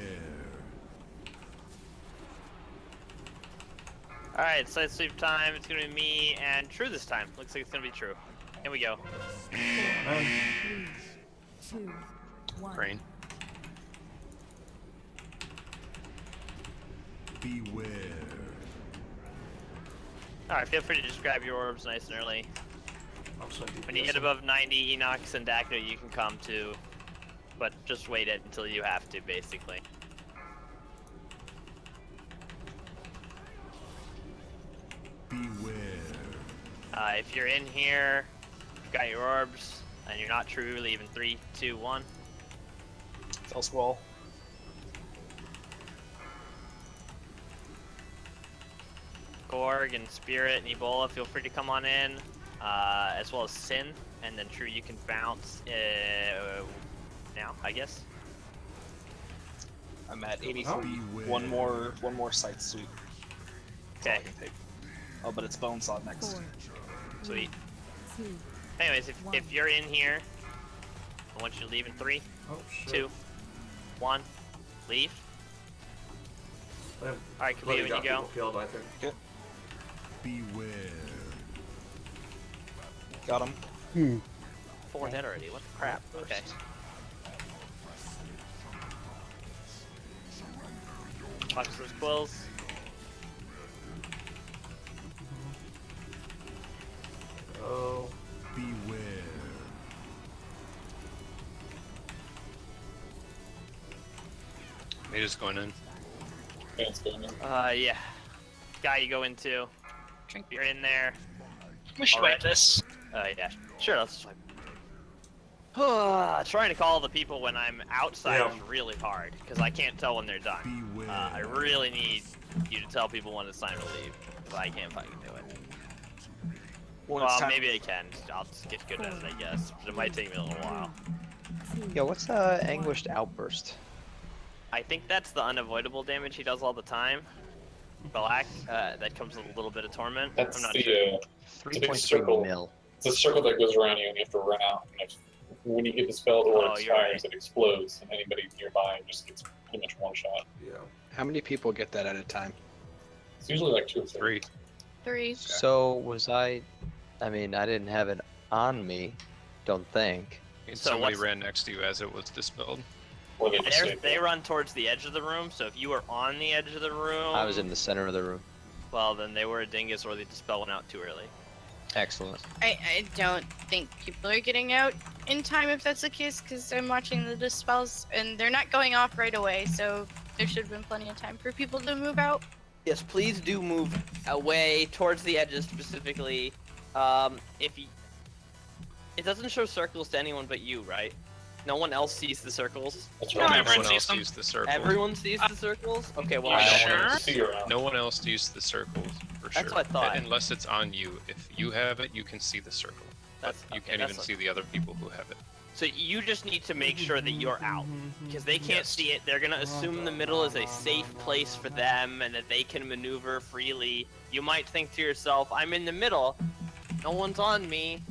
Alright, side sweep time. It's gonna be me and True this time. Looks like it's gonna be True. Here we go. 3, 2, 1. Crane. Beware. Alright, feel free to just grab your orbs nice and early. I'm just gonna When you DPS get him. above 90 Enox and Dacno, you can come too. But just wait it until you have to, basically. Beware. If you're in here, you've got your orbs, and you're not True, leave in 3, 2, 1. Fell Squall. Gorg and Spirit and Ebola, feel free to come on in, as well as Sin, and then True, you can bounce now, I guess. I'm at 83. One more side sweep. That's all I Okay, can take. Oh, but it's Bonesaw next. 4, sweet. 2, Anyways, if you're in here, I want you to leave in 3, Oh shit. 2, 1, leave. Damn. Alright, Bloody Kabia, when you got go. people killed, I think. Okay. Beware. Got him. 4 dead already, what the crap? Okay. Watch those quills. Oh. Beware. Meta's going in. Yeah, it's going in. Yeah. Guy you go into. You're in there. We should Alright. wipe this. Yeah. Sure, let's swipe. Trying to call the people when I'm outside Yeah. is really hard, because I can't tell when they're done. Beware. I really need you to tell people when it's time to leave, because I can't fucking do it. When it's Well, time- maybe I can. I'll just get good at it, I guess. But it might take me a little while. 2. Yo, what's Anguished Outburst? I think that's the unavoidable damage he does all the time. Black, that comes with a little bit of torment. That's I'm not the sure. it's a big 3.3 circle. mil. It's a circle that goes around you, and you have to run out. And if, when you get the spell or Oh, it you're expires, it explodes, and anybody nearby just gets pretty much one shot. Yeah. How many people get that at a time? It's usually like 2 or 3. 3. So was I mean, I didn't have it on me, don't think. And So somebody what's- ran next to you as it was dispelled. Or they just They run towards the edge of the room, so if you were on the edge of the room, I was in the center of the room. well, then they were a dingus or the dispel went out too early. Excellent. I don't think people are getting out in time if that's the case, because I'm watching the dispels and they're not going off right away, so there should have been plenty of time for people to move out. Yes, please do move away towards the edges specifically. If you, it doesn't show circles to anyone but you, right? No one else sees the circles. That's No, right. everyone Everyone sees else them. used the circle. Everyone sees the circles. Okay, well, You I don't sure? want to. See you around. No one else used the circles for sure. That's what I thought. Unless it's on you. If you have it, you can see the circle. But That's you okay, can't that's even what- see the other people who have it. So you just need to make sure that you're out, because they can't Yes. see it. They're gonna assume the middle is a safe place for them and that they can maneuver freely. You might think to yourself, "I'm in the middle. No one's on me.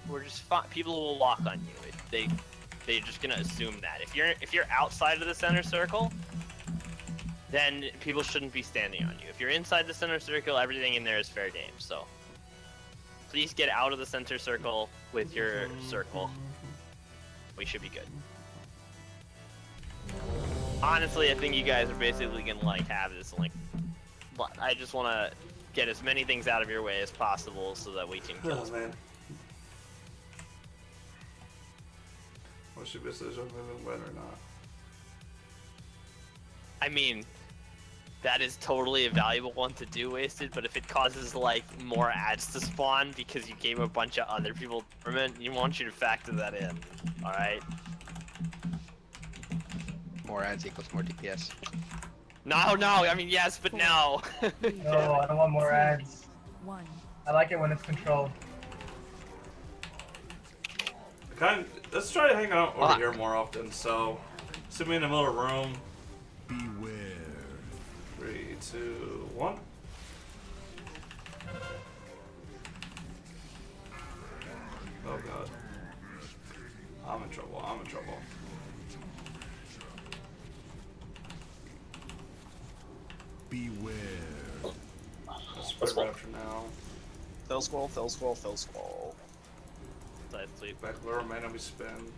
We're just fine. People will lock on you." They're just gonna assume that. If you're outside of the center circle, then people shouldn't be standing on you. If you're inside the center circle, everything in there is fair game. So please get out of the center circle with your circle. We should be good. Honestly, I think you guys are basically gonna like have this like. I just want to get as many things out of your way as possible so that we can kill. Oh man. What's your decision? Win or not? I mean, that is totally a valuable one to do, Wasted, but if it causes, like, more ads to spawn because you gave a bunch of other people torment, you want you to factor that in, alright? More ads equals more DPS. No, I mean, yes, but no. No, I don't want more ads. I like it when it's controlled. Let's try to hang out over here more often. So, sit me in the middle of the room. Beware. 3, 2, 1. Oh god. I'm in trouble. Beware. Let's spread out for now. Fell squall, fell squall, fell squall. Side sweep. Back where mana we spend.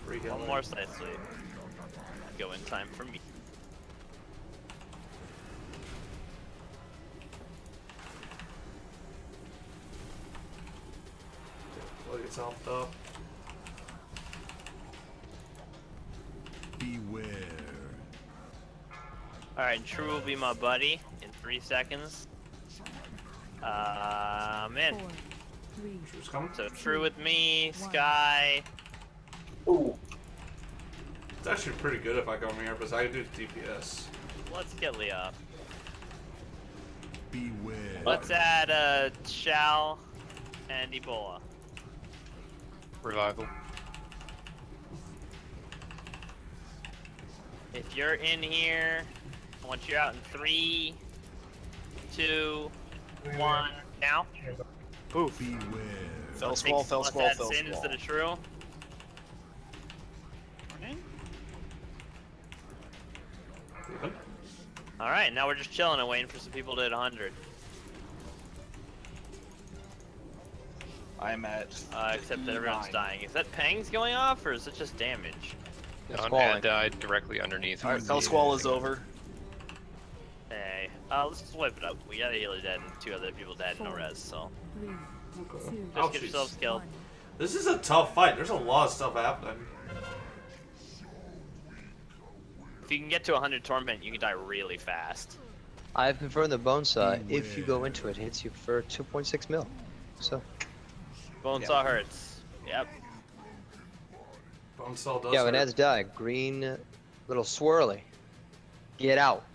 Free healing. One more side sweep. Go in time for me. Look, it's helped up. Beware. Alright, True will be my buddy in 3 seconds. Man. True's coming. So True with me, Sky. Ooh. It's actually pretty good if I come here, because I can do DPS. Let's get Leah. Beware. Let's add Shao and Ebola. Revival. If you're in here, I want you out in 3, 2, 1. Now. Poof. Beware. Fell squall, fell squall, Let's fell add Sin squall. instead of True. Alright, now we're just chilling and waiting for some people to hit 100. I'm at. Except that everyone's dying. Is that pangs going off, or is it just damage? An ad died directly underneath. Alright, fell squall is over. Hey, let's just wipe it up. We got a healer dead and 2 other people dead, no res, so. Just get yourselves killed. This is a tough fight. There's a lot of stuff happening. If you can get to 100 torment, you can die really fast. I've confirmed the bone saw. If you go into it, hits you for 2.6 mil. So. Bone saw hurts. Yep. Bone saw does Yeah, when hurt. ads die, green, little swirly. Get out.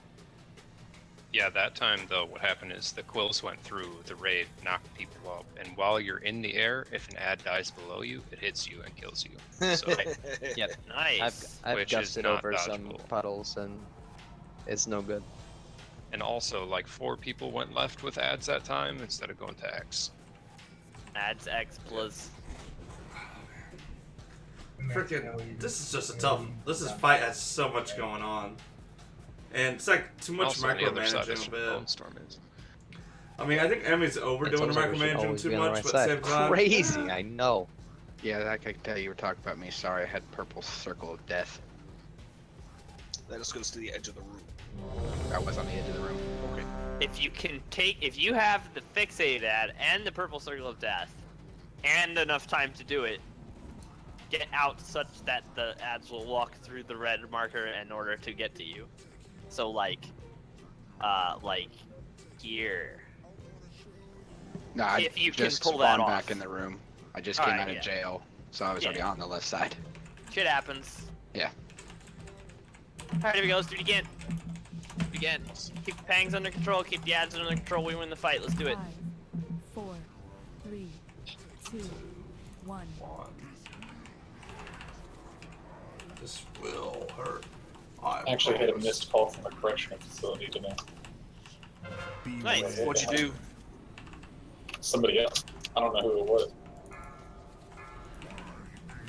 Yeah, that time though, what happened is the quills went through the raid, knocked people up, and while you're in the air, if an ad dies below you, it hits you and kills you. So, Yep. Nice. I've Which is gusted not over some dodgeable. puddles and it's no good. and also like 4 people went left with ads that time instead of going to X. Ads X plus. Freaking, this is just a tough. This fight has so much going on, and it's like too much Also, on the other side micromanaging is a where bit. Bone Storm is. I mean, I think Emmy's overdoing It sounds like we should micromanaging always too be on the much, right but at the side. same time, Crazy, I know. Yeah, I could tell you were talking about me. Sorry, I had purple circle of death. That just goes to the edge of the room. I was on the edge of the room. Okay. If you have the fixated ad and the purple circle of death, and enough time to do it, get out such that the ads will walk through the red marker in order to get to you. So like here. No, I If you just can pull that spawned off. back in the room. I just Alright, came out of yeah. jail, so I was Yeah. already on the left side. Shit happens. Yeah. Alright, here we go. Let's do it again. Do it again. Keep the pangs under control. Keep the ads under control. We win the fight. Let's do it. 5, 4, 3, 2, 1. this will hurt. I actually had a missed call from a correctional facility today. Nice. What'd you do? Somebody else. I don't know who it was.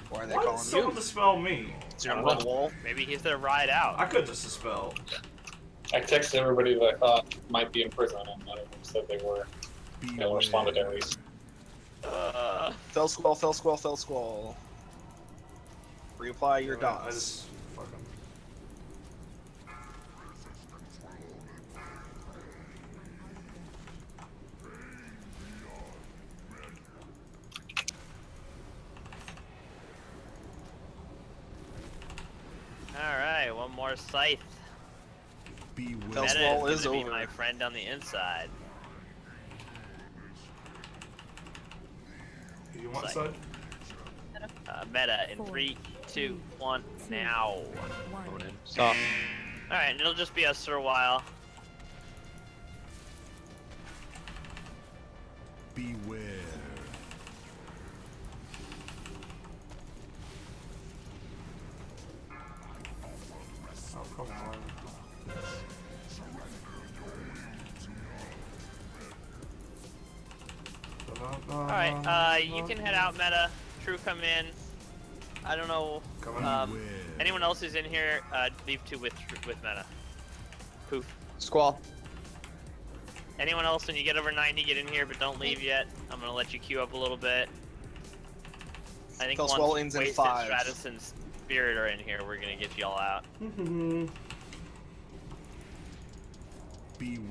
Why are they Why did calling someone you? dispel me? Is your number on the wall? Maybe he's there ride out. I could just dispel. I texted everybody that I thought might be in prison, and none of them said they were. They responded at least. Fell squall, fell squall, fell squall. Reapply your I dots. just fucking. Alright, one more scythe. Meta Wall is is gonna be over. my friend on the inside. Do you want It's side? Meta in 3, 2, 1, now. Stop. Alright, and it'll just be us for a while. Beware. Oh, come on. Alright, you can head out, Meta. True, come in. I don't know. Anyone else who's in here, leave 2 with Meta. Poof. Squall. Anyone else, when you get over 90, get in here, but don't leave yet. I'm gonna let you queue up a little bit. I think Fellswell once ends in Wasted 5. Stratus and Spirit are in here, we're gonna get you all out.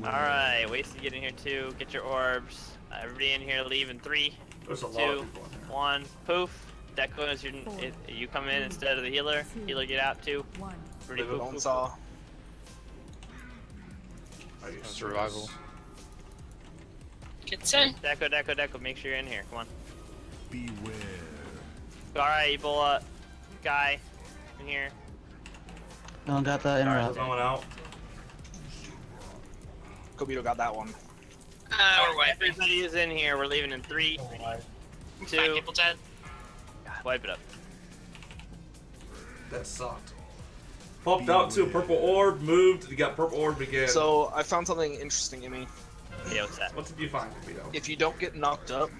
Alright, Wasted, get in here too. Get your orbs. Everybody in here, leave in 3, There's a 2, lot of people in here. 1. Poof. Deco is you come in instead of the healer. Healer, get out too. Pretty poof, Bone poof, saw. Are you Survival. serious? Get set. Deco, make sure you're in here. Come on. Beware. Alright, Ebola guy in here. No one got the interrupt. No one out. Kobito got that one. We're wiping. Everybody is in here. We're leaving in 3, 2. 5 people dead. Wipe it up. That sucked. Popped out to a purple orb, moved, you got purple orb again. So I found something interesting in me. Yeah, what's that? What did you find, Vito? If you don't get knocked up,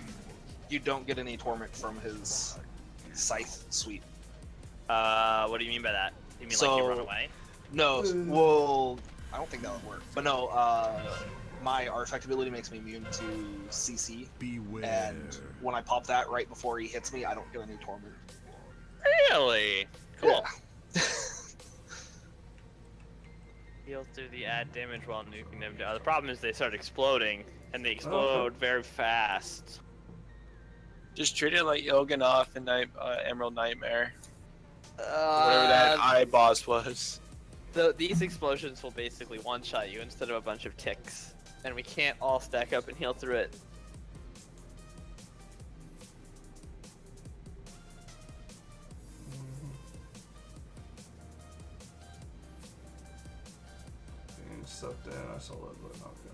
you don't get any torment from his scythe suite. What do you mean by that? You mean like you run away? No, well, I don't think that would work. But no, my artifact ability makes me immune to CC. Beware. And when I pop that right before he hits me, I don't get any torment. Really? Cool. Yeah. Heal through the add damage while nuking them down. The problem is they start exploding, and they explode very fast. Just treat it like Il'gynoth and Emerald Nightmare. Whatever that eye boss was. These explosions will basically one-shot you instead of a bunch of ticks, and we can't all stack up and heal through it. Being sucked in, I saw that but not go.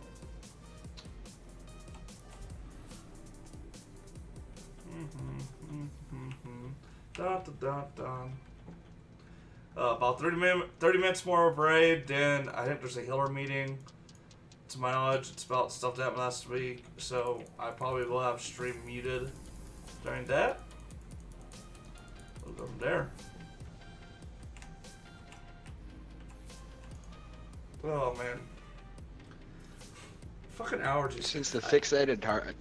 About 30 minutes more of raid, then I think there's a healer meeting. To my knowledge, it's about stuff that happened last week, so I probably will have stream muted during that. We'll go from there. Oh man. Fucking allergies. Since the fixated I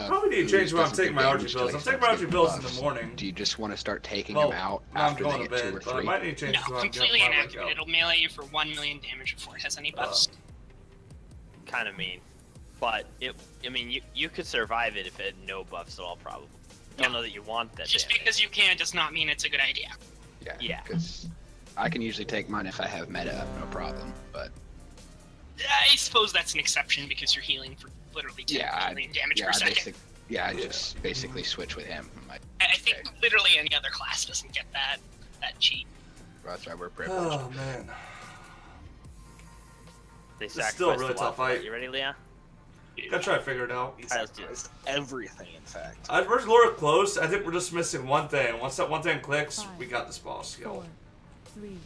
probably need to change when I'm taking my allergy pills. I'm taking my allergy pills in the morning. Do you just want to start taking Well, them out I'm after going they to get 2 bed, or but I 3? might need to change No, when I'm completely getting my inaccurate. workout. It'll melee you for 1 million damage before it has any buffs. Kind of mean, but I mean, you could survive it if it had no buffs at all, probably. Don't know that you want that. Just damage. because you can does not mean it's a good idea. Yeah. Because I can usually take mine if I have meta up, no problem. But I suppose that's an exception because you're healing for literally 10 million damage per second. I just basically switch with him. I think literally any other class doesn't get that cheat. That's why we're privileged. Oh man. They It's still a sacrificed really the tough waffle. fight. You ready, Leah? Gotta try to figure it out. He's sacrificed everything, in fact. We're lure close. I think we're just missing one thing. Once that one thing clicks, we got this boss. Yo. 4, 3,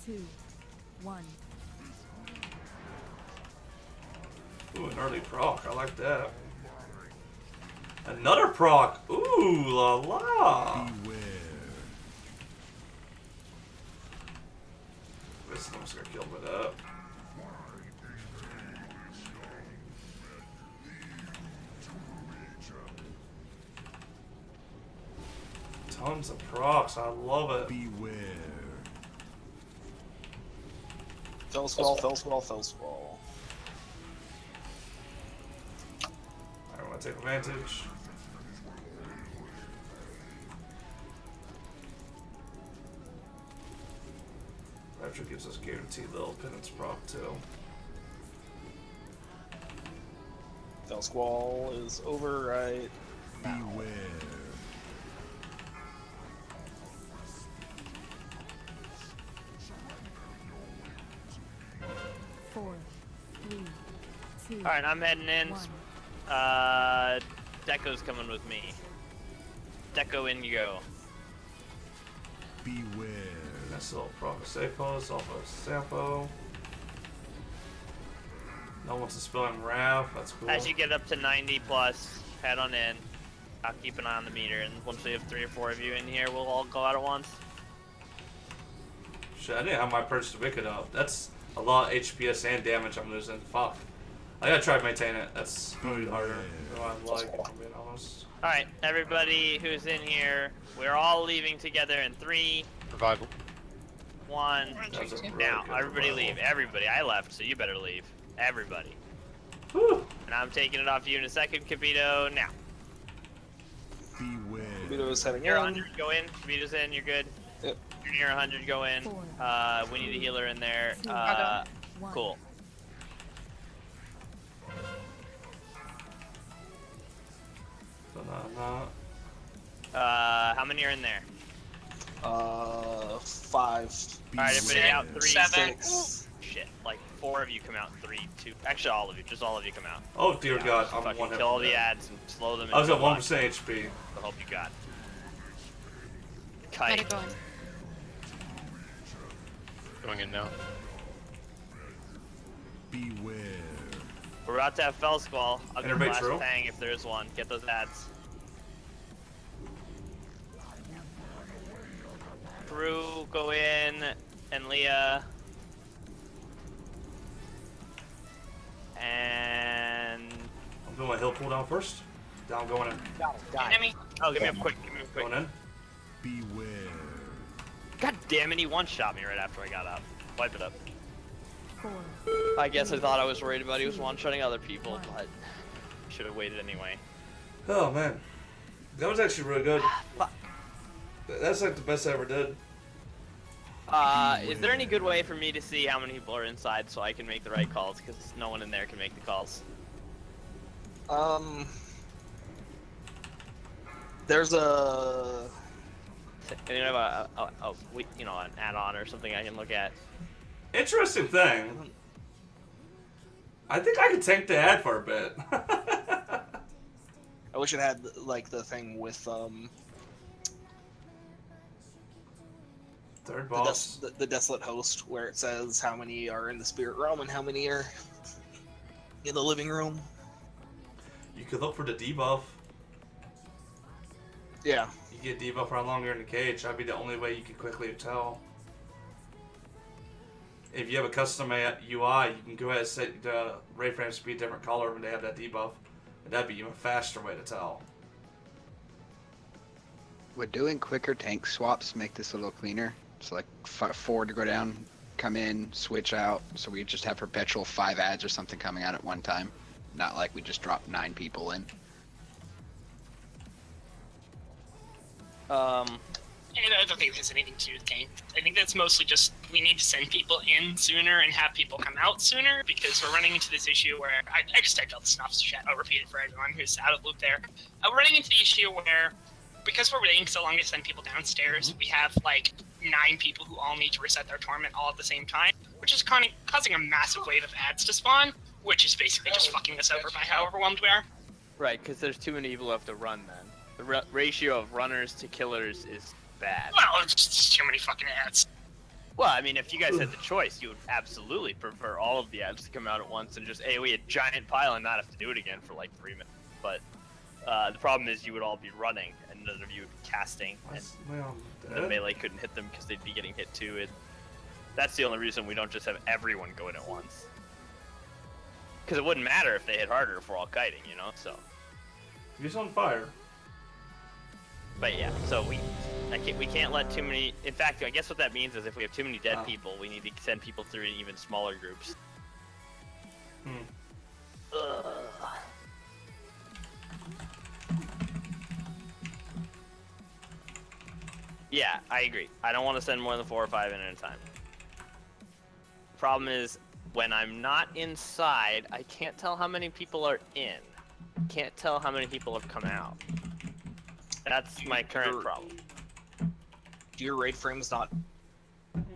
2, 1. Ooh, an early proc. I like that. Another proc. Ooh, la la. This one's gonna kill with that. Tons of procs. I love it. Beware. Fell squall, fell squall, fell squall. I want to take advantage. Rapture gives us guaranteed little penance proc too. Fell Squall is over right now. Beware. 4, 3, 2. All right, I'm heading in. 1. Deco's coming with me. Deco in you go. Beware. Nice little proc Safos off of Sampo. No one's spilling Rav, that's cool. As you get up to 90 plus, head on in. I'll keep an eye on the meter, and once we have 3 or 4 of you in here, we'll all go out at once. Shit, I didn't have my purge to Wicked up. That's a lot of HPS and damage I'm losing. Fuck. I gotta try to maintain it. That's probably harder than I like, if I'm being honest. Alright, everybody who's in here, we're all leaving together in 3, Revival. 1. That's a really Now, good everybody revival. leave. Everybody. I left, so you better leave. Everybody. Whew. And I'm taking it off you in a second, Kibito. Now. Beware. Vito's heading You're in. 100, go in. Kibito's in, you're good. Yep. You're near 100, go in. 4, We need a healer in there. 1. Cool. How many are in there? 5. Alright, everybody out. 3, 7. 6. Shit, like 4 of you come out. 3, 2. Actually, all of you. Just all of you come out. Oh dear God, I'm Fucking one kill all hit. the ads and slow them. I was into at luck. 1% HP. The hope you got. Better Kite. go in. Going in now. Beware. We're about to have Fell Squall. I'll get the Innervate last True. tang if there is one. Get those ads. Crew, go in, and Leah. And... I'm doing my heal cooldown first. Down, going in. Enemy. Oh, give me a quick, Going in. Beware. God damn it, he one-shot me right after I got up. Wipe it up. 4. I guess I thought I was worried about he was one-shotting other people, but should have waited anyway. Oh man, that was actually really good. Fuck. That's like the best I ever did. Is there any good way for me to see how many people are inside so I can make the right calls? Because no one in there can make the calls. There's a. And you have an add-on or something I can look at. Interesting thing. I think I could tank the ad for a bit. I wish it had like the thing with Third boss. the desolate host where it says how many are in the spirit realm and how many are in the living room. You could look for the debuff. Yeah. You get debuff for how long you're in the cage. That'd be the only way you could quickly tell. If you have a custom UI, you can go ahead and set the ray frame speed different color when they have that debuff. And that'd be even faster way to tell. Would doing quicker tank swaps make this a little cleaner? So like 4 to go down, come in, switch out, so we just have perpetual 5 ads or something coming out at one time. Not like we just drop 9 people in. I don't think there's anything to do with tank. I think that's mostly just we need to send people in sooner and have people come out sooner because we're running into this issue where I just typed out the synopsis chat. I'll repeat it for everyone who's out of loop there. We're running into the issue where because we're waiting so long to send people downstairs, we have like 9 people who all need to reset their torment all at the same time, which is causing a massive wave of ads to spawn, which is basically just fucking us over by how overwhelmed we are. Right, because there's too many people left to run then. The ratio of runners to killers is bad. Well, it's just too many fucking ads. Well, I mean, if you guys had the choice, you would absolutely prefer all of the ads to come out at once and just AoE a giant pile and not have to do it again for like 3 minutes. But the problem is you would all be running and none of you would be casting, and the melee couldn't hit them because they'd be getting hit too. And that's the only reason we don't just have everyone go in at once. Because it wouldn't matter if they hit harder if we're all kiting, you know. So. He's on fire. But yeah, so we can't let too many. In fact, I guess what that means is if we have too many dead people, we need to send people through in even smaller groups. Yeah, I agree. I don't want to send more than 4 or 5 in at a time. problem is when I'm not inside, I can't tell how many people are in. Can't tell how many people have come out. That's my current problem. Do your raid frames not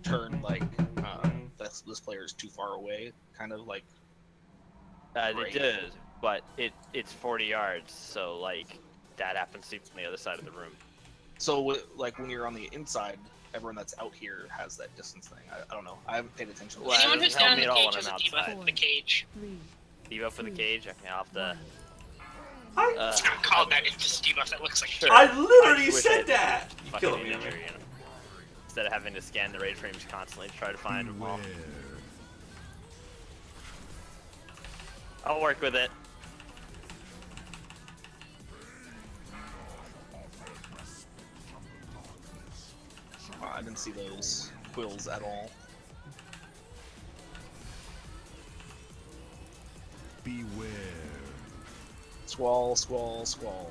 turn like this player is too far away? Kind of like. It does, but it's 40 yards, so like that happens to be on the other side of the room. So like when you're on the inside, everyone that's out here has that distance thing. I don't know. I haven't paid attention. Well, Anyone who's down in the cage has a outside. debuff for the cage. Debuff for the cage? Okay, I'll have to... It's not called that, it's just debuff that looks like Sure. I literally wish said I'd that! You fucking killing me, nature, man. you know? Instead of having to scan the raid frames constantly to try to find them all. I'll work with it. I didn't see those quills at all. Beware. Squall, squall, squall.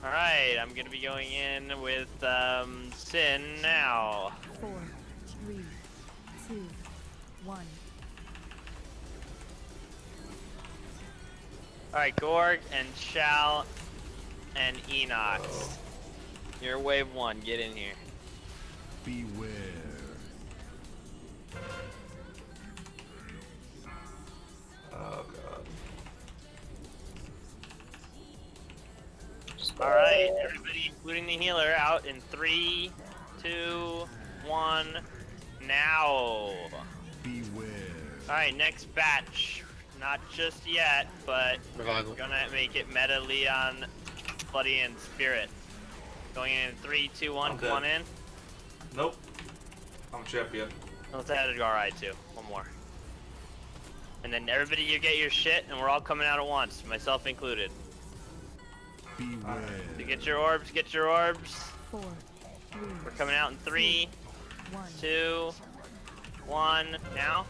Alright, I'm gonna be going in with Sin now. 4, 3, 2, 1. Alright, Gorg and Shal and Enox. You're wave 1, get in here. Beware. Oh god. Alright, everybody, including the healer, out in 3, 2, 1, now. Beware. Alright, next batch. Not just yet, but Revival. we're gonna make it Meta, Leon, Bloody, and Spirit. Going in 3, 2, 1, I'm come on dead. in. Nope. I'm champion. Let's add a alright too. One more. And then everybody, you get your shit, and we're all coming out at once, myself included. Beware. So get your orbs, get your orbs. 4, 3, We're coming out in 3, 1. 2, 1, now.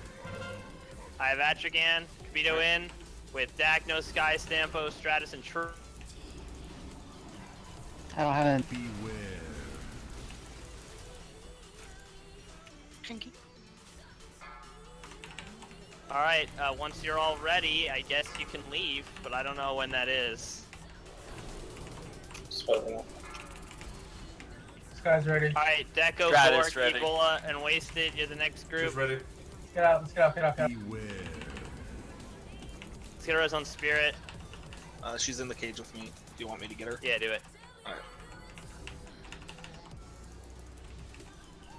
I have Atrigan, Kabito in, with Dagno, Sky, Stampo, Stratus, and True. I don't have any. Beware. Drinking. Alright, once you're all ready, I guess you can leave, but I don't know when that is. This guy's ready. Alright, Deco, Stratus Bork, ready. Ebola, and Wasted, you're the next group. Just ready. Let's get out, let's get out, get out, get out. Beware. Let's get her on Spirit. She's in the cage with me. Do you want me to get her? Yeah, do it. Alright.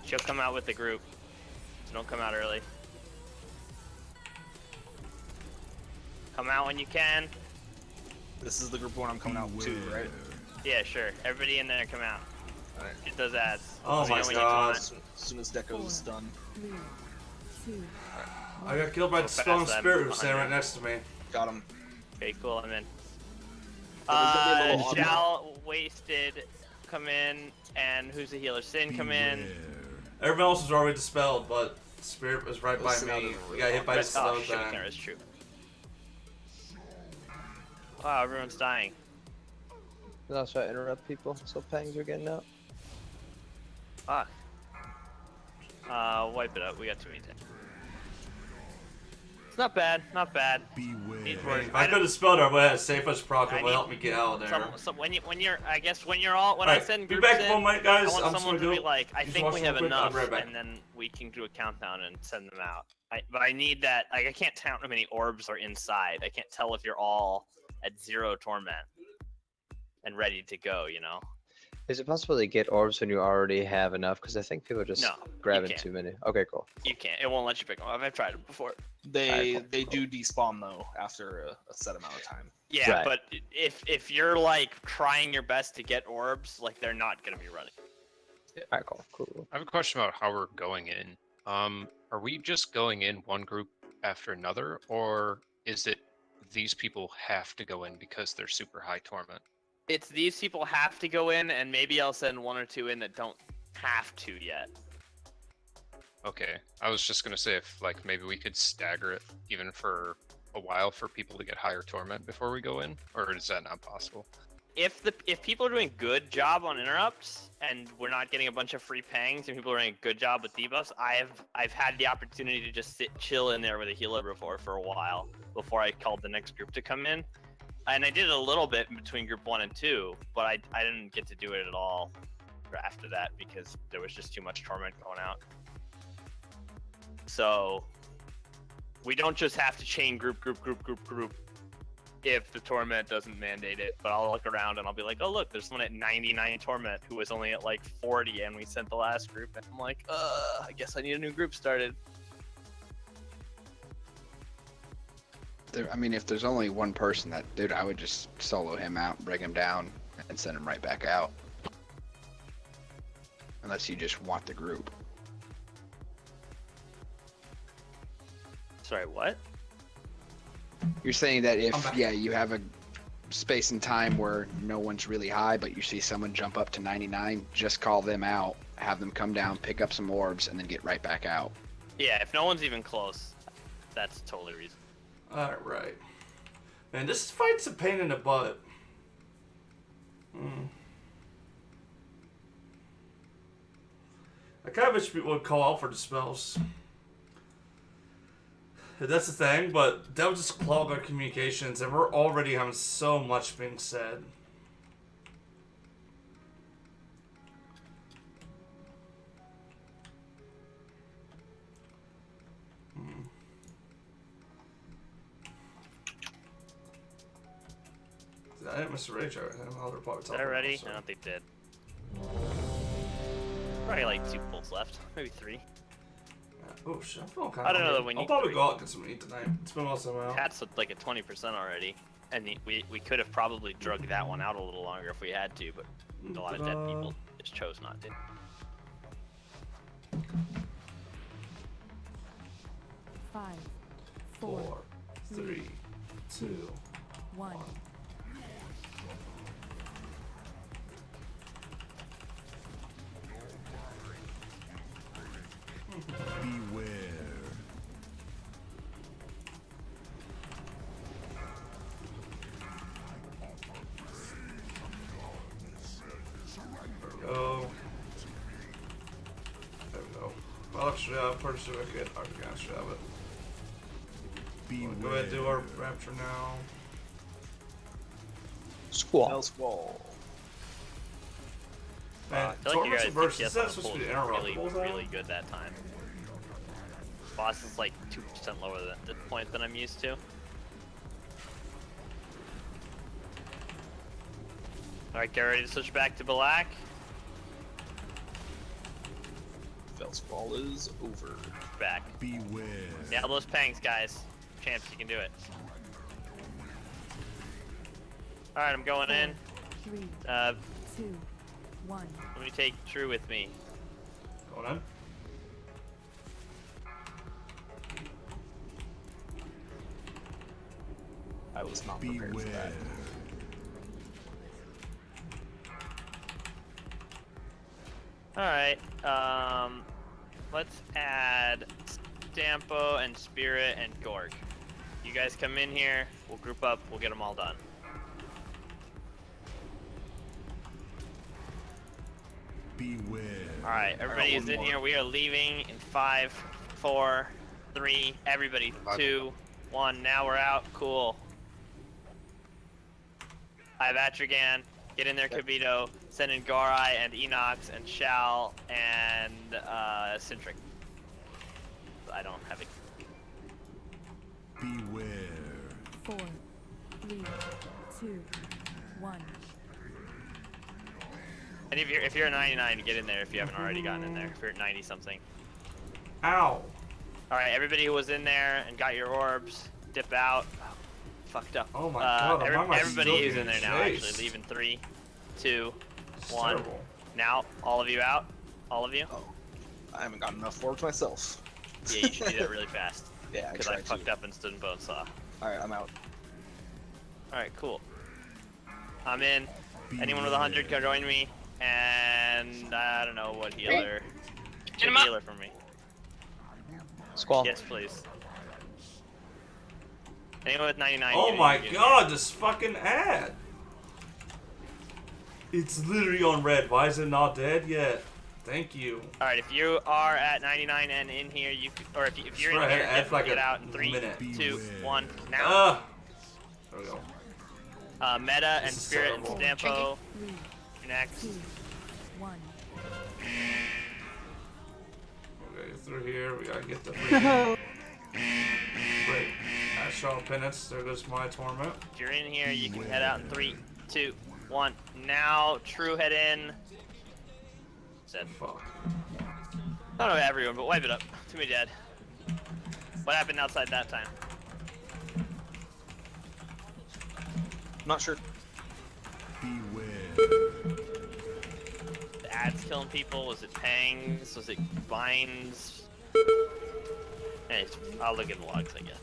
She'll come out with the group, so don't come out early. Come out when you can. This is the group one I'm coming out to, right? Yeah, sure. Everybody in there, come out. Alright. Get those ads. Oh Let me my know when you god. come As soon as Deco's done. 3, 2, I got killed by the Go spelling fast, I'm spirit who was standing behind right next to me. Got him. Okay, cool, I'm in. there's gonna be a little Shall, Wasted, come in, and who's the healer? Sin, come in. Everyone else was already dispelled, but spirit was right by Listen out me. of the We got hit by the Oh, slow shit, thing. that's true. Wow, everyone's dying. I'll try to interrupt people so pangs are getting out. Fuck. Wipe it up, we got too many times. It's not bad, not bad. Needs work. If I could have spelled her, I would have had safest proc I that would help me get out of there. When you're, I guess when you're all, when I Alright, send be groups back in, one minute, guys. I want I'm just someone to gonna be go- like, I just think watch we real have quick, I'll enough, be right back. and then we can do a countdown and send them out. But I need that, like, I can't count how many orbs are inside. I can't tell if you're all at 0 torment and ready to go, you know? Is it possible to get orbs when you already have enough? Because I think people are just No, grabbing can't. too many. Okay, cool. You can't. It won't let you pick them up. I've tried it before. They do despawn though after a set amount of time. Yeah, Right. but if you're like trying your best to get orbs, like they're not gonna be running. Alright, cool. I have a question about how we're going in. Are we just going in one group after another, or is it these people have to go in because they're super high torment? It's these people have to go in, and maybe I'll send 1 or 2 in that don't have to yet. Okay, I was just gonna say if like maybe we could stagger it even for a while for people to get higher torment before we go in, or is that not possible? If people are doing good job on interrupts and we're not getting a bunch of free pangs and people are doing a good job with debuffs, I've had the opportunity to just chill in there with a healer for a while before I called the next group to come in, and I did a little bit in between group 1 and 2, but I didn't get to do it at all after that because there was just too much torment going out. So we don't just have to chain group if the torment doesn't mandate it, but I'll look around and I'll be like, oh look, there's someone at 99 torment who was only at like 40 and we sent the last group, and I'm like, I guess I need a new group started. I mean, if there's only one person, that dude, I would just solo him out, bring him down, and send him right back out. Unless you just want the group. Sorry, what? You're saying that if, yeah, you have a space and time where no one's really high, but you see someone jump up to 99, just call them out, have them come down, pick up some orbs, and then get right back out. Yeah, if no one's even close, that's totally reasonable. Alright. Man, this fight's a pain in the butt. I kind of wish people would call out for the spells. That's the thing, but that would just clog our communications, and we're already having so much being said. I didn't miss a rage right now. They're probably Is that ready? I don't think they did. Probably like 2 pulls left, maybe 3. Oh shit, I'm feeling kind of I don't know that we need. I'll probably go out and get some meat tonight. It's been awesome. Cat's like at 20% already, and we could have probably drug that one out a little longer if we had to, but a lot of dead people just chose not to. Five, 4, 3, 2, 1. Beware. Go. There we go. Well, actually, purchase it again. Okay, I should have it. We'll go ahead and do our rapture now. Squall. Squall. Man, I feel like you guys burst, DPS is that on the supposed pull to be really, interruptible? really good that time. Boss is like 2% lower than the point than I'm used to. Alright, get ready to switch back to black. Squall is over. Back. Beware. Nail those pangs, guys. Champs, you can do it. Alright, I'm going in. 3, 2, 1. Let me take True with me. Going on. I was not prepared for that. Alright, let's add Stampo and Spirit and Gorg. You guys come in here, we'll group up, we'll get them all done. Beware. Alright, everybody is in here. We are leaving in 5, 4, 3, everybody, 2, 1. Now we're out. Cool. I have Atrigan. Get in there, Kibito. Send in Garai and Enox and Shal and Cintric. I don't have it. Beware. 4, 3, 2, 1. And if you're a 99, get in there if you haven't already gotten in there. If you're at 90 something. Ow. Alright, everybody who was in there and got your orbs, dip out. Oh, fucked up. Oh my god, why am I everybody still is in getting there now, chased? actually. Leaving 3, 2, It's 1. terrible. Now, all of you out? All of you? Oh, I haven't got enough orbs myself. Yeah, you should do that really fast. Yeah, I Because I tried fucked to. up and stood in Bonesaw. Alright, I'm out. Alright, cool. I'm in. Anyone with 100 can join me. And I don't know what healer. Get him Good up. healer for me. Squall. Yes, please. Anyone with 99? Oh my god, this fucking ad! It's literally on red. Why is it not dead yet? Thank you. Alright, if you are at 99 and in here, you can, or if you're in Right, here, add like get a out in 3, minute. 2, 1, now. There we go. Meta and This is Spirit and terrible. Stampo. You're next. 2, 1. Okay, through here. We gotta get the freaking... Great. I saw penance. There goes my torment. If you're in here, you can head out in 3, 2, 1. Now, true head in. Said. Fuck. I don't know everyone, but wipe it up. Too many dead. What happened outside that time? Not sure. Beware. The ads killing people? Was it pangs? Was it vines? Anyways, I'll look at the logs, I guess.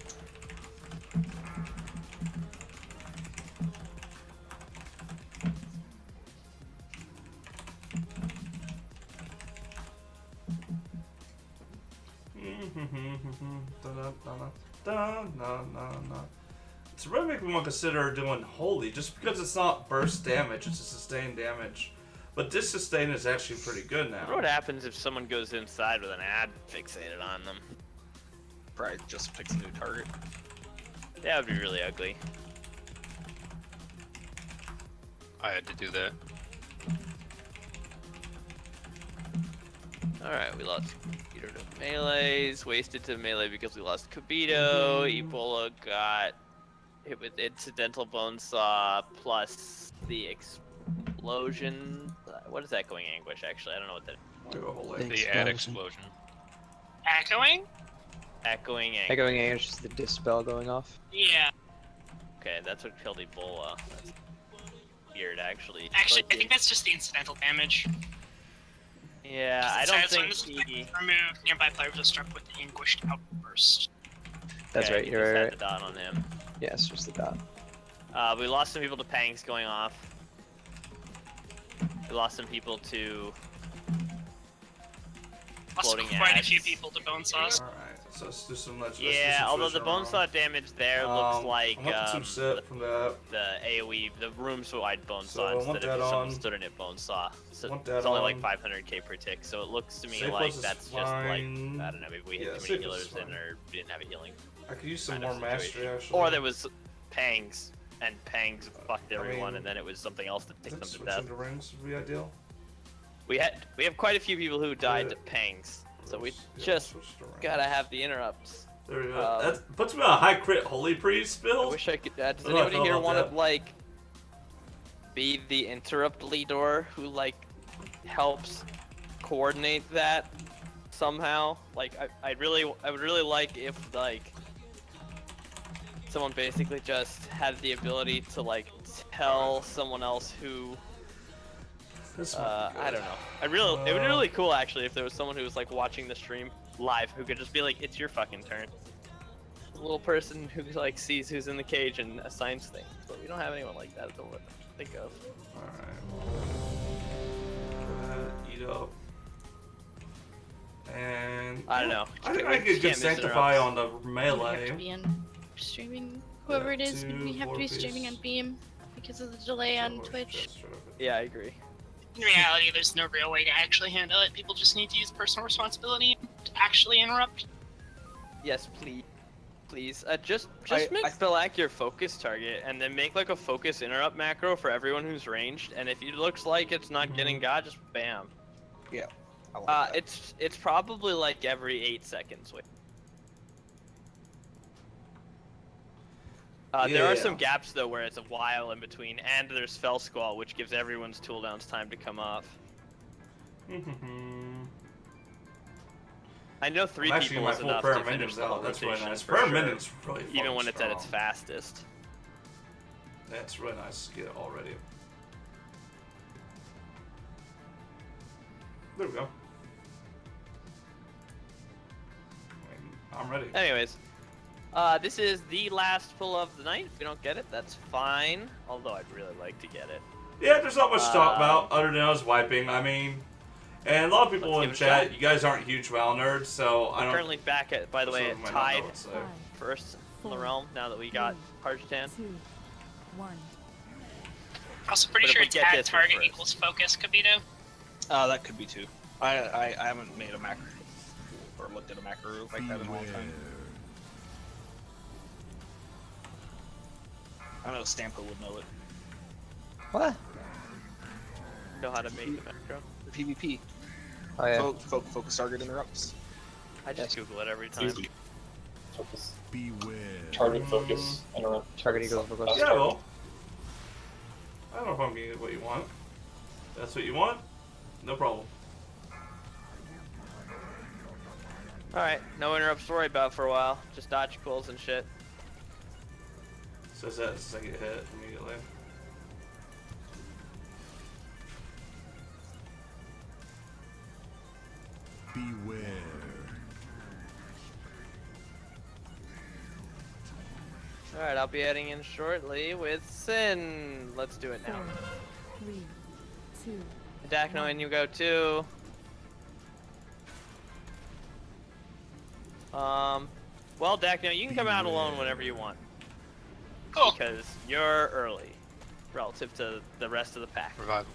It's really making me want to consider doing holy, just because it's not burst damage, it's a sustained damage. But this sustain is actually pretty good now. I wonder what happens if someone goes inside with an ad fixated on them. Probably just picks a new target. That would be really ugly. I had to do that. Alright, we lost Kabito to melees, wasted to melee because we lost Kabito, Ebola got hit with incidental bone saw plus the explosion. What is that going anguish actually? I don't know what that is. The ad explosion. Echoing? Echoing anguish. Echoing anguish is the dispel going off. Yeah. Okay, that's what killed Ebola. That's weird actually. Actually, I think that's just the incidental damage. Yeah, I don't think he... removed, nearby players are struck with the anguished outburst. That's Okay, right, he you're just right. had the dot on him. Yes, just the dot. We lost some people to pangs going off. We lost some people to Also, floating quite a ads. few people to bone saws. Alright, so let's do some legends. Yeah, although the bone saw damage there looks like I want the two set from that. the AoE, the room-wide bone So saw I want instead that of just on. someone stood in it bone saw. So Want that it's only on. like 500k per tick, so it looks to me Safe like plus is that's just like, I fine. don't know, maybe we Yeah, hit too safe many is healers in fine. or we didn't have a healing. I could use some kind more of mastery situation. actually. Or there was pangs, and pangs fucked I everyone, mean, and then it was something else that I ticked think them to death. switching to rings would be ideal. We have quite a few people who died to pangs, so we just gotta have the interrupts. There we go. That puts me on a high crit holy priest build. I wish I could. Does I don't know anybody here about want to that. like be the interrupt leader who like helps coordinate that somehow? Like I would really like if like someone basically just had the ability to like tell someone else who. I don't know. It would be really cool actually if there was someone who was like watching the stream live who could just be like, "It's your fucking turn." A little person who like sees who's in the cage and assigns things, but we don't have anyone like that at the moment to think of. Alright. Eat up. And I don't know. I think I could just sanctify on the melee. To be on streaming, whoever it is, we have to be streaming on Beam because of the delay on Twitch. Yeah, I agree. In reality, there's no real way to actually handle it. People just need to use personal responsibility to actually interrupt. Yes, please. Please, just make Spelac your focus target, and then make like a focus interrupt macro for everyone who's ranged. And if it looks like it's not getting God, just bam. Yeah. It's probably like every 8 seconds. There are some gaps though where it's a while in between, and there's Fell Squall, which gives everyone's cooldowns time to come off. I know 3 I'm actually people my is full enough prayer to finish minions the whole out. That's really rotation nice. for Prayer sure, minions really even fucking when it's at its strong. fastest. That's really nice to get it already. There we go. I'm ready. Anyways, This is the last pull of the night. If we don't get it, that's fine. Although I'd really like to get it. Yeah, there's not much to talk about other than us wiping. I mean, and a lot of people in chat, you guys aren't huge WoW nerds, so I don't. Currently back at, by the way, might not know tied what to say. first in the realm. Now that we got Arjatan. 2, 1. Also, pretty But if sure we it's get add this target first. equals focus, Kabito. That could be too. I haven't made a macro or looked at a macro like that in a long time. I know Stampo would know it. What? Know how to make the macro. The PvP. Oh yeah. Focus target interrupts. I just Google it every time. Easy. Focus. Beware. Target focus. Interrupt. Target equals focus. Yeah, well. I don't know if I'm getting what you want. That's what you want? No problem. Alright, no interrupts to worry about for a while. Just dodge quills and shit. Says that as I get hit immediately. Beware. Alright, I'll be heading in shortly with Sin. Let's do it now. 4, 3, 2. Dachno, and you go too. Well, Dachno, you can come out alone whenever you want. Cool. Because you're early relative to the rest of the pack. Revival.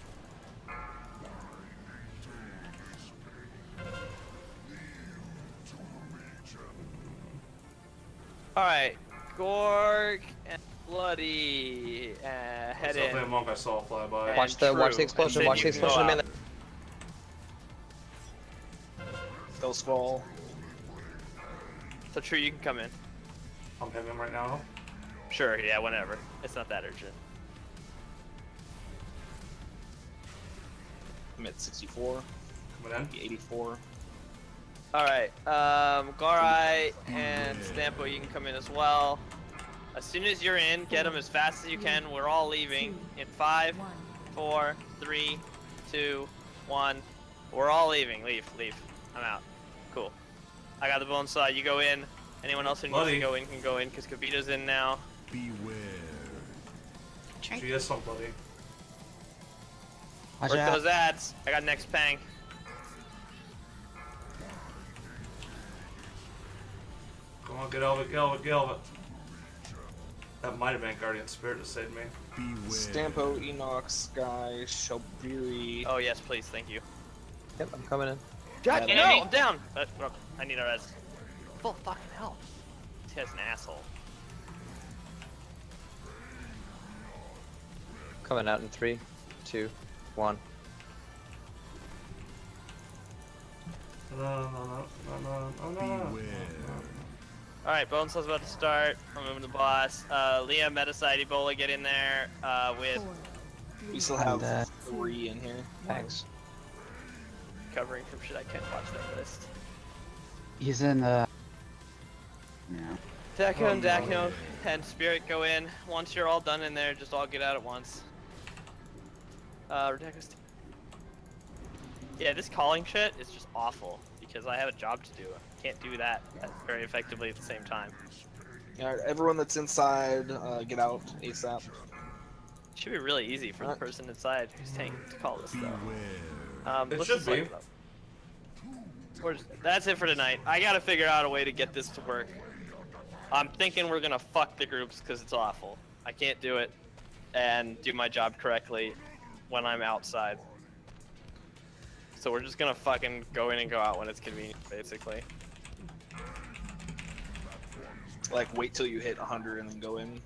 Alright, Gorg and Bloody. Head That's in. definitely a monk I saw fly by. Watch the explosion. Watch the explosion. Man. Still Squall. So true, you can come in. I'm hitting him right now. Sure, yeah, whenever. It's not that urgent. I'm at 64. Coming in. 84. Alright, Garai and Stampo, you can come in as well. As soon as you're in, get them as fast as you can. We're all leaving in 5, 4, 3, 2, 1. We're all leaving. Leave. I'm out. Cool. I got the bone saw. You go in. Anyone else who needs to go in can go in because Kabito's in now. Beware. She has somebody. Work those ads. I got next pang. Come on, get over it. That might have been Guardian Spirit that saved me. Stampo, Enoch, Sky, Shelbiri. Oh yes, please, thank you. Yep, I'm coming in. God, no, I'm down. I need a res. Full fucking hell. This guy's an asshole. Coming out in 3, 2, 1. No. Alright, Bone Saw's about to start. I'm moving the boss. Leah, Metaside, Ebola, get in there with... We still have 3 in here. Thanks. Covering from shit I can't watch that list. He's in the. Yeah. Dachno and Dachno and Spirit go in. Once you're all done in there, just all get out at once. Ridiculous. Yeah, this calling shit is just awful because I have a job to do. I can't do that very effectively at the same time. Yeah, everyone that's inside, get out ASAP. It should be really easy for the person inside who's tanking to call this stuff. It Let's should just be. light it up. That's it for tonight. I gotta figure out a way to get this to work. I'm thinking we're gonna fuck the groups because it's awful. I can't do it and do my job correctly when I'm outside. So we're just gonna fucking go in and go out when it's convenient, basically. Like, wait till you hit 100 and then go in.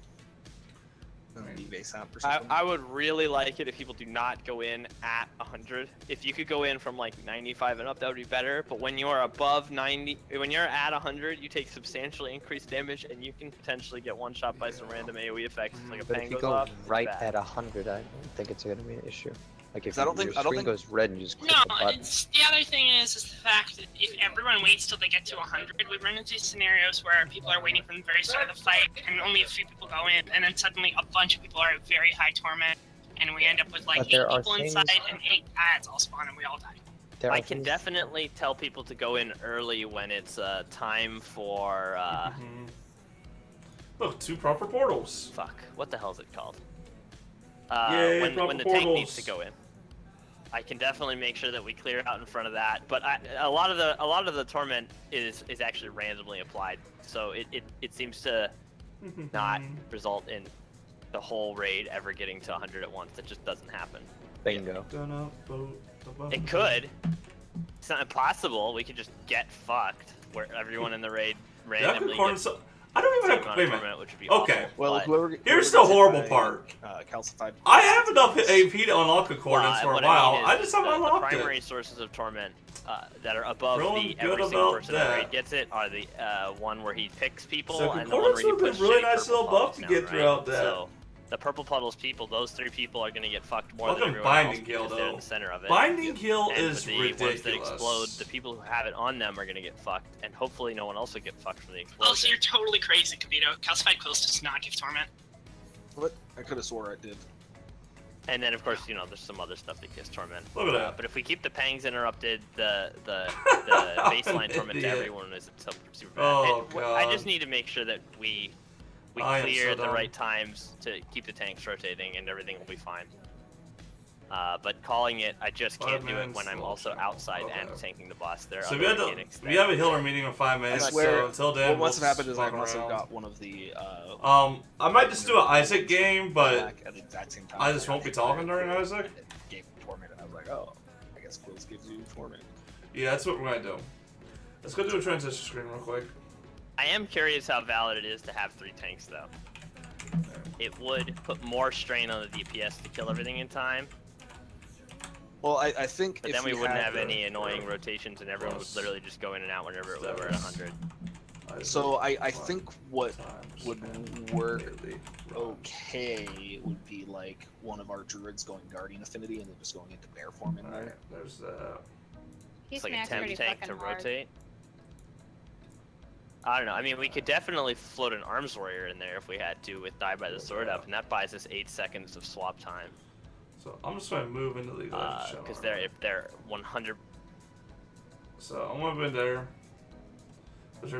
And then leave ASAP or something. I would really like it if people do not go in at 100. If you could go in from like 95 and up, that would be better. But when you're above 90, when you're at 100, you take substantially increased damage, and you can potentially get one shot by some random AoE effects, like a But pang if you goes go off. right it's bad. at 100, I don't think it's gonna be an issue. Like if I don't your think- screen goes red and you just click No, the button. it's, the other thing is the fact that if everyone waits till they get to 100, we run into scenarios where people are waiting from the very start of the fight and only a few people go in, and then suddenly a bunch of people are at very high torment, and we end up with like But 8 there are people things- inside and 8 ads all spawn and we all die. I can definitely tell people to go in early when it's time for Look, 2 proper portals. Fuck. What the hell is it called? Yay, when proper the tank needs portals. to go in. I can definitely make sure that we clear out in front of that. But a lot of the torment is actually randomly applied, so it seems to not result in the whole raid ever getting to 100 at once. It just doesn't happen. Bingo. It could. It's not impossible. We could just get fucked where everyone in the raid randomly gets I don't even same have. amount Wait a of minute. torment, which would be Okay. awful, Well, but- whoever Here's whoever the gets hit horrible by, part. Calcified. I have enough AP to unlock accordance for a what while. mean I is just haven't the unlocked primary it. sources of torment that are above Feeling the good every single about person in the that. raid gets it are the one where he picks people So and the one where concordance he would have puts been really shitty nice purple little buff puddles to down, get right? throughout that. So the purple puddles people, those 3 people are gonna get fucked more Welcome than everyone else Binding Guild, because they're in though. the center of it. Binding Guild and is with the ones that ridiculous. explode, the people who have it on them are gonna get fucked, and hopefully no one else will get fucked from the Oh, so explosion. you're totally crazy, Kabito. Calcified Quills does not give torment. What? I could have swore it did. And then, of course, you know, there's some other stuff that gives torment. Look at that. But if we keep the pangs interrupted, the baseline torment to idiot. everyone is super bad. Oh, I God. just need to make sure that we I am clear so at the dumb. right times to keep the tanks rotating, and everything will be fine. But calling it, I just 5 can't do it minutes, when I'm oh, also outside okay. and tanking the boss. There are So other we mechanics that- have a healer meeting in 5 I minutes. swear. So until then, what must have we'll happened is I've fuck also around. got one of the. I might just do an Isaac game, but back at the exact same time. I just won't be talking during Isaac. And it gave me torment, and I was like, oh, I guess Quills gives you torment. Yeah, that's what we're gonna do. Let's go do a transition screen real quick. I am curious how valid it is to have 3 tanks, though. It would put more strain on the DPS to kill everything in time. Well, I think But if then we wouldn't had have the- any annoying rotations, and everyone would literally just go in and out whenever we were at 100. So I think what would work okay would be like one of our druids going Guardian Affinity and then just going into bear form in there. There's It's like a temp tank to rotate. I don't know. I mean, we could definitely float an Arms Warrior in there if we had to with Die by the Sword up, and that buys us 8 seconds of swap time. So I'm just gonna move into the Because if they're 100. So I'm gonna move in there.